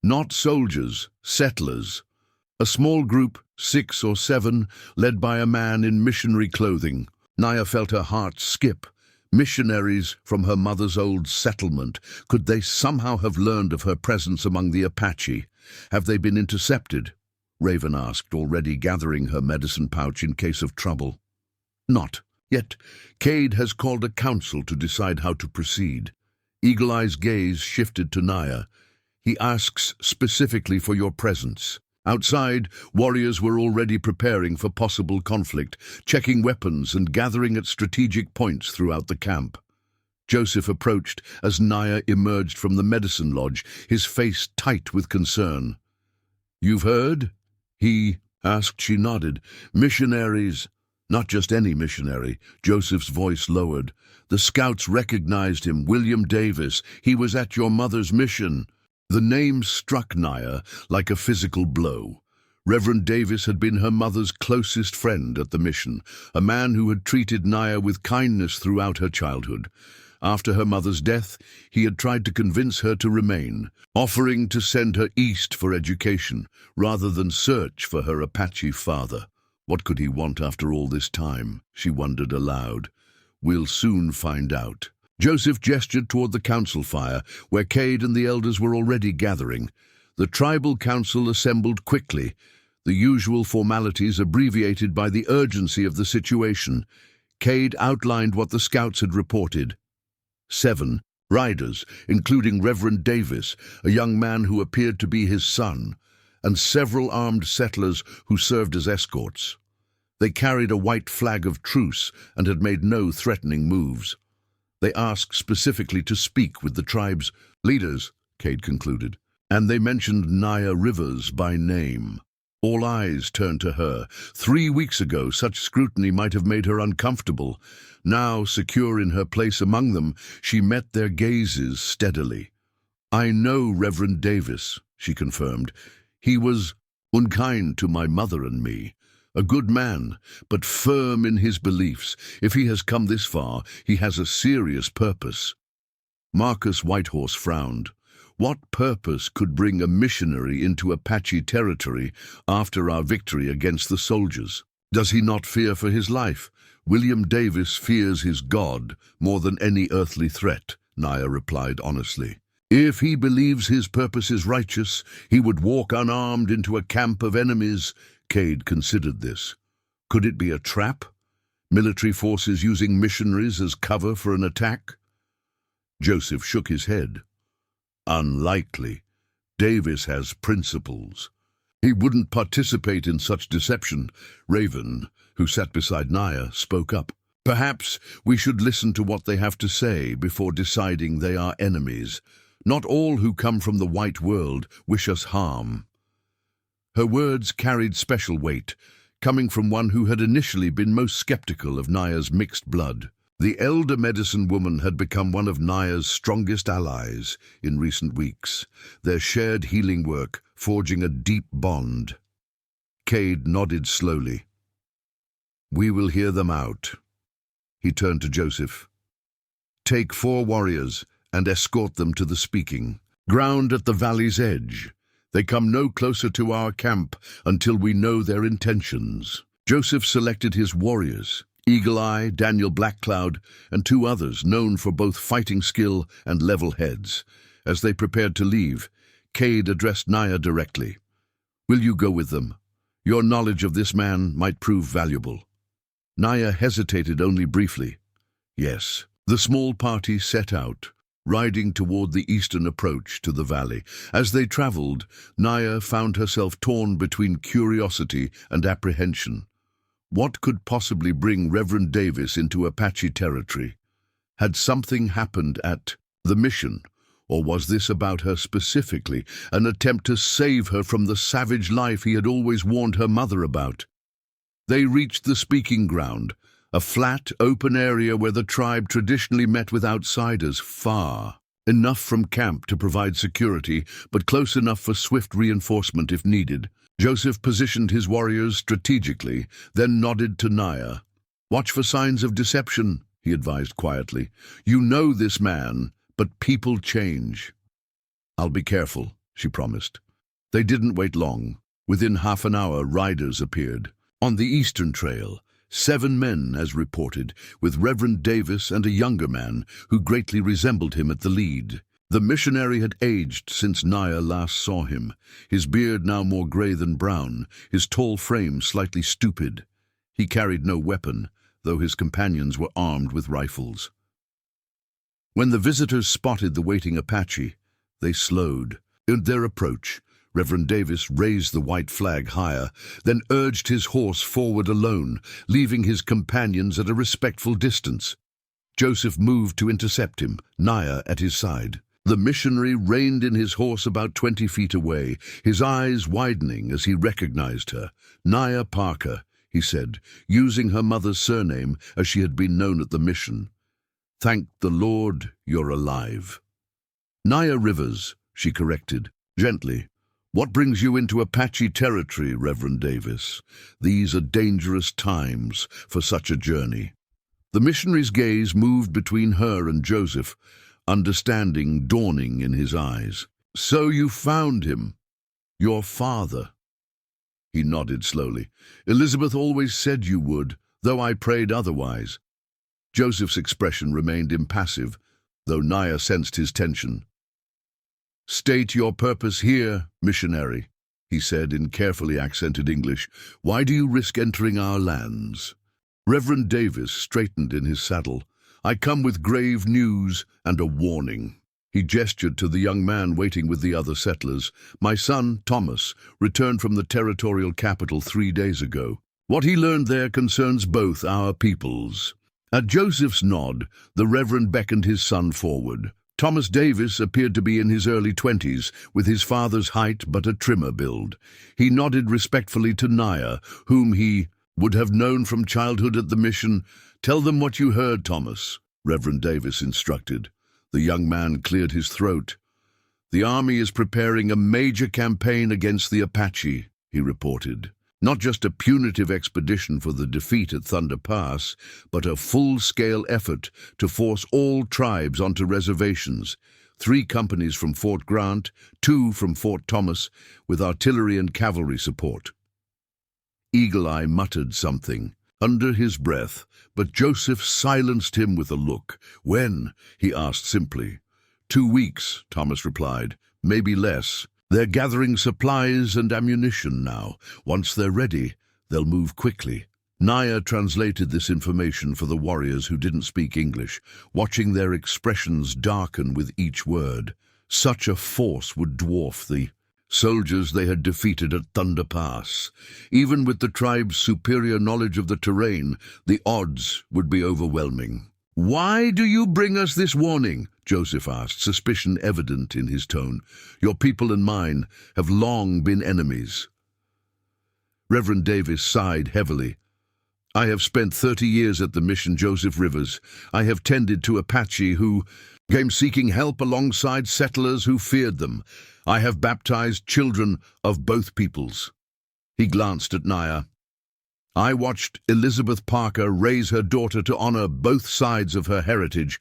Not soldiers, settlers. A small group, 6 or 7, led by a man in missionary clothing. Naya felt her heart skip. Missionaries from her mother's old settlement. Could they somehow have learned of her presence among the Apache? Have they been intercepted? Raven asked, already gathering her medicine pouch in case of trouble. Not. Yet, Cade has called a council to decide how to proceed. Eagle Eye's gaze shifted to Naya. He asks specifically for your presence. Outside, warriors were already preparing for possible conflict, checking weapons and gathering at strategic points throughout the camp. Joseph approached as Naya emerged from the medicine lodge, his face tight with concern. "You've heard?" he asked. She nodded. "Missionaries." "Not just any missionary," Joseph's voice lowered. "The scouts recognized him, William Davis. He was at your mother's mission." The name struck Naya like a physical blow. Reverend Davis had been her mother's closest friend at the mission, a man who had treated Naya with kindness throughout her childhood. After her mother's death, he had tried to convince her to remain, offering to send her east for education, rather than search for her Apache father. What could he want after all this time? She wondered aloud. We'll soon find out. Joseph gestured toward the council fire, where Cade and the elders were already gathering. The tribal council assembled quickly, the usual formalities abbreviated by the urgency of the situation. Cade outlined what the scouts had reported. 7 riders, including Reverend Davis, a young man who appeared to be his son, and several armed settlers who served as escorts. They carried a white flag of truce and had made no threatening moves. They asked specifically to speak with the tribe's leaders, Cade concluded, and they mentioned Naya Rivers by name. All eyes turned to her. 3 weeks ago, such scrutiny might have made her uncomfortable. Now, secure in her place among them, she met their gazes steadily. "I know Reverend Davis," she confirmed. "He was unkind to my mother and me. A good man, but firm in his beliefs. If he has come this far, he has a serious purpose." Marcus Whitehorse frowned. What purpose could bring a missionary into Apache territory after our victory against the soldiers? Does he not fear for his life? William Davis fears his God more than any earthly threat. Naya replied honestly. If he believes his purpose is righteous, he would walk unarmed into a camp of enemies. Cade considered this. Could it be a trap? Military forces using missionaries as cover for an attack? Joseph shook his head. Unlikely. Davis has principles. He wouldn't participate in such deception. Raven, who sat beside Naya, spoke up. Perhaps we should listen to what they have to say before deciding they are enemies. Not all who come from the white world wish us harm. Her words carried special weight, coming from one who had initially been most skeptical of Naya's mixed blood. The elder medicine woman had become one of Naya's strongest allies in recent weeks, their shared healing work forging a deep bond. Cade nodded slowly. We will hear them out. He turned to Joseph. Take 4 warriors and escort them to the speaking ground at the valley's edge. They come no closer to our camp until we know their intentions. Joseph selected his warriors, Eagle Eye, Daniel Blackcloud, and 2 others known for both fighting skill and level heads. As they prepared to leave, Cade addressed Naya directly. Will you go with them? Your knowledge of this man might prove valuable. Naya hesitated only briefly. Yes. The small party set out, riding toward the eastern approach to the valley. As they traveled, Naya found herself torn between curiosity and apprehension. What could possibly bring Reverend Davis into Apache territory? Had something happened at the mission, or was this about her specifically, an attempt to save her from the savage life he had always warned her mother about? They reached the speaking ground, a flat, open area where the tribe traditionally met with outsiders, far enough from camp to provide security, but close enough for swift reinforcement if needed. Joseph positioned his warriors strategically, then nodded to Naya. Watch for signs of deception, he advised quietly. You know this man, but people change. I'll be careful, she promised. They didn't wait long. Within half an hour, riders appeared. On the eastern trail, 7 men, as reported, with Reverend Davis and a younger man who greatly resembled him at the lead. The missionary had aged since Naya last saw him, his beard now more gray than brown, his tall frame slightly stupid. He carried no weapon, though his companions were armed with rifles. When the visitors spotted the waiting Apache, they slowed. In their approach, Reverend Davis raised the white flag higher, then urged his horse forward alone, leaving his companions at a respectful distance. Joseph moved to intercept him, Naya at his side. The missionary reined in his horse about 20 feet away, his eyes widening as he recognized her. Naya Parker, he said, using her mother's surname as she had been known at the mission. Thank the Lord you're alive. Naya Rivers, she corrected, gently. What brings you into Apache territory, Reverend Davis? These are dangerous times for such a journey. The missionary's gaze moved between her and Joseph, understanding dawning in his eyes. So you found him, your father. He nodded slowly. Elizabeth always said you would, though I prayed otherwise. Joseph's expression remained impassive, though Naya sensed his tension. State your purpose here, missionary, he said in carefully accented English. Why do you risk entering our lands? Reverend Davis straightened in his saddle. I come with grave news and a warning. He gestured to the young man waiting with the other settlers. My son, Thomas, returned from the territorial capital 3 days ago. What he learned there concerns both our peoples. At Joseph's nod, the Reverend beckoned his son forward. Thomas Davis appeared to be in his early 20s, with his father's height but a trimmer build. He nodded respectfully to Naya, whom he would have known from childhood at the mission. Tell them what you heard, Thomas, Reverend Davis instructed. The young man cleared his throat. The army is preparing a major campaign against the Apache, he reported. Not just a punitive expedition for the defeat at Thunder Pass, but a full-scale effort to force all tribes onto reservations. 3 companies from Fort Grant, 2 from Fort Thomas, with artillery and cavalry support. Eagle Eye muttered something. under his breath, but Joseph silenced him with a look. "When?" he asked simply. "2 weeks," Thomas replied. "Maybe less. They're gathering supplies and ammunition now. Once they're ready, they'll move quickly." Naya translated this information for the warriors who didn't speak English, watching their expressions darken with each word. Such a force would dwarf the soldiers they had defeated at Thunder Pass. Even with the tribe's superior knowledge of the terrain, the odds would be overwhelming. "Why do you bring us this warning?" Joseph asked, suspicion evident in his tone. "Your people and mine have long been enemies." Reverend Davis sighed heavily. "I have spent 30 years at the mission, Joseph Rivers. I have tended to Apache who came seeking help alongside settlers who feared them. I have baptized children of both peoples." He glanced at Naya. "I watched Elizabeth Parker raise her daughter to honor both sides of her heritage,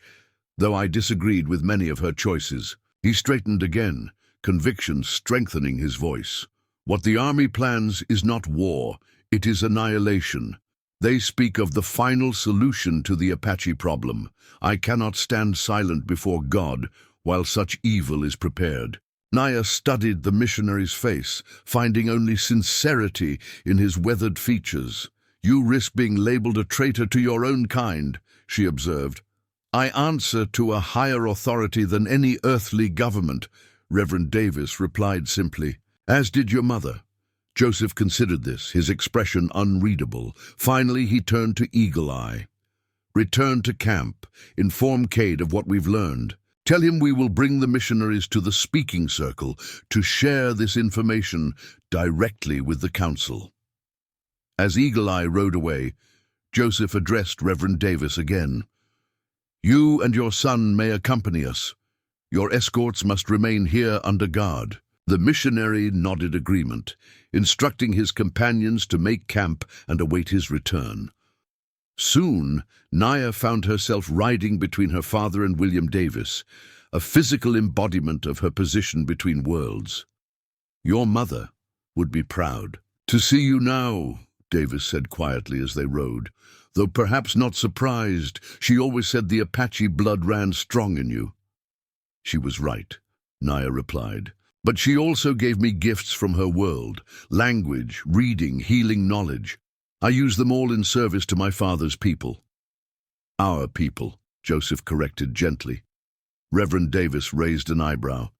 though I disagreed with many of her choices." He straightened again, conviction strengthening his voice. "What the army plans is not war, it is annihilation. They speak of the final solution to the Apache problem. I cannot stand silent before God while such evil is prepared." Naya studied the missionary's face, finding only sincerity in his weathered features. "You risk being labeled a traitor to your own kind," she observed. "I answer to a higher authority than any earthly government," Reverend Davis replied simply. "As did your mother." Joseph considered this, his expression unreadable. Finally, he turned to Eagle Eye. "Return to camp. Inform Cade of what we've learned. Tell him we will bring the missionaries to the speaking circle to share this information directly with the council." As Eagle Eye rode away, Joseph addressed Reverend Davis again. "You and your son may accompany us. Your escorts must remain here under guard." The missionary nodded agreement, instructing his companions to make camp and await his return. Soon, Naya found herself riding between her father and William Davis, a physical embodiment of her position between worlds. "Your mother would be proud to see you now," Davis said quietly as they rode. "Though perhaps not surprised, she always said the Apache blood ran strong in you." "She was right," Naya replied. "But she also gave me gifts from her world, language, reading, healing knowledge. I use them all in service to my father's people." "Our people," Joseph corrected gently. Reverend Davis raised an eyebrow.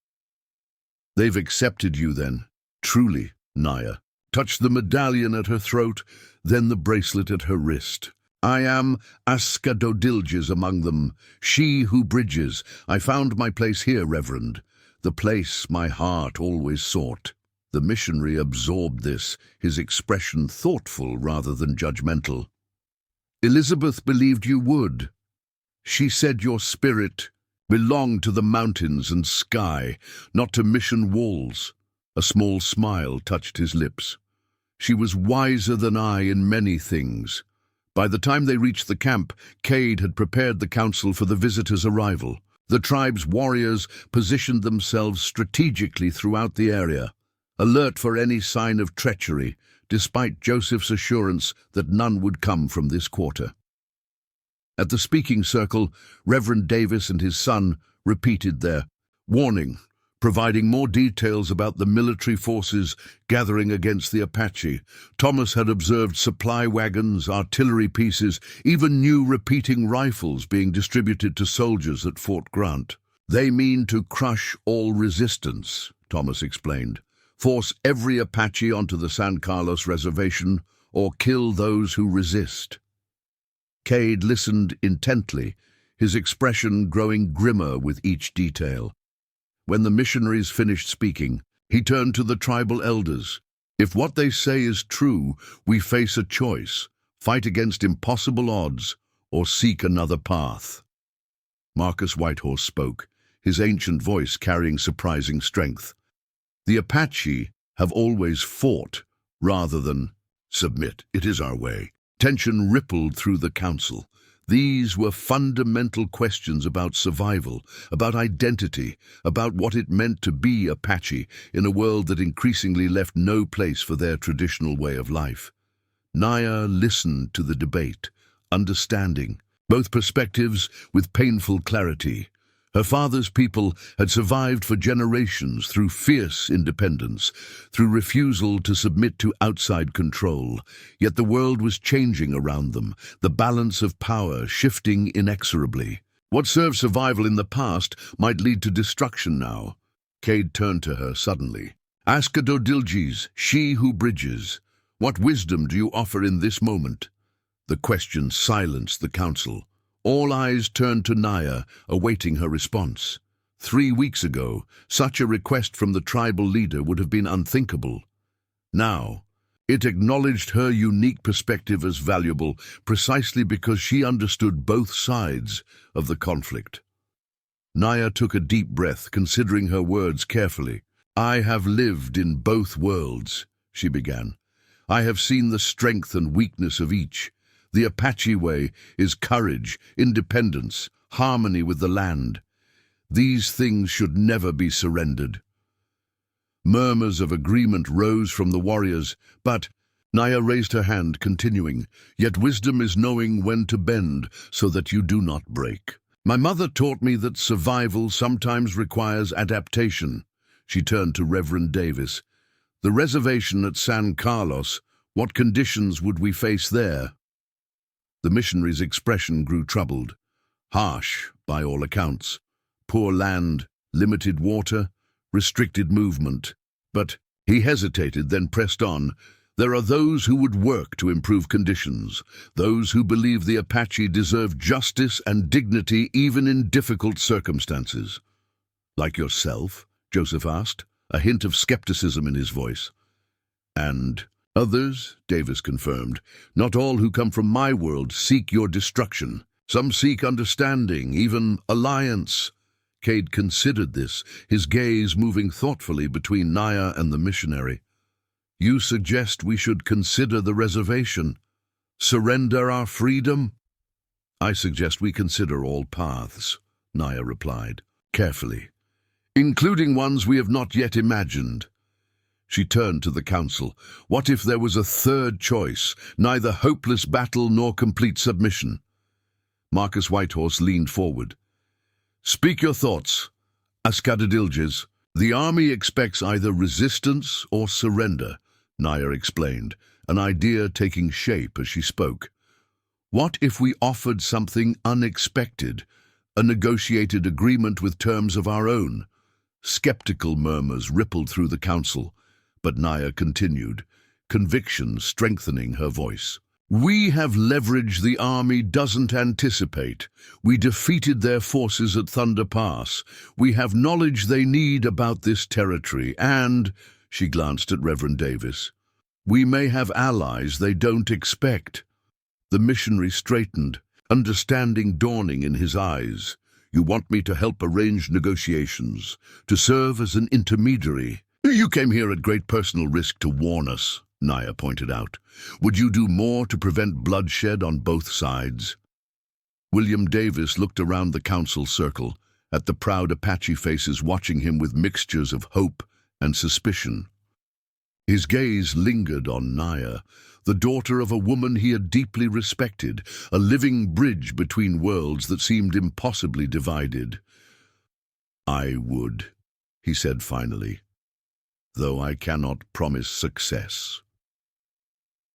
"They've accepted you then." "Truly," Naya touched the medallion at her throat, then the bracelet at her wrist. "I am Askadodilges among them, she who bridges. I found my place here, Reverend. The place my heart always sought." The missionary absorbed this, his expression thoughtful rather than judgmental. "Elizabeth believed you would. She said your spirit belonged to the mountains and sky, not to mission walls." A small smile touched his lips. "She was wiser than I in many things." By the time they reached the camp, Cade had prepared the council for the visitors' arrival. The tribe's warriors positioned themselves strategically throughout the area, alert for any sign of treachery, despite Joseph's assurance that none would come from this quarter. At the speaking circle, Reverend Davis and his son repeated their warning, providing more details about the military forces gathering against the Apache. Thomas had observed supply wagons, artillery pieces, even new repeating rifles being distributed to soldiers at Fort Grant. "They mean to crush all resistance," Thomas explained. "Force every Apache onto the San Carlos reservation or kill those who resist." Cade listened intently, his expression growing grimmer with each detail. When the missionaries finished speaking, he turned to the tribal elders. "If what they say is true, we face a choice: fight against impossible odds or seek another path." Marcus Whitehorse spoke, his ancient voice carrying surprising strength. "The Apache have always fought rather than submit. It is our way." Tension rippled through the council. These were fundamental questions about survival, about identity, about what it meant to be Apache in a world that increasingly left no place for their traditional way of life. Naya listened to the debate, understanding both perspectives with painful clarity. Her father's people had survived for generations through fierce independence, through refusal to submit to outside control. Yet the world was changing around them, the balance of power shifting inexorably. What served survival in the past might lead to destruction now. Cade turned to her suddenly. Ask Dodilges, she who bridges. What wisdom do you offer in this moment? The question silenced the council. All eyes turned to Naya, awaiting her response. 3 weeks ago, such a request from the tribal leader would have been unthinkable. Now, it acknowledged her unique perspective as valuable precisely because she understood both sides of the conflict. Naya took a deep breath, considering her words carefully. I have lived in both worlds, she began. I have seen the strength and weakness of each. The Apache way is courage, independence, harmony with the land. These things should never be surrendered. Murmurs of agreement rose from the warriors, but Naya raised her hand, continuing, Yet wisdom is knowing when to bend so that you do not break. My mother taught me that survival sometimes requires adaptation. She turned to Reverend Davis. The reservation at San Carlos, what conditions would we face there? The missionary's expression grew troubled. Harsh, by all accounts. Poor land, limited water, restricted movement. But he hesitated, then pressed on. There are those who would work to improve conditions, those who believe the Apache deserve justice and dignity even in difficult circumstances. Like yourself? Joseph asked, a hint of skepticism in his voice. And others, Davis confirmed. Not all who come from my world seek your destruction. Some seek understanding, even alliance. Cade considered this, his gaze moving thoughtfully between Naya and the missionary. You suggest we should consider the reservation? Surrender our freedom? I suggest we consider all paths, Naya replied, carefully, including ones we have not yet imagined. She turned to the council. What if there was a third choice, neither hopeless battle nor complete submission? Marcus Whitehorse leaned forward. Speak your thoughts, Ascadadilges. The army expects either resistance or surrender, Naya explained, an idea taking shape as she spoke. What if we offered something unexpected, a negotiated agreement with terms of our own? Skeptical murmurs rippled through the council, but Naya continued, conviction strengthening her voice. We have leverage the army doesn't anticipate. We defeated their forces at Thunder Pass. We have knowledge they need about this territory, and, she glanced at Reverend Davis, we may have allies they don't expect. The missionary straightened, understanding dawning in his eyes. You want me to help arrange negotiations, to serve as an intermediary? You came here at great personal risk to warn us, Naya pointed out. Would you do more to prevent bloodshed on both sides? William Davis looked around the council circle, at the proud Apache faces watching him with mixtures of hope and suspicion. His gaze lingered on Naya, the daughter of a woman he had deeply respected, a living bridge between worlds that seemed impossibly divided. I would, he said finally, though I cannot promise success.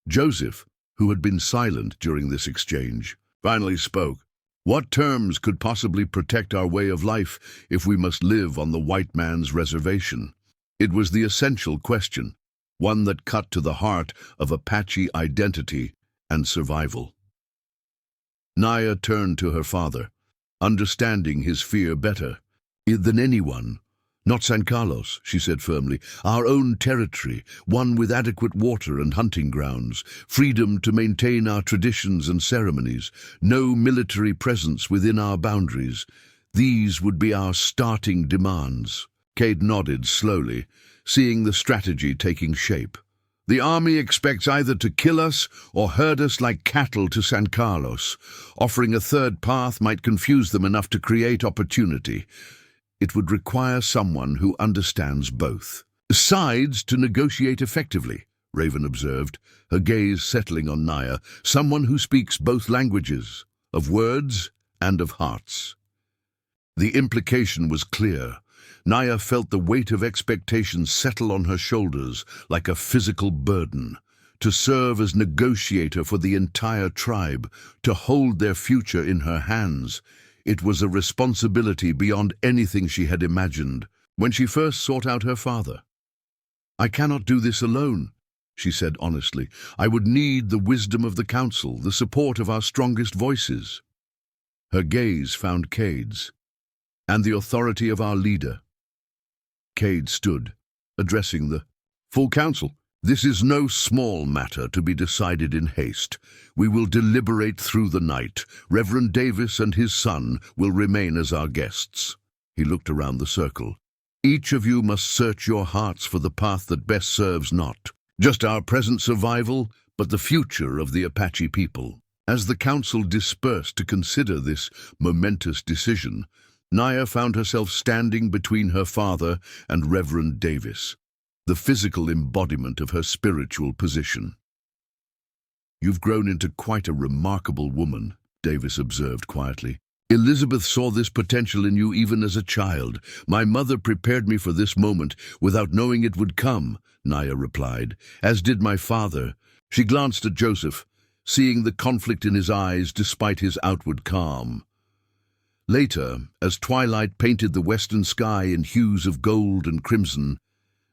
Joseph, who had been silent during this exchange, finally spoke. What terms could possibly protect our way of life if we must live on the white man's reservation? It was the essential question, one that cut to the heart of Apache identity and survival. Naya turned to her father, understanding his fear better than anyone. Not San Carlos, she said firmly. Our own territory, one with adequate water and hunting grounds, freedom to maintain our traditions and ceremonies, no military presence within our boundaries. These would be our starting demands. Cade nodded slowly, seeing the strategy taking shape. The army expects either to kill us or herd us like cattle to San Carlos. Offering a third path might confuse them enough to create opportunity. It would require someone who understands both sides to negotiate effectively, Raven observed, her gaze settling on Naya, someone who speaks both languages, of words and of hearts. The implication was clear. Naya felt the weight of expectation settle on her shoulders like a physical burden. To serve as negotiator for the entire tribe, to hold their future in her hands, it was a responsibility beyond anything she had imagined when she first sought out her father. "I cannot do this alone," she said honestly. "I would need the wisdom of the council, the support of our strongest voices." Her gaze found Cade's, and the authority of our leader. Cade stood, addressing the full council. "This is no small matter to be decided in haste. We will deliberate through the night. Reverend Davis and his son will remain as our guests." He looked around the circle. "Each of you must search your hearts for the path that best serves not just our present survival, but the future of the Apache people." As the council dispersed to consider this momentous decision, Naya found herself standing between her father and Reverend Davis, the physical embodiment of her spiritual position. "You've grown into quite a remarkable woman," Davis observed quietly. "Elizabeth saw this potential in you even as a child. My mother prepared me for this moment without knowing it would come," Naya replied, "as did my father." She glanced at Joseph, seeing the conflict in his eyes despite his outward calm. Later, as twilight painted the western sky in hues of gold and crimson,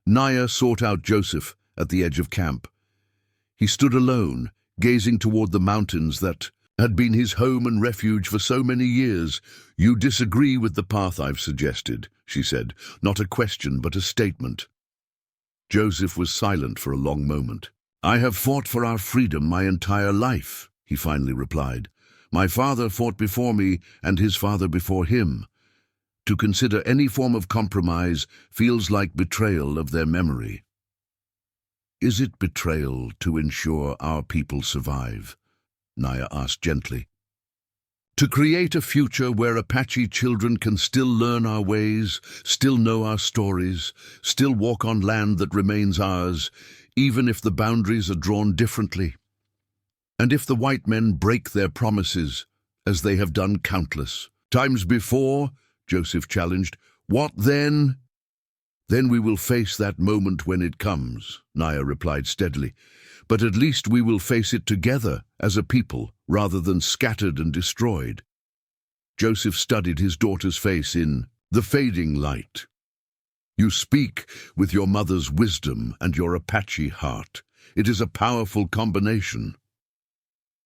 Naya sought out Joseph at the edge of camp. He stood alone, gazing toward the mountains that had been his home and refuge for so many years. "You disagree with the path I've suggested," she said, not a question but a statement. Joseph was silent for a long moment. "I have fought for our freedom my entire life," he finally replied. "My father fought before me and his father before him. To consider any form of compromise feels like betrayal of their memory." "Is it betrayal to ensure our people survive?" Naya asked gently. "To create a future where Apache children can still learn our ways, still know our stories, still walk on land that remains ours, even if the boundaries are drawn differently. And if the white men break their promises, as they have done countless times before," Joseph challenged, "what then?" "Then we will face that moment when it comes," Naya replied steadily. "But at least we will face it together as a people, rather than scattered and destroyed." Joseph studied his daughter's face in the fading light. "You speak with your mother's wisdom and your Apache heart. It is a powerful combination."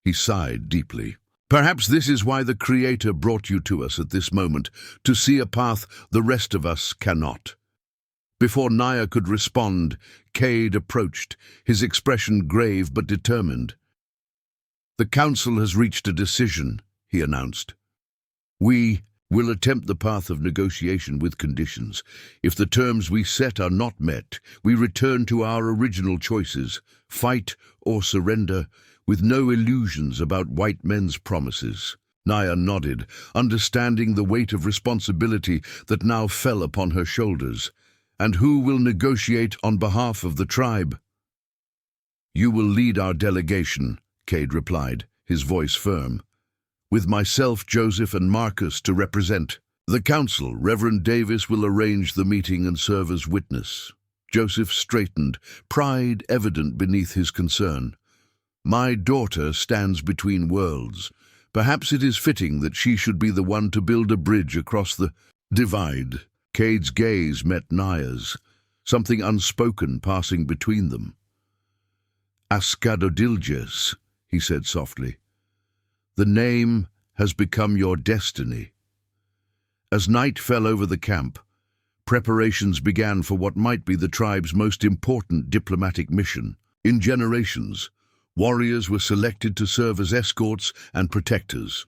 He sighed deeply. "Perhaps this is why the Creator brought you to us at this moment, to see a path the rest of us cannot." Before Naya could respond, Cade approached, his expression grave but determined. "The council has reached a decision," he announced. "We will attempt the path of negotiation with conditions. If the terms we set are not met, we return to our original choices, fight or surrender, with no illusions about white men's promises." Naya nodded, understanding the weight of responsibility that now fell upon her shoulders. "And who will negotiate on behalf of the tribe?" "You will lead our delegation," Cade replied, his voice firm. "With myself, Joseph, and Marcus to represent the council. Reverend Davis will arrange the meeting and serve as witness." Joseph straightened, pride evident beneath his concern. "My daughter stands between worlds. Perhaps it is fitting that she should be the one to build a bridge across the divide." Cade's gaze met Naya's, something unspoken passing between them. "Ascadodilges," he said softly. "The name has become your destiny." As night fell over the camp, preparations began for what might be the tribe's most important diplomatic mission. In generations, warriors were selected to serve as escorts and protectors.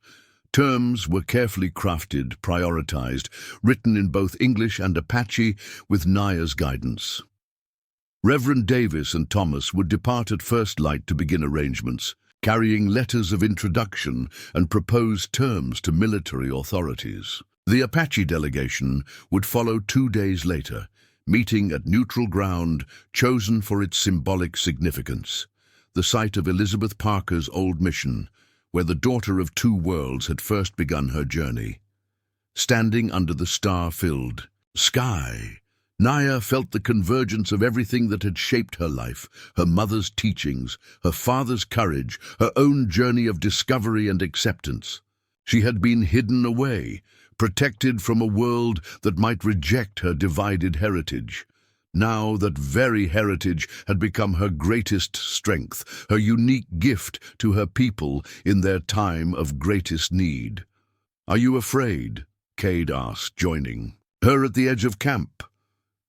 Terms were carefully crafted, prioritized, written in both English and Apache with Naya's guidance. Reverend Davis and Thomas would depart at first light to begin arrangements, carrying letters of introduction and proposed terms to military authorities. The Apache delegation would follow 2 days later, meeting at neutral ground chosen for its symbolic significance, the site of Elizabeth Parker's old mission, where the daughter of two worlds had first begun her journey. Standing under the star-filled sky, Naya felt the convergence of everything that had shaped her life, her mother's teachings, her father's courage, her own journey of discovery and acceptance. She had been hidden away, protected from a world that might reject her divided heritage. Now that very heritage had become her greatest strength, her unique gift to her people in their time of greatest need. "Are you afraid?" Cade asked, joining her at the edge of camp.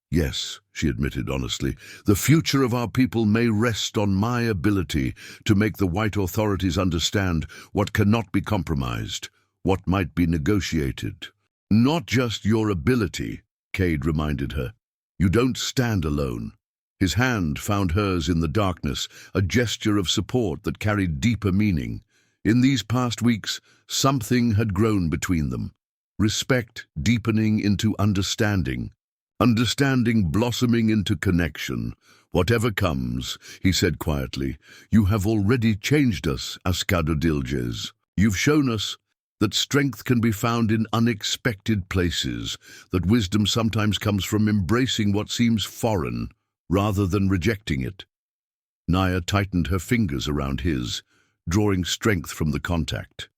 "Yes," she admitted honestly. "The future of our people may rest on my ability to make the white authorities understand what cannot be compromised, what might be negotiated." "Not just your ability," Cade reminded her. "You don't stand alone." His hand found hers in the darkness, a gesture of support that carried deeper meaning. In these past weeks, something had grown between them. Respect deepening into understanding. Understanding blossoming into connection. "Whatever comes," he said quietly, "you have already changed us, Ascadodilges. You've shown us that strength can be found in unexpected places, that wisdom sometimes comes from embracing what seems foreign rather than rejecting it." Naya tightened her fingers around his, drawing strength from the contact.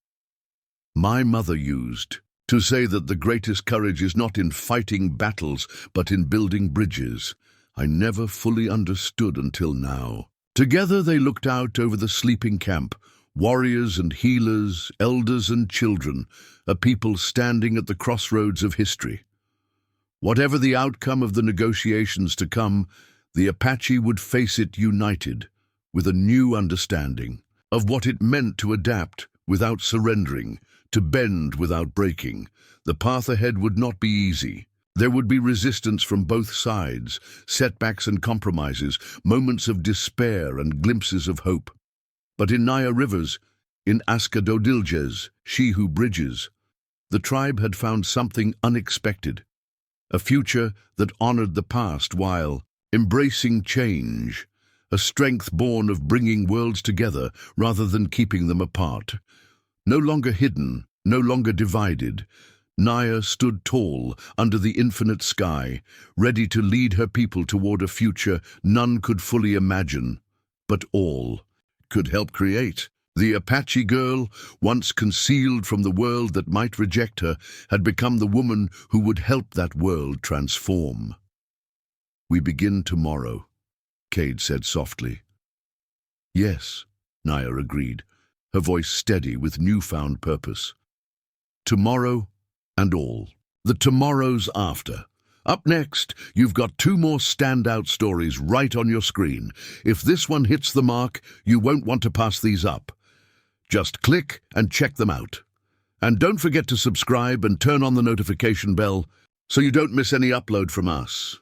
"My mother used to say that the greatest courage is not in fighting battles, but in building bridges. I never fully understood until now." Together they looked out over the sleeping camp, warriors and healers, elders and children, a people standing at the crossroads of history. Whatever the outcome of the negotiations to come, the Apache would face it united, with a new understanding of what it meant to adapt without surrendering, to bend without breaking. The path ahead would not be easy. There would be resistance from both sides, setbacks and compromises, moments of despair and glimpses of hope. But in Naya Rivers, in Ascadodilges, she who bridges, the tribe had found something unexpected, a future that honored the past while embracing change, a strength born of bringing worlds together rather than keeping them apart. No longer hidden, no longer divided, Naya stood tall under the infinite sky, ready to lead her people toward a future none could fully imagine, but all could help create. The Apache girl, once concealed from the world that might reject her, had become the woman who would help that world transform. "We begin tomorrow," Cade said softly. "Yes," Naya agreed, her voice steady with newfound purpose. "Tomorrow and all. The tomorrows after." Up next, you've got two more standout stories right on your screen. If this one hits the mark, you won't want to pass these up. Just click and check them out. And don't forget to subscribe and turn on the notification bell so you don't miss any upload from us.